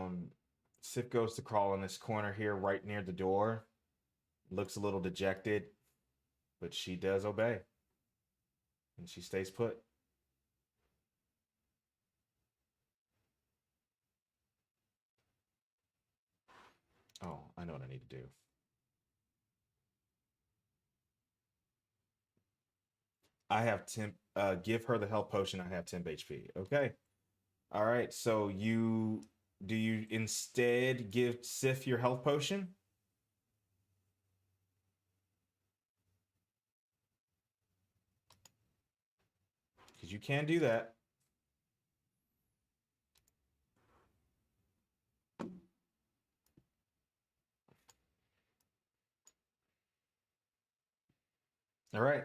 [SPEAKER 5] minute. Sif goes to crawl in this corner here right near the door. Looks a little dejected, but she does obey. And she stays put. Oh, I know what I need to do. I have temp. Give her the health potion. I have temp HP. Okay. All right. So you instead give Sif your health potion? Because you can do that. All right.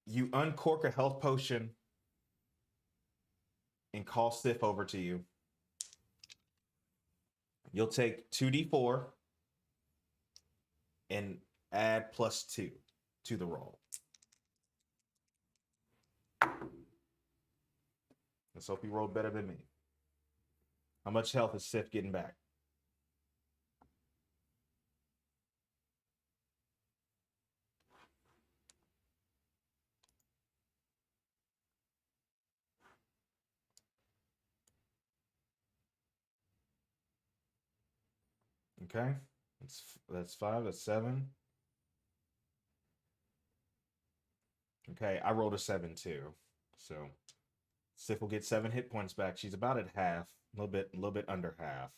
[SPEAKER 5] You uncork a health potion and call Sif over to you. You'll take 2d4 and add +2 to the roll. Let's hope you rolled better than me. How much health is Sif getting back? Okay, that's 5, that's 7. Okay, I rolled a 7 too. So Sif will get 7 hit points back. She's about at half, a little bit under half.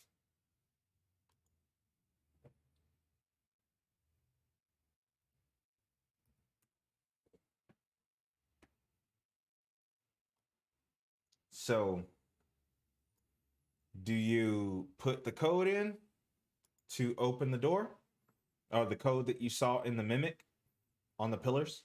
[SPEAKER 5] So, do you put the code in to open the door? Or the code that you saw in the mimic on the pillars?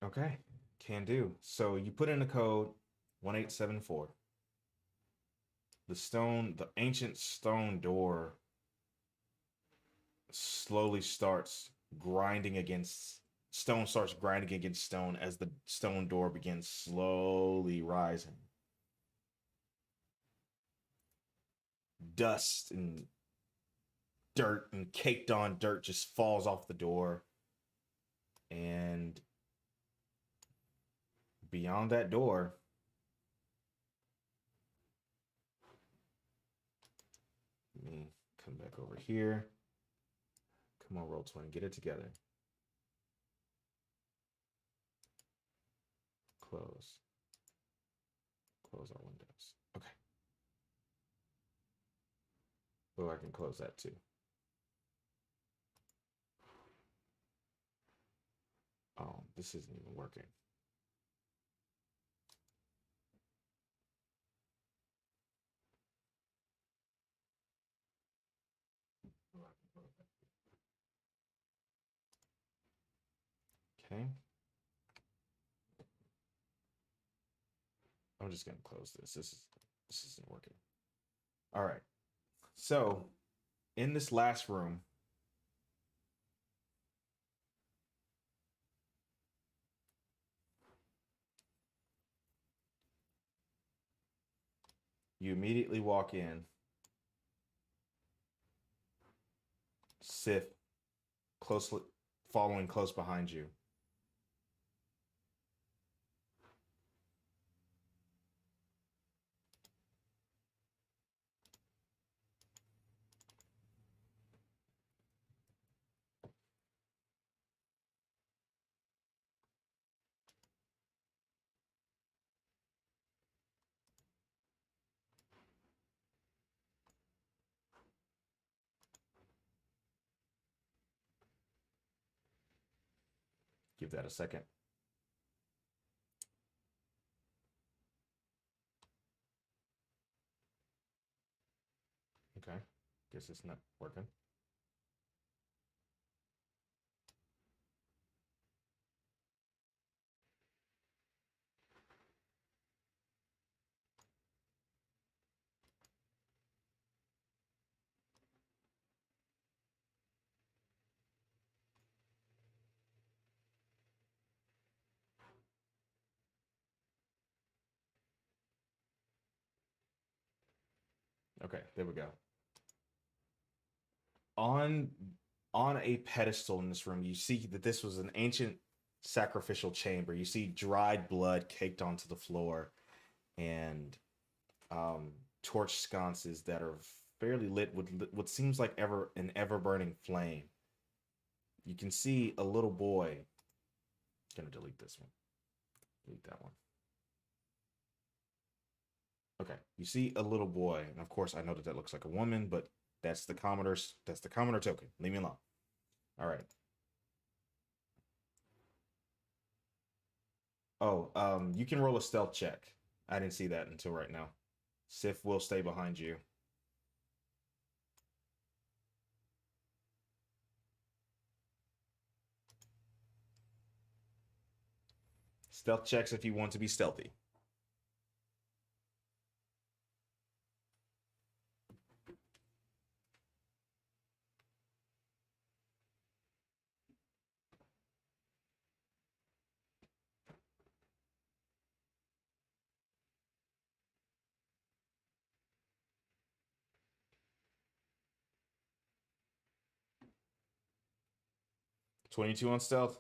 [SPEAKER 5] Okay, can do. So you put in the code 1874. The ancient stone door slowly starts grinding against stone as the stone door begins slowly rising. Dust and dirt and caked on dirt just falls off the door. And beyond that door, let me come back over here. Come on, Roll20, get it together. Close our windows. Okay. Oh, I can close that too. Oh, this isn't even working. Okay. I'm just gonna close this. This isn't working. All right. So in this last room, you immediately walk in. Sif closely following close behind you. Give that a second. Okay. Guess it's not working. Okay, there we go. On a pedestal in this room, you see that this was an ancient sacrificial chamber. You see dried blood caked onto the floor, and torch sconces that are fairly lit with what seems like an ever burning flame. You can see a little boy. Gonna delete this one. Delete that one. Okay, you see a little boy, and of course I know that looks like a woman, but that's the commoner token. Leave me alone. All right. Oh, you can roll a stealth check. I didn't see that until right now. Sif will stay behind you. Stealth checks if you want to be stealthy. 22 on stealth.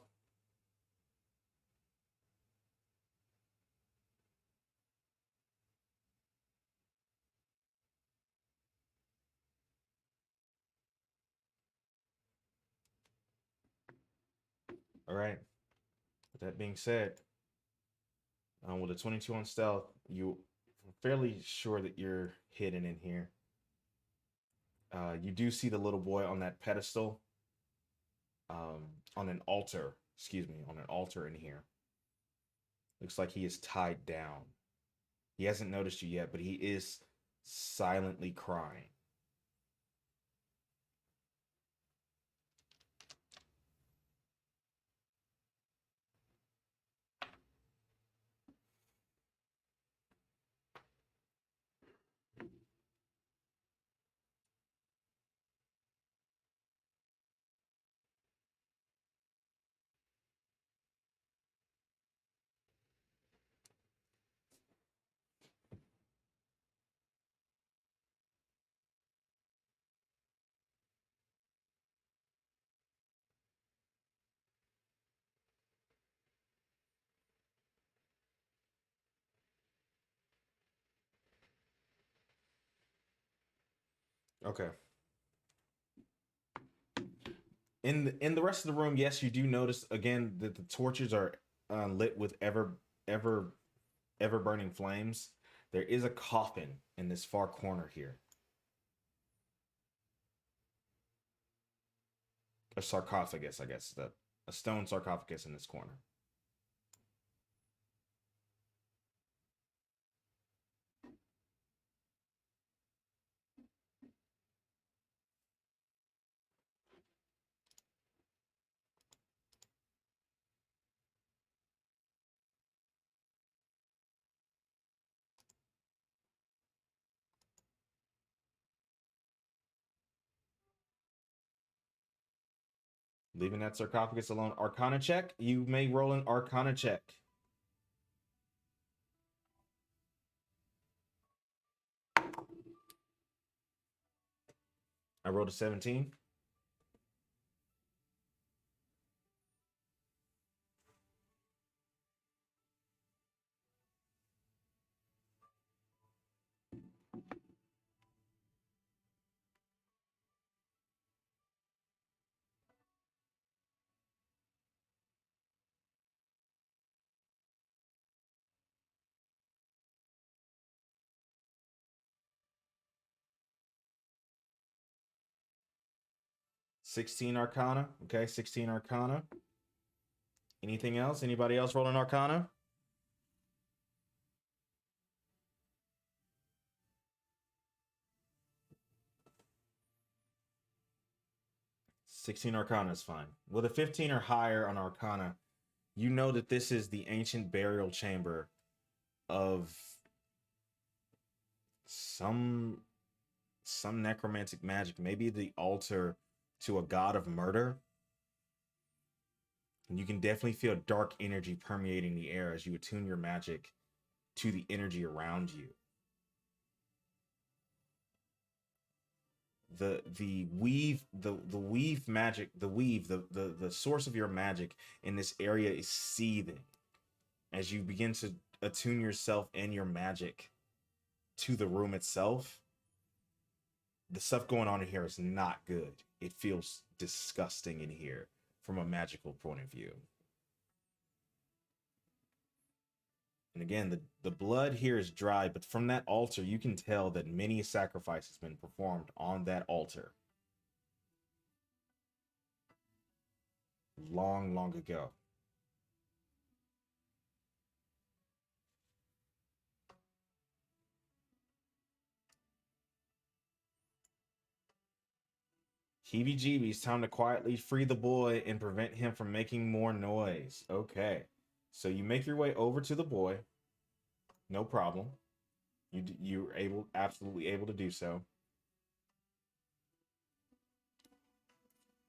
[SPEAKER 5] All right. With that being said, with a 22 on stealth, you fairly sure that you're hidden in here. You do see the little boy on that pedestal, on an altar, on an altar in here. Looks like he is tied down. He hasn't noticed you yet, but he is silently crying. Okay. In the rest of the room, yes, you do notice again that the torches are lit with ever burning flames. There is a coffin in this far corner here. A sarcophagus, I guess, a stone sarcophagus in this corner. Leaving that sarcophagus alone. Arcana check. You may roll an Arcana check. I rolled a 17. $16 Arcana. Okay, 16 Arcana. Anything else? Anybody else rolling Arcana? $16 Arcana is fine. With a 15 or higher on Arcana, you know that this is the ancient burial chamber of some necromantic magic, maybe the altar to a god of murder. And you can definitely feel dark energy permeating the air as you attune your magic to the energy around you. The source of your magic in this area is seething as you begin to attune yourself and your magic to the room itself. The stuff going on in here is not good. It feels disgusting in here from a magical point of view. And again, the blood here is dry, but from that altar, you can tell that many a sacrifice has been performed on that altar. Long, long ago. Heebie-jeebies, time to quietly free the boy and prevent him from making more noise. Okay. So you make your way over to the boy. No problem. You're absolutely able to do so.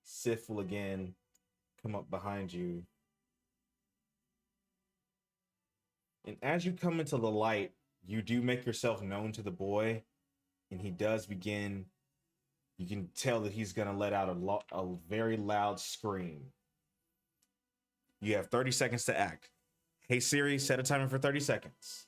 [SPEAKER 5] Sif will again come up behind you. And as you come into the light, you do make yourself known to the boy, and he does begin. You can tell that he's going to let out a very loud scream You have 30 seconds to act. Hey Siri, set a timer for 30 seconds.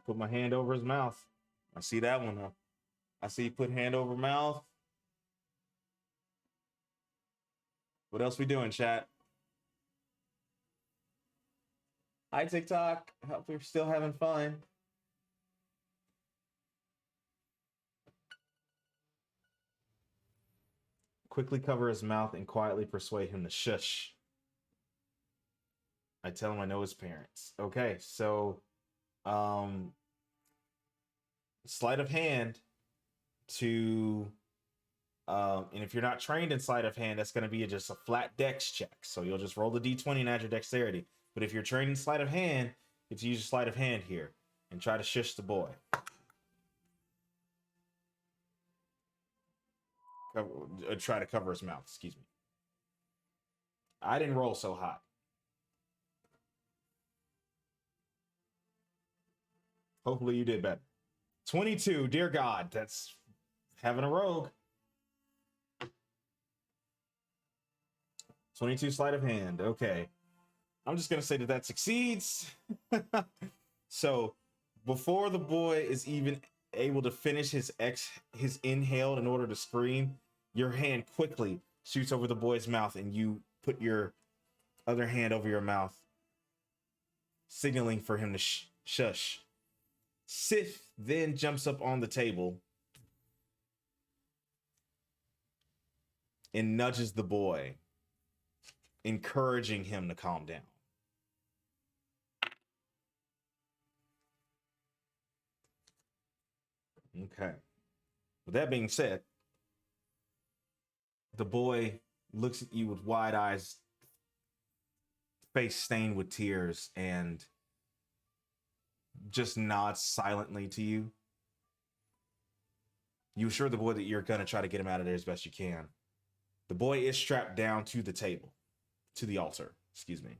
[SPEAKER 5] Put my hand over his mouth. I see that one. Huh? I see you put hand over mouth. What else we doing, chat? Hi, TikTok. Hope you're still having fun. Quickly cover his mouth and quietly persuade him to shush. I tell him I know his parents. Okay, so sleight of hand to and if you're not trained in sleight of hand, that's going to be just a flat dex check. So you'll just roll the d20 and add your dexterity. But if you're trained in sleight of hand, you have to use your sleight of hand here and try to shush the boy. Try to cover his mouth, excuse me. I didn't roll so hot. Hopefully you did better. 22, dear God, that's having a rogue. 22 sleight of hand, okay. I'm just gonna say that that succeeds. So before the boy is even able to finish his inhale in order to scream, your hand quickly shoots over the boy's mouth and you put your other hand over your mouth, signaling for him to shush. Sif then jumps up on the table and nudges the boy, encouraging him to calm down. Okay. With that being said, the boy looks at you with wide eyes, face stained with tears, and just nods silently to you. You assure the boy that you're going to try to get him out of there as best you can. The boy is strapped down to the table, to the altar, excuse me.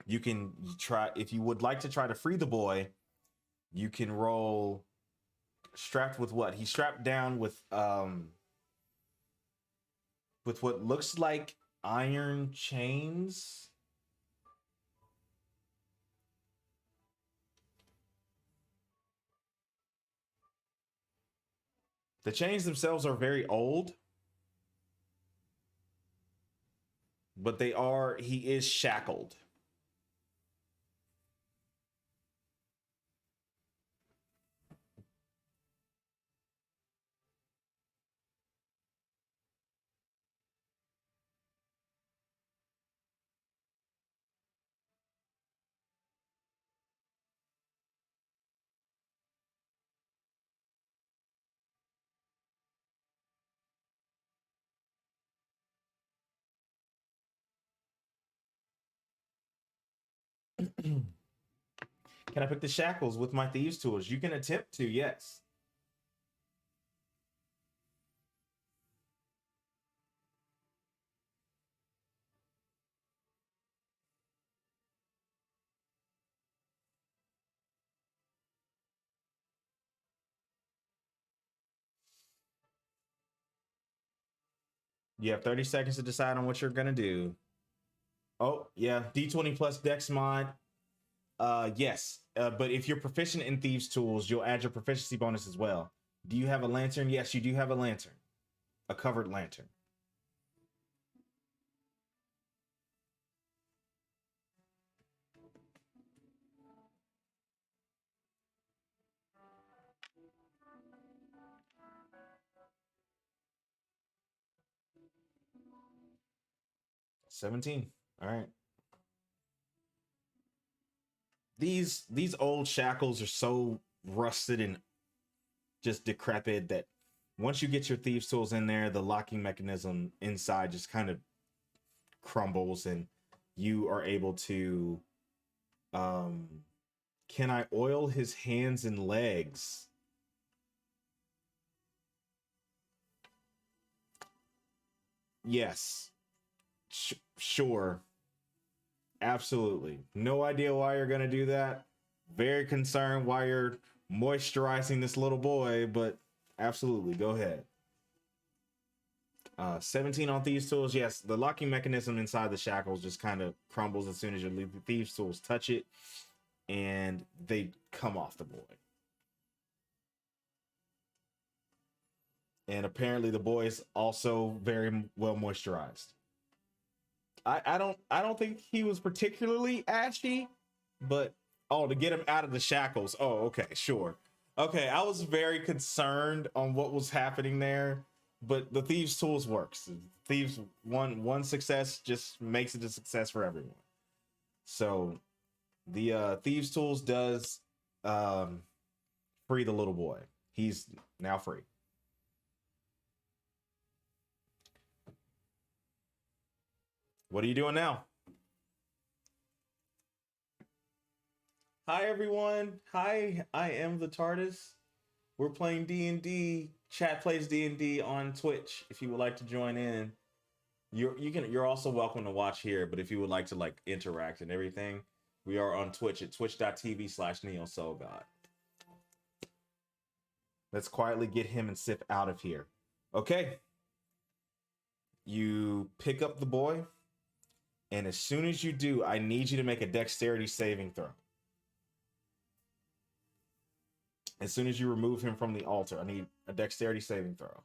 [SPEAKER 5] You can try, if you would like to try to free the boy, you can roll strapped with what? He's strapped down with what looks like iron chains. The chains themselves are very old, but he is shackled. Can I pick the shackles with my thieves tools? You can attempt to, yes. You have 30 seconds to decide on what you're gonna do. Oh, yeah, D20 plus Dex mod. Yes, but if you're proficient in thieves tools, you'll add your proficiency bonus as well. Do you have a lantern? Yes, you do have a lantern. A covered lantern. $17. All right. These old shackles are so rusted and just decrepit that once you get your thieves tools in there, the locking mechanism inside just kind of crumbles and you are able to Can I oil his hands and legs? Yes. Sure. Absolutely. No idea why you're going to do that. Very concerned why you're moisturizing this little boy, but absolutely. Go ahead. 17 on Thieves Tools. Yes, the locking mechanism inside the shackles just kind of crumbles as soon as your Thieves Tools touch it, and they come off the boy. And apparently the boy is also very well moisturized. I don't think he was particularly ashy, but to get him out of the shackles. Oh, okay, sure. Okay, I was very concerned on what was happening there, but the Thieves Tools works. Thieves one success just makes it a success for everyone. So the Thieves Tools does free the little boy. He's now free. What are you doing now? Hi, everyone. Hi, I am the TARDIS. We're playing D&D. Chat Plays D&D on Twitch. If you would like to join in, you're also welcome to watch here. But if you would like to like interact and everything, we are on Twitch at twitch.tv/NeoSoulGod. Let's quietly get him and Sif out of here. Okay. You pick up the boy. And as soon as you do, I need you to make a dexterity saving throw. As soon as you remove him from the altar, I need a dexterity saving throw.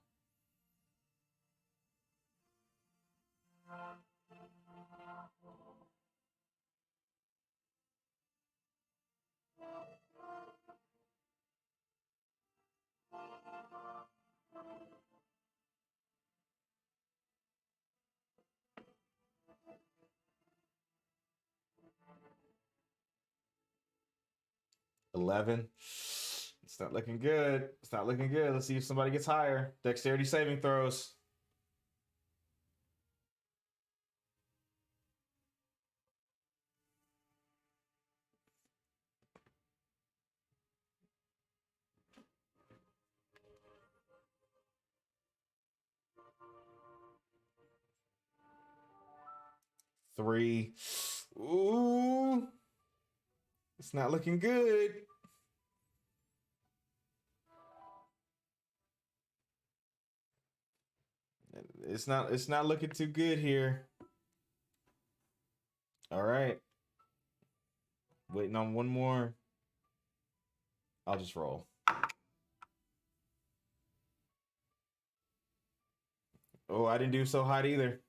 [SPEAKER 5] $11. It's not looking good. It's not looking good. Let's see if somebody gets higher. Dexterity saving throws. Three. Ooh. It's not looking good. It's not looking too good here. All right. Waiting on one more. I'll just roll. Oh, I didn't do so hot either.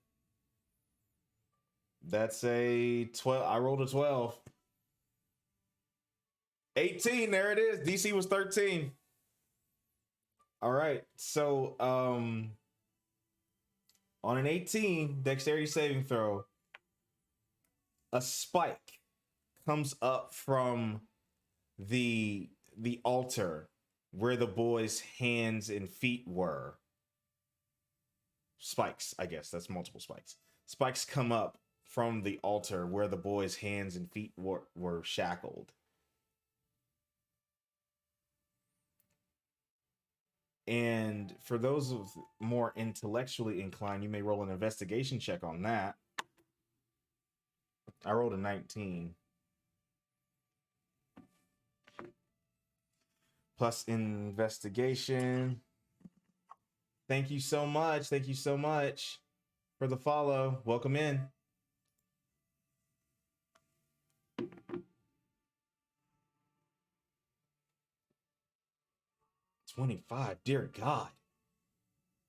[SPEAKER 5] That's a 12. I rolled a 12. 18. There it is. DC was 13. All right. So, on an 18 dexterity saving throw, a spike comes up from the altar where the boy's hands and feet were. Spikes, I guess. That's multiple spikes. Spikes come up from the altar where the boy's hands and feet were shackled. And for those of more intellectually inclined, you may roll an investigation check on that. I rolled a 19. Plus investigation. Thank you so much. Thank you so much for the follow. Welcome in. $25. Dear God.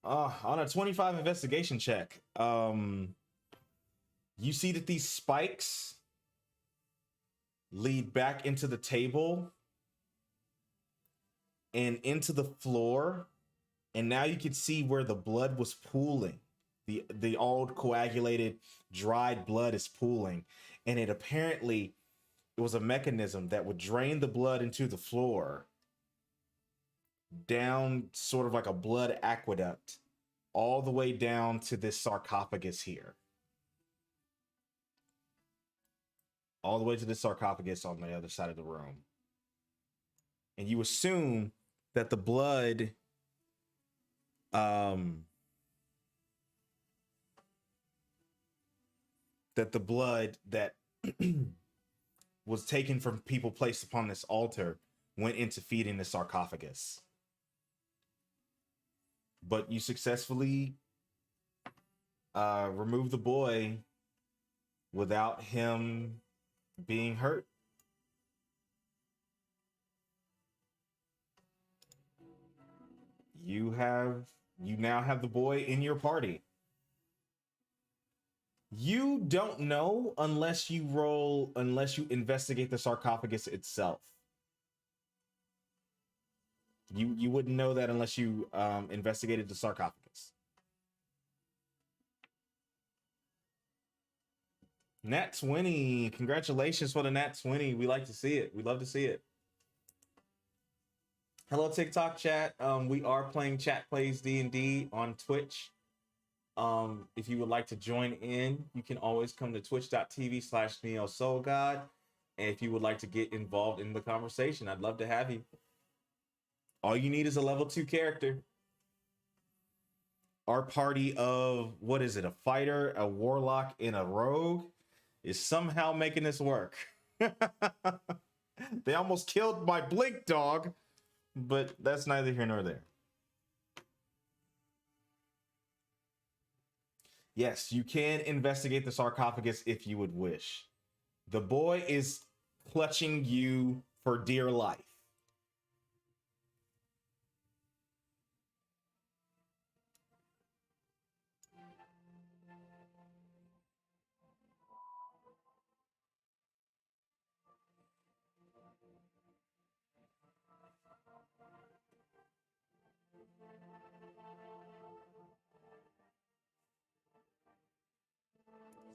[SPEAKER 5] On a 25 investigation check, you see that these spikes lead back into the table and into the floor. And now you can see where the blood was pooling. The old coagulated, dried blood is pooling. And it was a mechanism that would drain the blood into the floor, down sort of like a blood aqueduct, all the way down to this sarcophagus here. All the way to the sarcophagus on the other side of the room. and you assume that the blood that was taken from people placed upon this altar went into feeding the sarcophagus. But you successfully removed the boy without him being hurt. You now have the boy in your party. You don't know unless you investigate the sarcophagus itself. You wouldn't know that unless you investigated the sarcophagus. Nat 20, congratulations for the Nat 20. We like to see it. We love to see it. Hello, TikTok chat. We are playing Chat Plays D&D on Twitch. If you would like to join in, you can always come to twitch.tv/NeoSoulGod. And if you would like to get involved in the conversation, I'd love to have you. All you need is a level 2 character. Our party of, what is it, a fighter, a warlock, and a rogue is somehow making this work. They almost killed my blink dog, but that's neither here nor there. Yes, you can investigate the sarcophagus if you would wish. The boy is clutching you for dear life.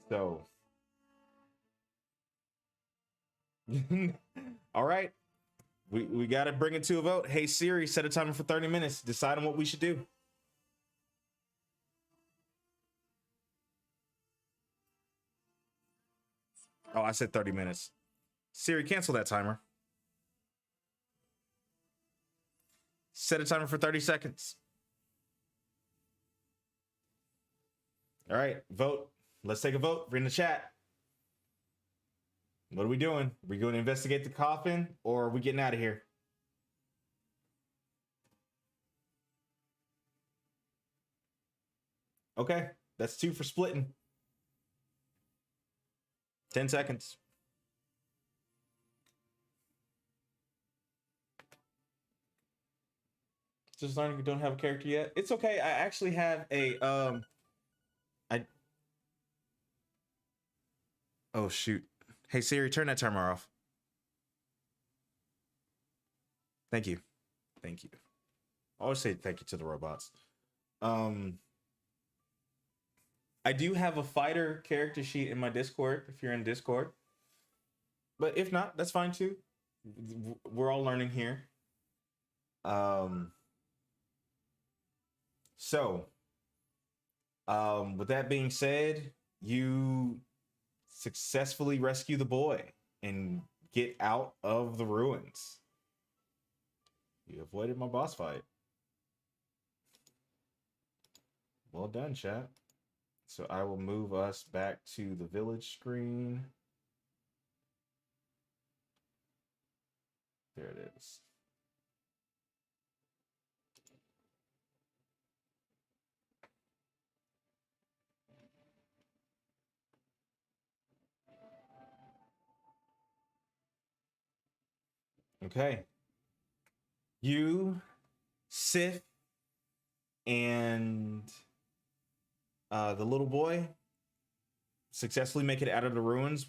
[SPEAKER 5] So, all right, we got to bring it to a vote. Hey Siri, set a timer for 30 minutes. Decide on what we should do. Oh, I said 30 minutes. Siri, cancel that timer. Set a timer for 30 seconds. All right, vote. Let's take a vote. We're in the chat. What are we doing? We going to investigate the coffin, or are we getting out of here? Okay, that's 2 for splitting. 10 seconds. Just learning you don't have a character yet. It's okay. I actually have a oh shoot. Hey Siri, turn that timer off. Thank you. Thank you. I always say thank you to the robots. I do have a fighter character sheet in my Discord if you're in Discord. But if not, that's fine too. We're all learning here. So, with that being said, you successfully rescue the boy and get out of the ruins. You avoided my boss fight. Well done, chat. So I will move us back to the village screen. There it is. Okay. You, Sif, and the little boy successfully make it out of the ruins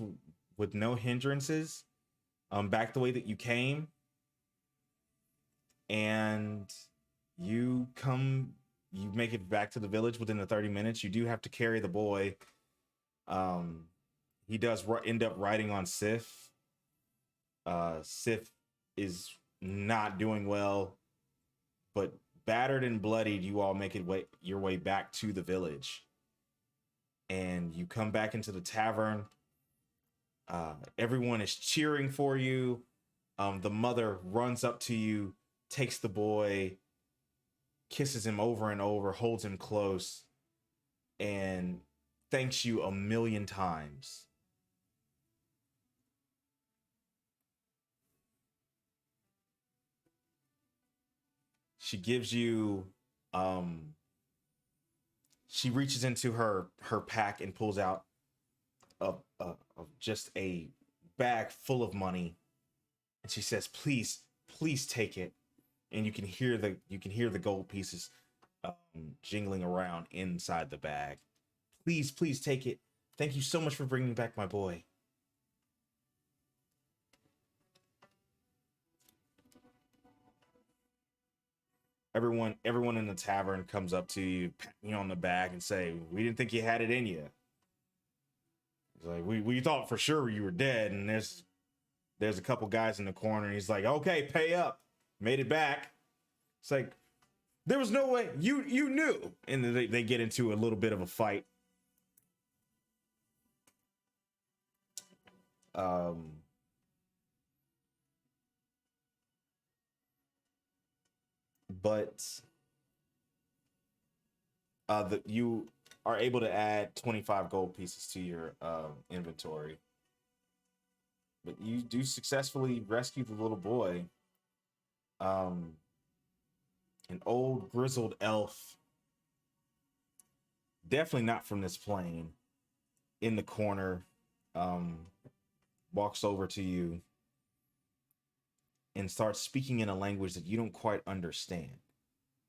[SPEAKER 5] with no hindrances, back the way that you came. And you make it back to the village within the 30 minutes. You do have to carry the boy. He does end up riding on Sif. Sif is not doing well, but battered and bloodied, you all make your way back to the village. And you come back into the tavern. Everyone is cheering for you. The mother runs up to you, takes the boy, kisses him over and over, holds him close, and thanks you a million times. She gives you, she reaches into her pack and pulls out just a bag full of money, and she says, "Please, please take it." And you can hear the gold pieces jingling around inside the bag. "Please, please take it. Thank you so much for bringing back my boy." Everyone in the tavern comes up to you, pat you on the back, and say, "We didn't think you had it in you." It's like, we thought for sure you were dead. And there's a couple guys in the corner, and he's like, "Okay, pay up. Made it back." It's like, there was no way you knew. And then they get into a little bit of a fight. But you are able to add 25 gold pieces to your inventory. But you do successfully rescue the little boy. An old grizzled elf, definitely not from this plane, in the corner, walks over to you and starts speaking in a language that you don't quite understand.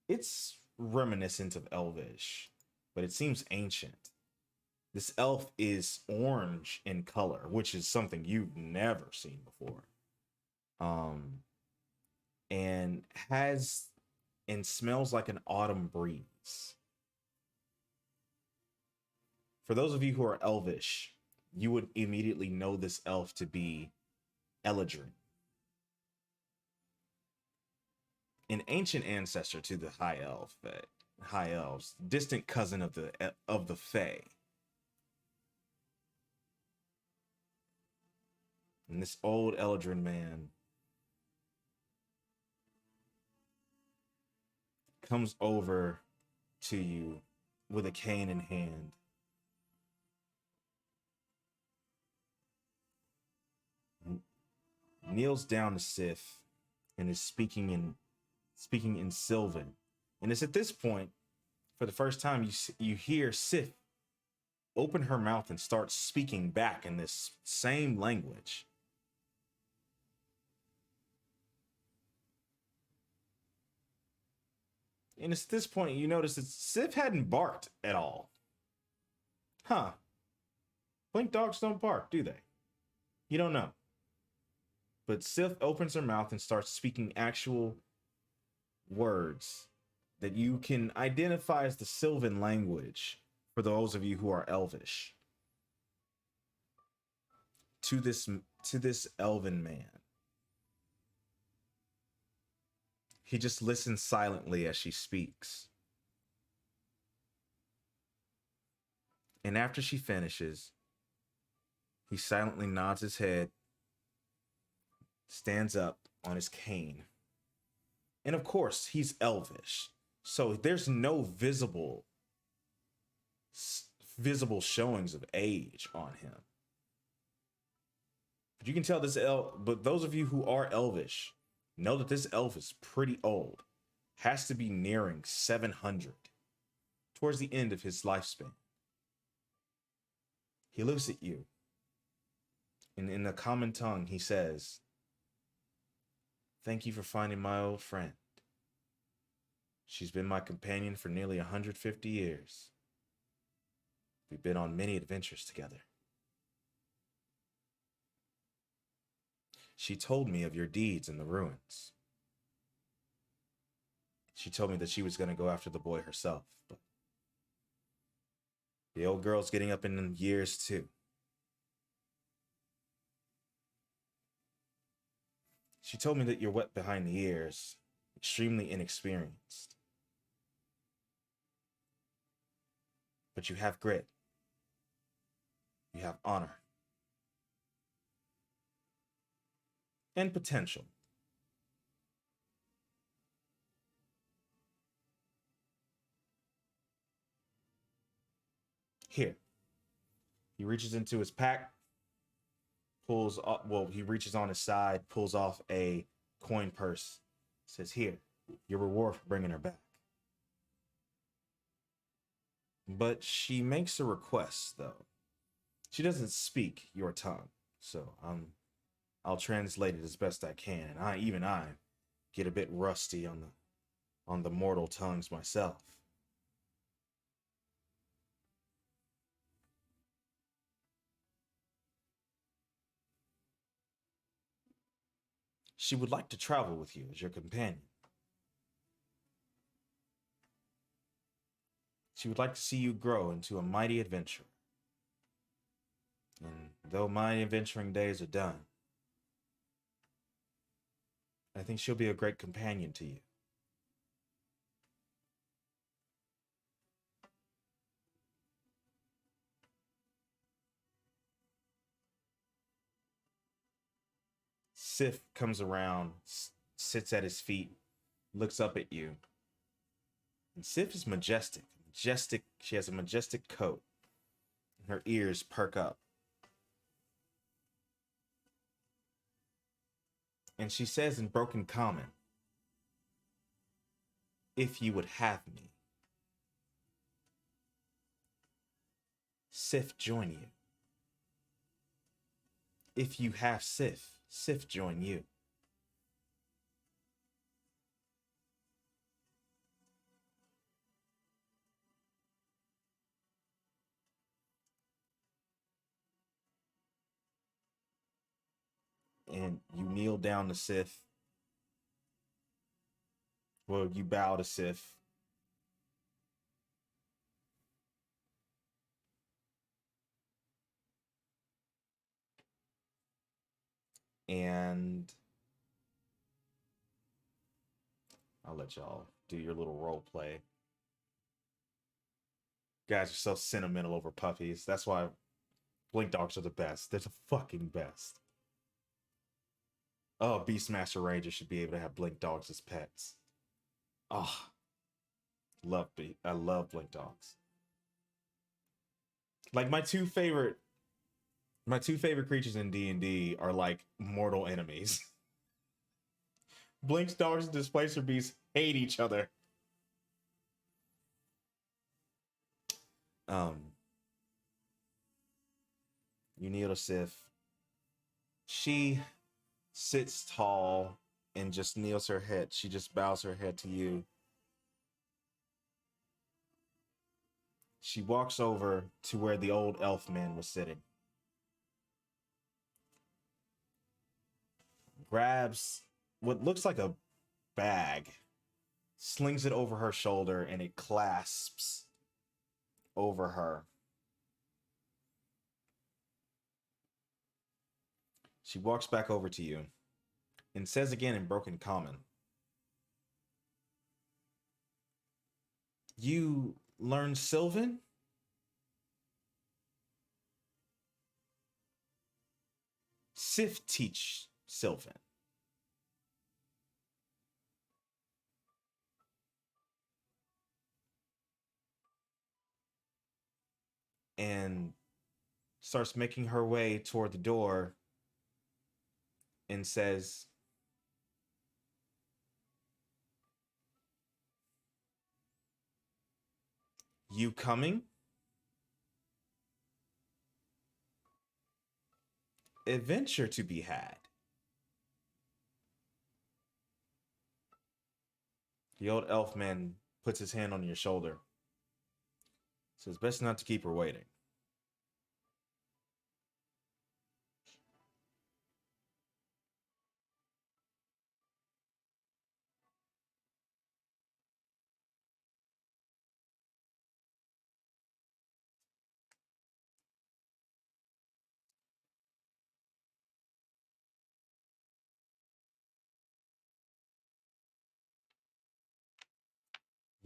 [SPEAKER 5] It's reminiscent of Elvish, but it seems ancient. This elf is orange in color, which is something you've never seen before. And smells like an autumn breeze. For those of you who are Elvish, you would immediately know this elf to be Eladrin, an ancient ancestor to the high elves, distant cousin of the Fae. And this old Eladrin man comes over to you with a cane in hand. Kneels down to Sif and is speaking in Sylvan. And it's at this point, for the first time, you hear Sif open her mouth and start speaking back in this same language. And it's at this point you notice that Sif hadn't barked at all. Huh. Blink dogs don't bark, do they? You don't know. But Sif opens her mouth and starts speaking actual words that you can identify as the Sylvan language for those of you who are Elvish. To this elven man. He just listens silently as she speaks. And after she finishes, he silently nods his head, stands up on his cane. And of course, he's Elvish, so there's no visible showings of age on him. But you can tell this elf, but those of you who are Elvish know that this elf is pretty old. Has to be nearing 700. Towards the end of his lifespan. He looks at you. And in the common tongue, he says, "Thank you for finding my old friend. She's been my companion for nearly 150 years. We've been on many adventures together. She told me of your deeds in the ruins. She told me that she was going to go after the boy herself, but the old girl's getting up in years too. She told me that you're wet behind the ears, extremely inexperienced. But you have grit. You have honor. and potential. Here. He reaches into his pack, pulls off, well, he reaches on his side, pulls off a coin purse, says, here, your reward for bringing her back. But she makes a request, though. She doesn't speak your tongue, so I'll translate it as best I can. And I get a bit rusty on the mortal tongues myself. She would like to travel with you as your companion. She would like to see you grow into a mighty adventurer. And though my adventuring days are done, I think she'll be a great companion to you. Sif comes around, sits at his feet, looks up at you. And Sif is majestic. She has a majestic coat. And her ears perk up. And she says in broken common, if you would have me, Sif join you. If you have Sif, Sif join you. And you kneel down to Sif. Well, you bow to Sif. And I'll let y'all do your little role play. Guys are so sentimental over puppies. That's why Blink Dogs are the best. They're the fucking best. Oh, Beastmaster Ranger should be able to have Blink Dogs as pets. Oh, I love Blink Dogs. Like my two favorite creatures in D&D are like mortal enemies. Blink's Dogs and Displacer Beasts hate each other. You kneel to Sif. She sits tall and just kneels her head. She just bows her head to you. She walks over to where the old elf man was sitting. Grabs what looks like a bag, slings it over her shoulder, and it clasps over her. She walks back over to you and says again in broken common, you learn Sylvan? Sif teach Sylvan. And starts making her way toward the door and says, you coming? Adventure to be had. The old elf man puts his hand on your shoulder. Says, best not to keep her waiting.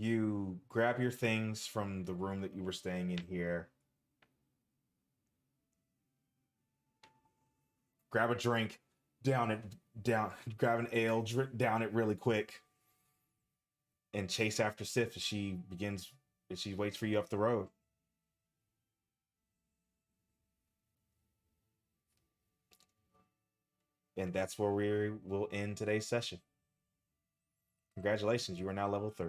[SPEAKER 5] You grab your things from the room that you were staying in here. Grab a drink, grab an ale, down it really quick, and chase after Sif as she waits for you up the road. And that's where we will end today's session. Congratulations, you are now level 3.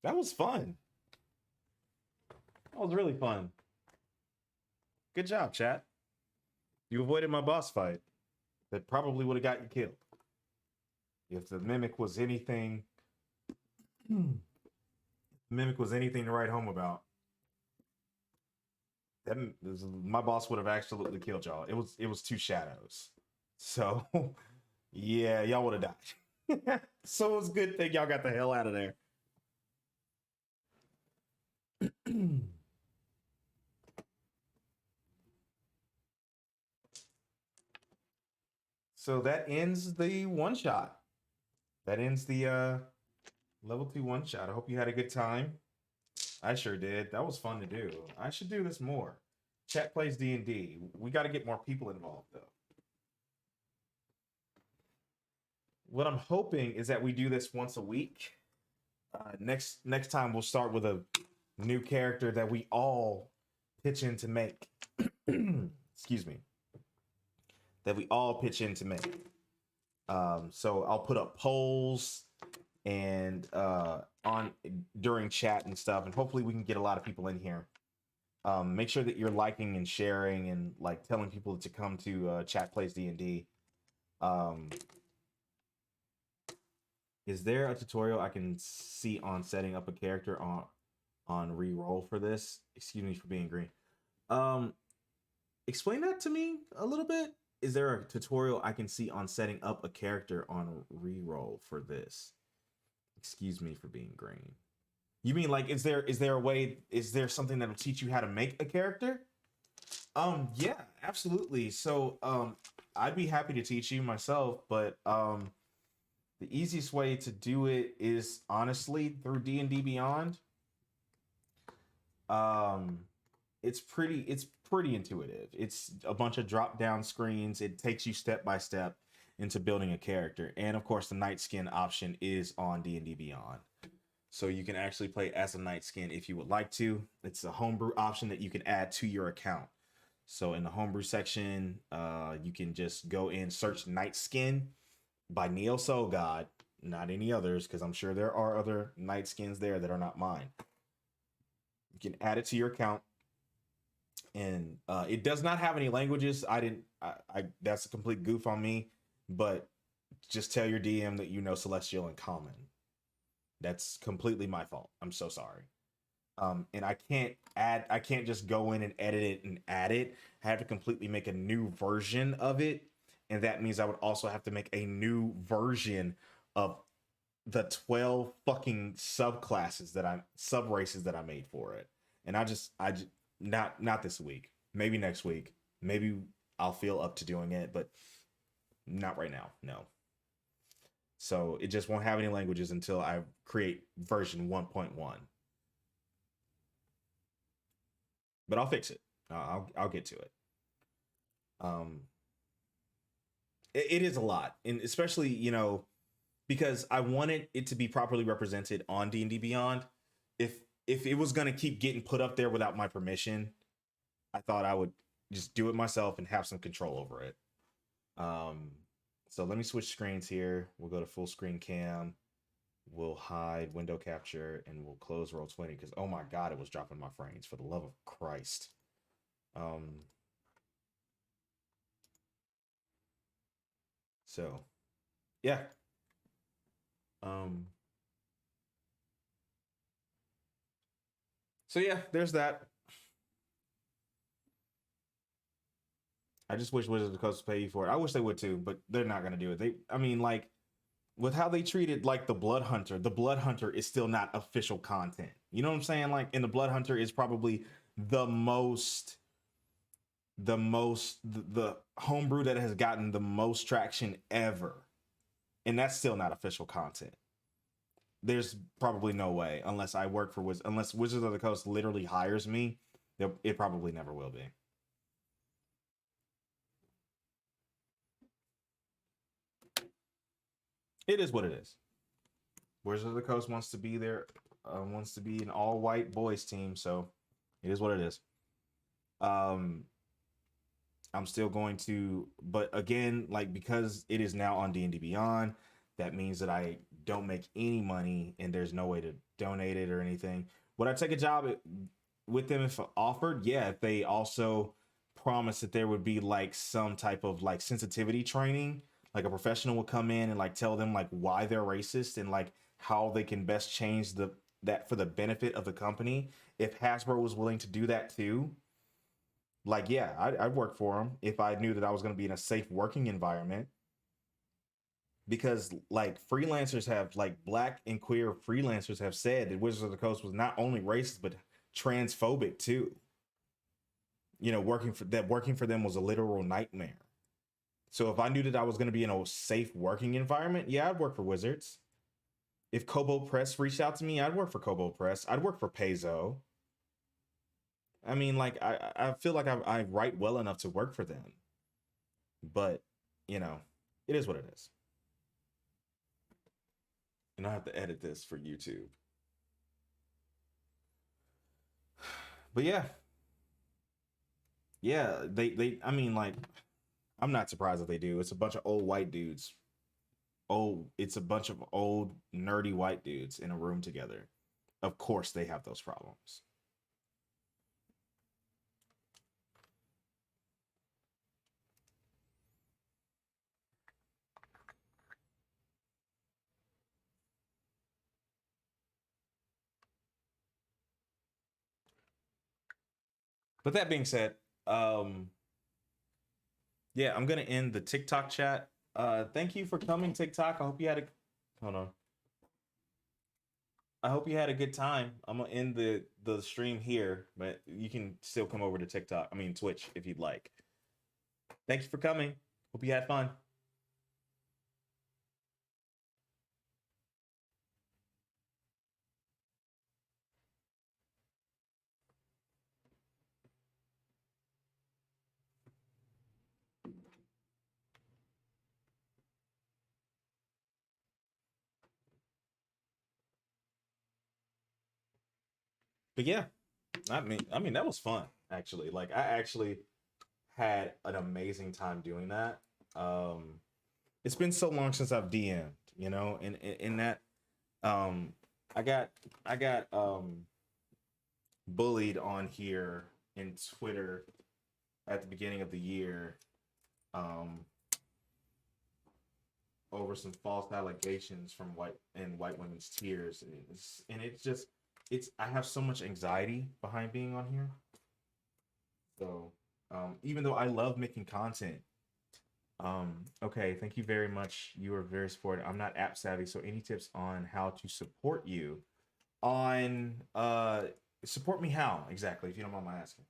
[SPEAKER 5] That was fun. That was really fun. Good job, chat. You avoided my boss fight. That probably would have got you killed. If the mimic was anything, to write home about, then my boss would have absolutely killed y'all. It was 2 shadows. So yeah, y'all would have died. So it was a good thing y'all got the hell out of there. So that ends the one shot. That ends the level 2 one shot. I hope you had a good time. I sure did. That was fun to do. I should do this more. Chat Plays D&D. We got to get more people involved, though. What I'm hoping is that we do this once a week. Next time we'll start with a new character that we all pitch in to make. Excuse me. That we all pitch in to make. So I'll put up polls and on during chat and stuff, and hopefully we can get a lot of people in here. Make sure that you're liking and sharing and like telling people to come to Chat Plays D&D. Is there a tutorial I can see on setting up a character on re-roll for this? Excuse me for being green. Explain that to me a little bit. Is there a tutorial I can see on setting up a character on re-roll for this? Excuse me for being green. You mean like, is there a way, is there something that'll teach you how to make a character? Yeah, absolutely. So I'd be happy to teach you myself, but the easiest way to do it is honestly through D&D Beyond. It's pretty intuitive. It's a bunch of drop-down screens. It takes you step by step into building a character. And of course, the Nightskin option is on D&D Beyond. So you can actually play as a Nightskin if you would like to. It's a homebrew option that you can add to your account. So in the homebrew section, you can just go in, search Nightskin by Neo Soul God, not any others, because I'm sure there are other Nightskins there that are not mine. You can add it to your account. And it does not have any languages. That's a complete goof on me, but just tell your DM that you know Celestial and Common. That's completely my fault. I'm so sorry. And I can't just go in and edit it and add it. I have to completely make a new version of it. And that means I would also have to make a new version of the 12 fucking subraces that I made for it. And I just not this week. Maybe next week. Maybe I'll feel up to doing it, but not right now. No. So it just won't have any languages until I create version 1.1. But I'll fix it. I'll get to it. It is a lot, and especially, you know, because I wanted it to be properly represented on D&D Beyond. If it was going to keep getting put up there without my permission, I thought I would just do it myself and have some control over it. So let me switch screens here. We'll go to full screen cam. We'll hide window capture and we'll close Roll20 because, oh my God, it was dropping my frames, for the love of Christ. So yeah. So yeah, there's that. I just wish Wizards of the Coast would pay you for it. I wish they would too, but they're not gonna do it. I mean, like, with how they treated like the Blood Hunter is still not official content. You know what I'm saying? Like, and the Blood Hunter is probably the homebrew that has gotten the most traction ever. And that's still not official content. there's probably no way unless I work for unless Wizards of the Coast literally hires me. It probably never will be. It is what it is. Wizards of the Coast wants to be there, wants to be an all-white boys team, so it is what it is. I'm still going to, but again, like, because it is now on D&D Beyond, that means that I don't make any money and there's no way to donate it or anything. Would I take a job with them if offered? Yeah, if they also promised that there would be like some type of like sensitivity training, like a professional would come in and like tell them like why they're racist and like how they can best change that for the benefit of the company. If Hasbro was willing to do that too, like, yeah, I'd work for them if I knew that I was going to be in a safe working environment. Because like freelancers have, like black and queer freelancers have said that Wizards of the Coast was not only racist but transphobic too. You know, working for them was a literal nightmare. So if I knew that I was going to be in a safe working environment, yeah, I'd work for Wizards. If Kobo Press reached out to me, I'd work for Kobo Press. I'd work for Paizo. I mean, like, I feel like I write well enough to work for them. But, you know, it is what it is. And I have to edit this for YouTube. But yeah. Yeah, I mean, like, I'm not surprised if they do. It's a bunch of old white dudes. It's a bunch of old nerdy white dudes in a room together. Of course they have those problems. But that being said, yeah, I'm gonna end the TikTok chat. Thank you for coming, TikTok. I hope you had a hold on. I hope you had a good time. I'm gonna end the stream here, but you can still come over to TikTok. I mean Twitch if you'd like. Thank you for coming. Hope you had fun. But yeah, I mean that was fun actually. Like I actually had an amazing time doing that. It's been so long since I've DM'd, you know, and in that I got bullied on here in Twitter at the beginning of the year over some false allegations from white women's tears, and it's I have so much anxiety behind being on here. So even though I love making content, okay, thank you very much. You are very supportive. I'm not app savvy, so any tips on how to support you on support me how exactly, if you don't mind my asking?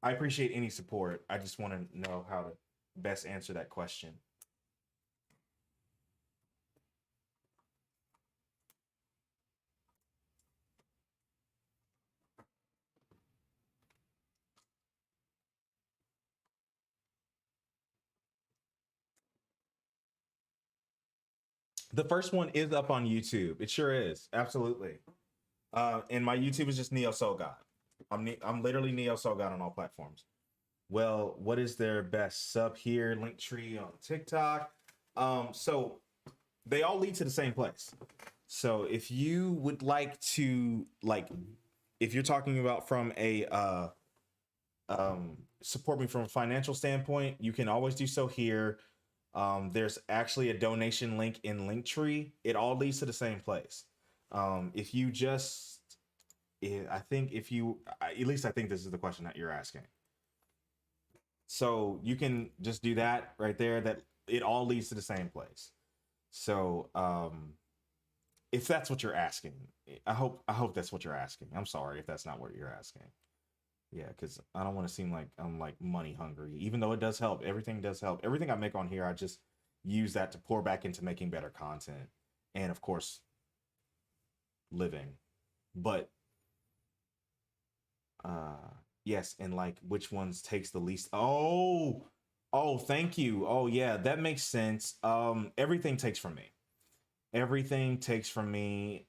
[SPEAKER 5] I appreciate any support. I just want to know how to best answer that question. The first one is up on YouTube. It sure is. Absolutely. And my YouTube is just Neo Soul God. I'm literally Neo Soul God on all platforms. Well, what is their best sub here? Linktree on TikTok. So they all lead to the same place. So if you would like to, like, if you're talking about from a support me from a financial standpoint, you can always do so here. There's actually a donation link in Linktree. It all leads to the same place. If you just, I think if you, at least I think this is the question that you're asking. So you can just do that right there. That it all leads to the same place. So if that's what you're asking, I hope that's what you're asking. I'm sorry if that's not what you're asking. Yeah, because I don't want to seem like I'm like money hungry, even though it does help. Everything does help. Everything I make on here, I just use that to pour back into making better content and of course living. But yes, and like which ones takes the least. Oh, thank you. Oh yeah, that makes sense. Everything takes from me. Everything takes from me.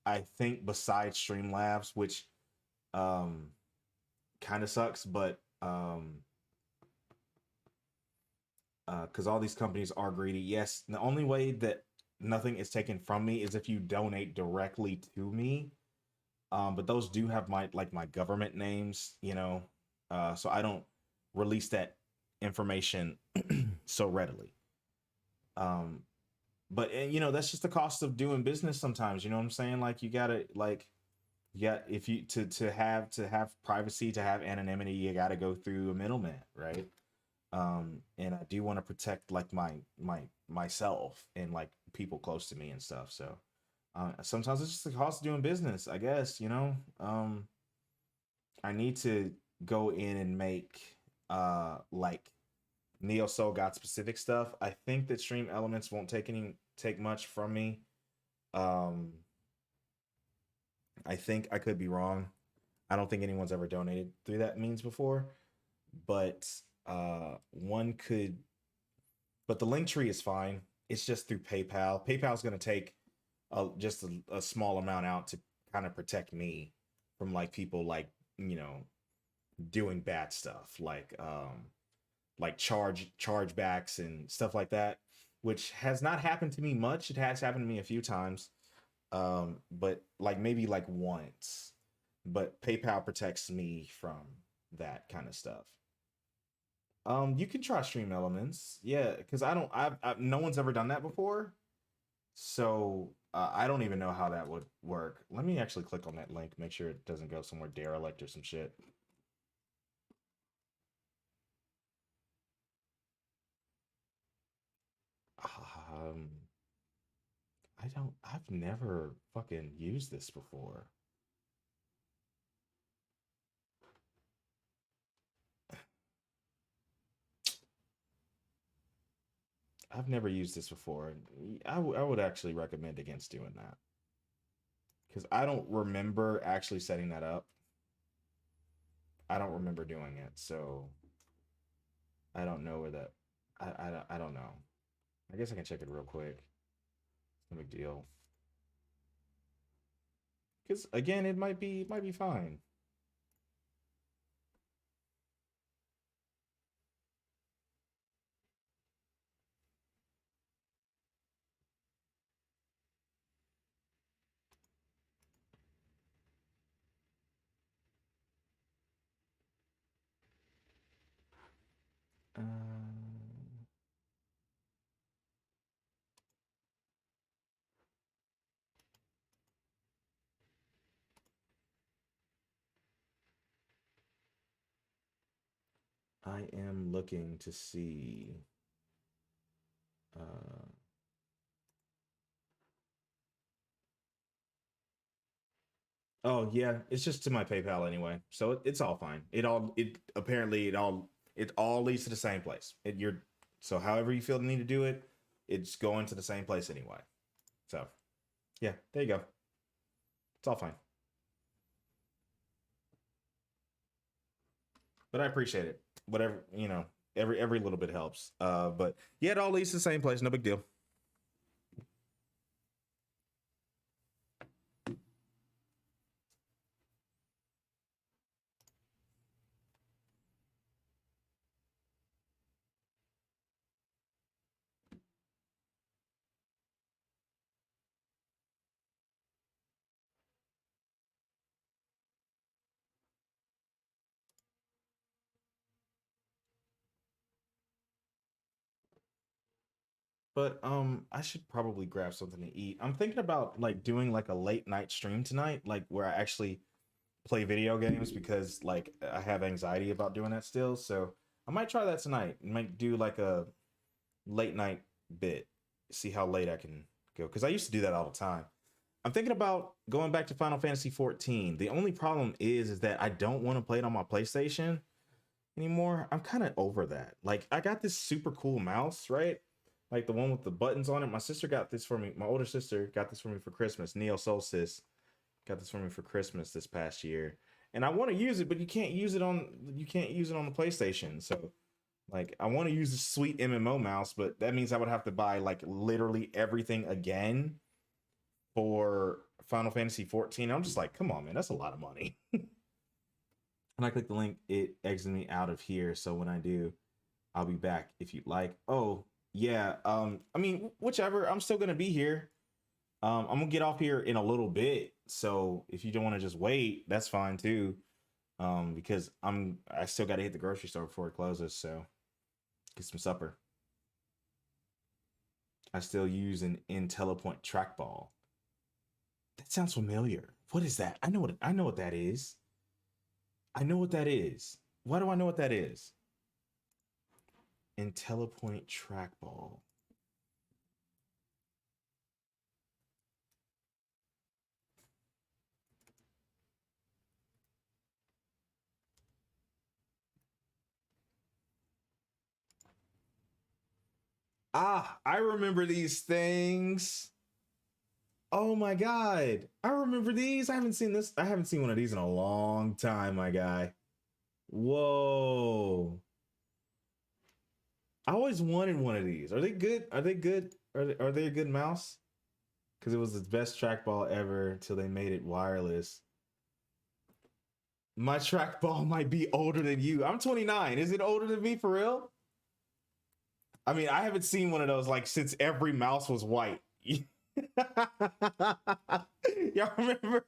[SPEAKER 5] I think besides Streamlabs, which kind of sucks, but because all these companies are greedy. Yes, the only way that nothing is taken from me is if you donate directly to me. But those do have my government names, you know, so I don't release that information so readily. But you know, that's just the cost of doing business sometimes. You know what I'm saying? Like you gotta if you to have privacy, to have anonymity, you gotta go through a middleman, right? And I do want to protect like myself and like people close to me and stuff. So sometimes it's just the cost of doing business, I guess, you know. I need to go in and make like Neo Soul God specific stuff. I think that Stream Elements won't take much from me. I think I could be wrong. I don't think anyone's ever donated through that means before, but one could. But the link tree is fine. It's just through PayPal. PayPal is going to take just a small amount out to kind of protect me from like people like, you know, doing bad stuff like chargebacks and stuff like that, which has not happened to me much. It has happened to me a few times, but like maybe like once. But PayPal protects me from that kind of stuff. You can try Stream Elements, yeah, because I've no one's ever done that before, so I don't even know how that would work. Let me actually click on that link, make sure it doesn't go somewhere derelict or some shit. I've never fucking used this before. I've never used this before. I would actually recommend against doing that. Because I don't remember actually setting that up. I don't remember doing it, so I don't know where that. I don't know. I guess I can check it real quick. No big deal. Because again, it might be fine. I am looking to see. Oh yeah, it's just to my PayPal anyway, so it's all fine. It all leads to the same place. So however you feel the need to do it, it's going to the same place anyway. So yeah, there you go. It's all fine. But I appreciate it. Whatever, you know, every little bit helps. But yeah, it all leads to the same place. No big deal. But I should probably grab something to eat. I'm thinking about like doing like a late night stream tonight, like where I actually play video games because like I have anxiety about doing that still. So I might try that tonight. I might do like a late night bit, see how late I can go. Because I used to do that all the time. I'm thinking about going back to Final Fantasy 14. The only problem is that I don't want to play it on my PlayStation anymore. I'm kind of over that. Like I got this super cool mouse, right? like the one with the buttons on it. My sister got this for me. My older sister got this for me for Christmas. Neo Solstice got this for me for Christmas this past year, and I want to use it, but you can't use it on the PlayStation. So like I want to use the sweet MMO mouse, but that means I would have to buy like literally everything again for Final Fantasy 14. I'm just like, come on, man, that's a lot of money. When I click the link, it exits me out of here. So when I do, I'll be back if you'd like. Oh, yeah. I mean, whichever. I'm still gonna be here. I'm gonna get off here in a little bit. So if you don't want to just wait, that's fine too. Because I still gotta hit the grocery store before it closes, so get some supper. I still use an IntelliPoint trackball. That sounds familiar. What is that? I know what that is. I know what that is. Why do I know what that is? IntelliPoint trackball. Ah, I remember these things. Oh my God. I remember these. I haven't seen this. I haven't seen one of these in a long time, my guy. Whoa. I always wanted one of these. Are they good? Are they good? Are they a good mouse? Because it was the best trackball ever until they made it wireless. My trackball might be older than you. I'm 29. Is it older than me for real? I mean, I haven't seen one of those like since every mouse was white. Y'all remember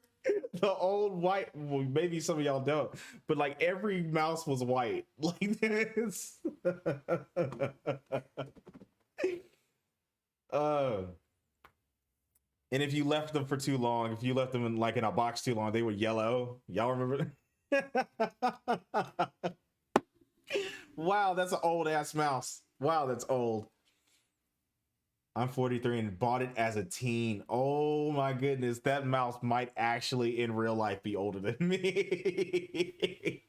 [SPEAKER 5] the old white? Well, maybe some of y'all don't, but like every mouse was white like this. And if you left them for too long, if you left them in like in a box too long, they were yellow. Y'all remember that? Wow, that's an old ass mouse. Wow, that's old. I'm 43 and bought it as a teen. Oh my goodness, that mouse might actually in real life be older than me.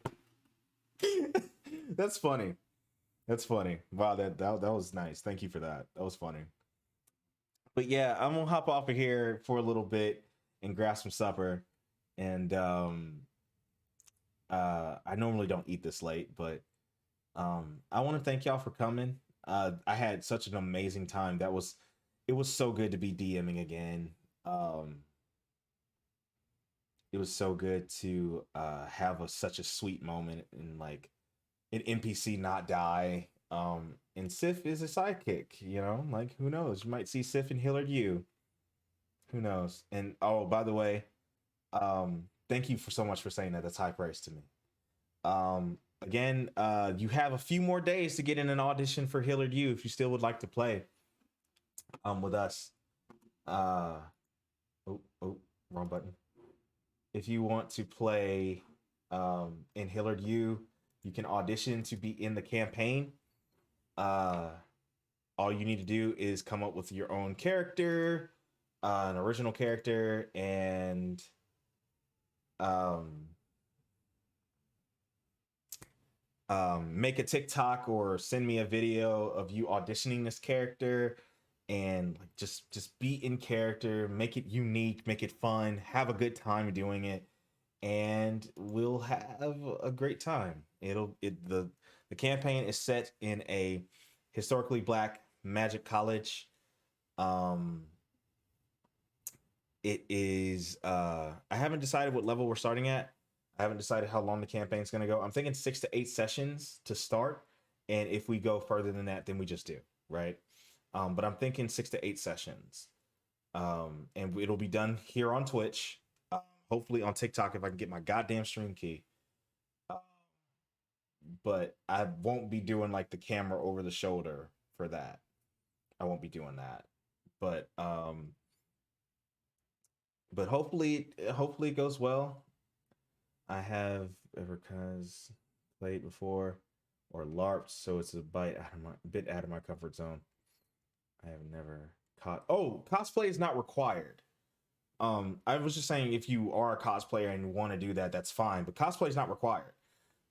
[SPEAKER 5] That's funny. That's funny. Wow, that was nice. Thank you for that. That was funny. But yeah, I'm gonna hop off of here for a little bit and grab some supper. And I normally don't eat this late, but I want to thank y'all for coming. I had such an amazing time. It was so good to be DMing again. It was so good to have such a sweet moment and like an NPC not die. And Sif is a sidekick, you know, like who knows? You might see Sif and Hillard you. Who knows? And oh, by the way, thank you for so much for saying that. That's high praise to me. Again, you have a few more days to get in an audition for Hillard U if you still would like to play with us. Oh, wrong button. If you want to play in Hillard U, you can audition to be in the campaign. All you need to do is come up with your own character, an original character, and make a TikTok or send me a video of you auditioning this character, and like just be in character, make it unique, make it fun, have a good time doing it, and we'll have a great time. The campaign is set in a historically Black magic college. It is I haven't decided what level we're starting at. I haven't decided how long the campaign's going to go. I'm thinking 6 to 8 sessions to start. And if we go further than that, then we just do, right? But I'm thinking 6 to 8 sessions. And it'll be done here on Twitch. Hopefully on TikTok if I can get my goddamn stream key. But I won't be doing like the camera over the shoulder for that. I won't be doing that. But hopefully it goes well. I have ever played before or LARPed, so it's a bit out of my comfort zone. I have never cosplay is not required. I was just saying if you are a cosplayer and want to do that, that's fine, but cosplay is not required.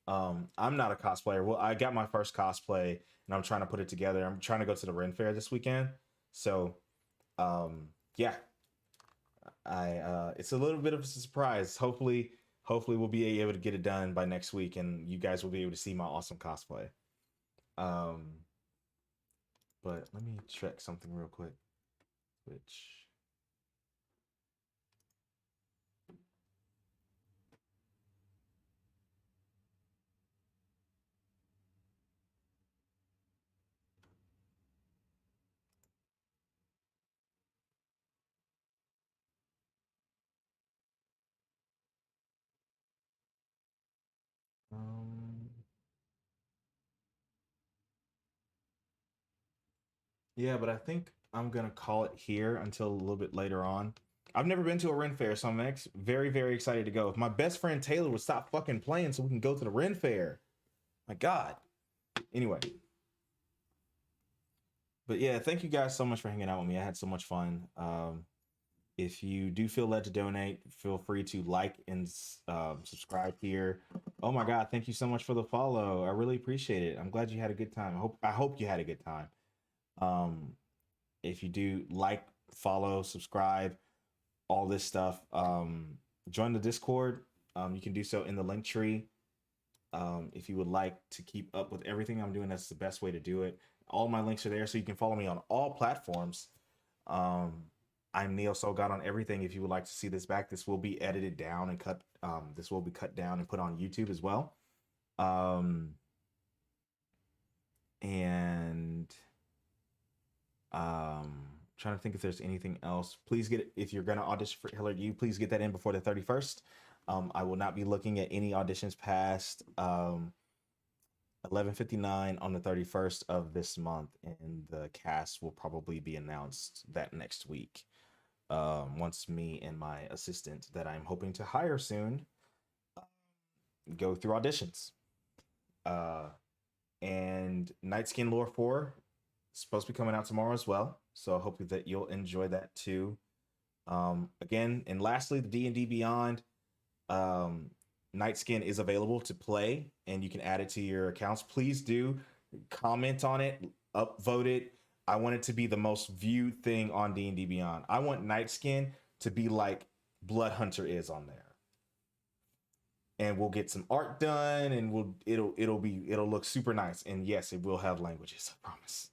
[SPEAKER 5] I'm not a cosplayer. Well, I got my first cosplay and I'm trying to put it together. I'm trying to go to the Ren Fair this weekend. So, yeah, it's a little bit of a surprise. Hopefully we'll be able to get it done by next week and you guys will be able to see my awesome cosplay. But let me check something real quick. Which um yeah, but I think I'm gonna call it here until a little bit later on. I've never been to a Ren Fair, so I'm very, very excited to go. If my best friend Taylor would stop fucking playing so we can go to the Ren Fair. My God. Anyway. But yeah, thank you guys so much for hanging out with me. I had so much fun. If you do feel led to donate, feel free to like and subscribe here. Oh my God, thank you so much for the follow. I really appreciate it. I'm glad you had a good time. I hope you had a good time. If you do like, follow, subscribe, all this stuff, join the Discord. You can do so in the link tree. If you would like to keep up with everything I'm doing, that's the best way to do it. All my links are there, so you can follow me on all platforms. I'm Neo Soul God on everything. If you would like to see this back, this will be edited down and cut. This will be cut down and put on YouTube as well. Trying to think if there's anything else. Please get, if you're gonna audition for Hillary U, please get that in before the 31st. I will not be looking at any auditions past 11:59 on the 31st of this month, and the cast will probably be announced that next week. Once me and my assistant that I'm hoping to hire soon go through auditions. And Nightskin Lore 4 is supposed to be coming out tomorrow as well, so I hope that you'll enjoy that too. Again, and lastly, the D&D Beyond Nightskin is available to play, and you can add it to your accounts. Please do comment on it, upvote it. I want it to be the most viewed thing on D&D Beyond. I want Nightskin to be like Blood Hunter is on there. And we'll get some art done, and it'll look super nice. And yes, it will have languages, I promise.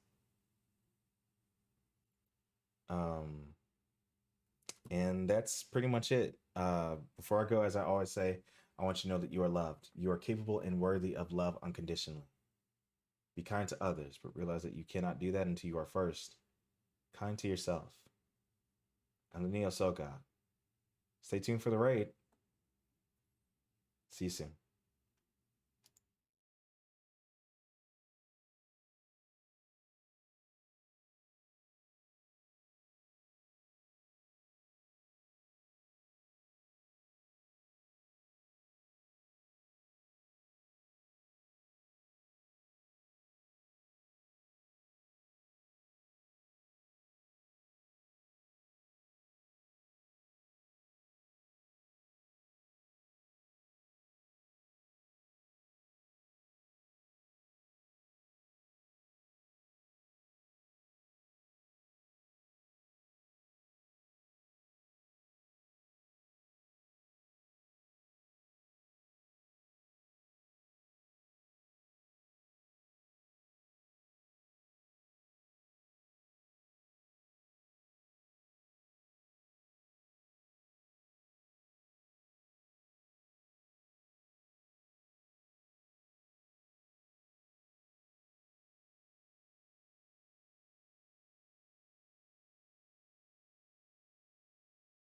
[SPEAKER 5] And that's pretty much it. Before I go, as I always say, I want you to know that you are loved. You are capable and worthy of love unconditionally. Be kind to others, but realize that you cannot do that until you are first kind to yourself. I'm the Neo Soul God. Stay tuned for the raid. See you soon.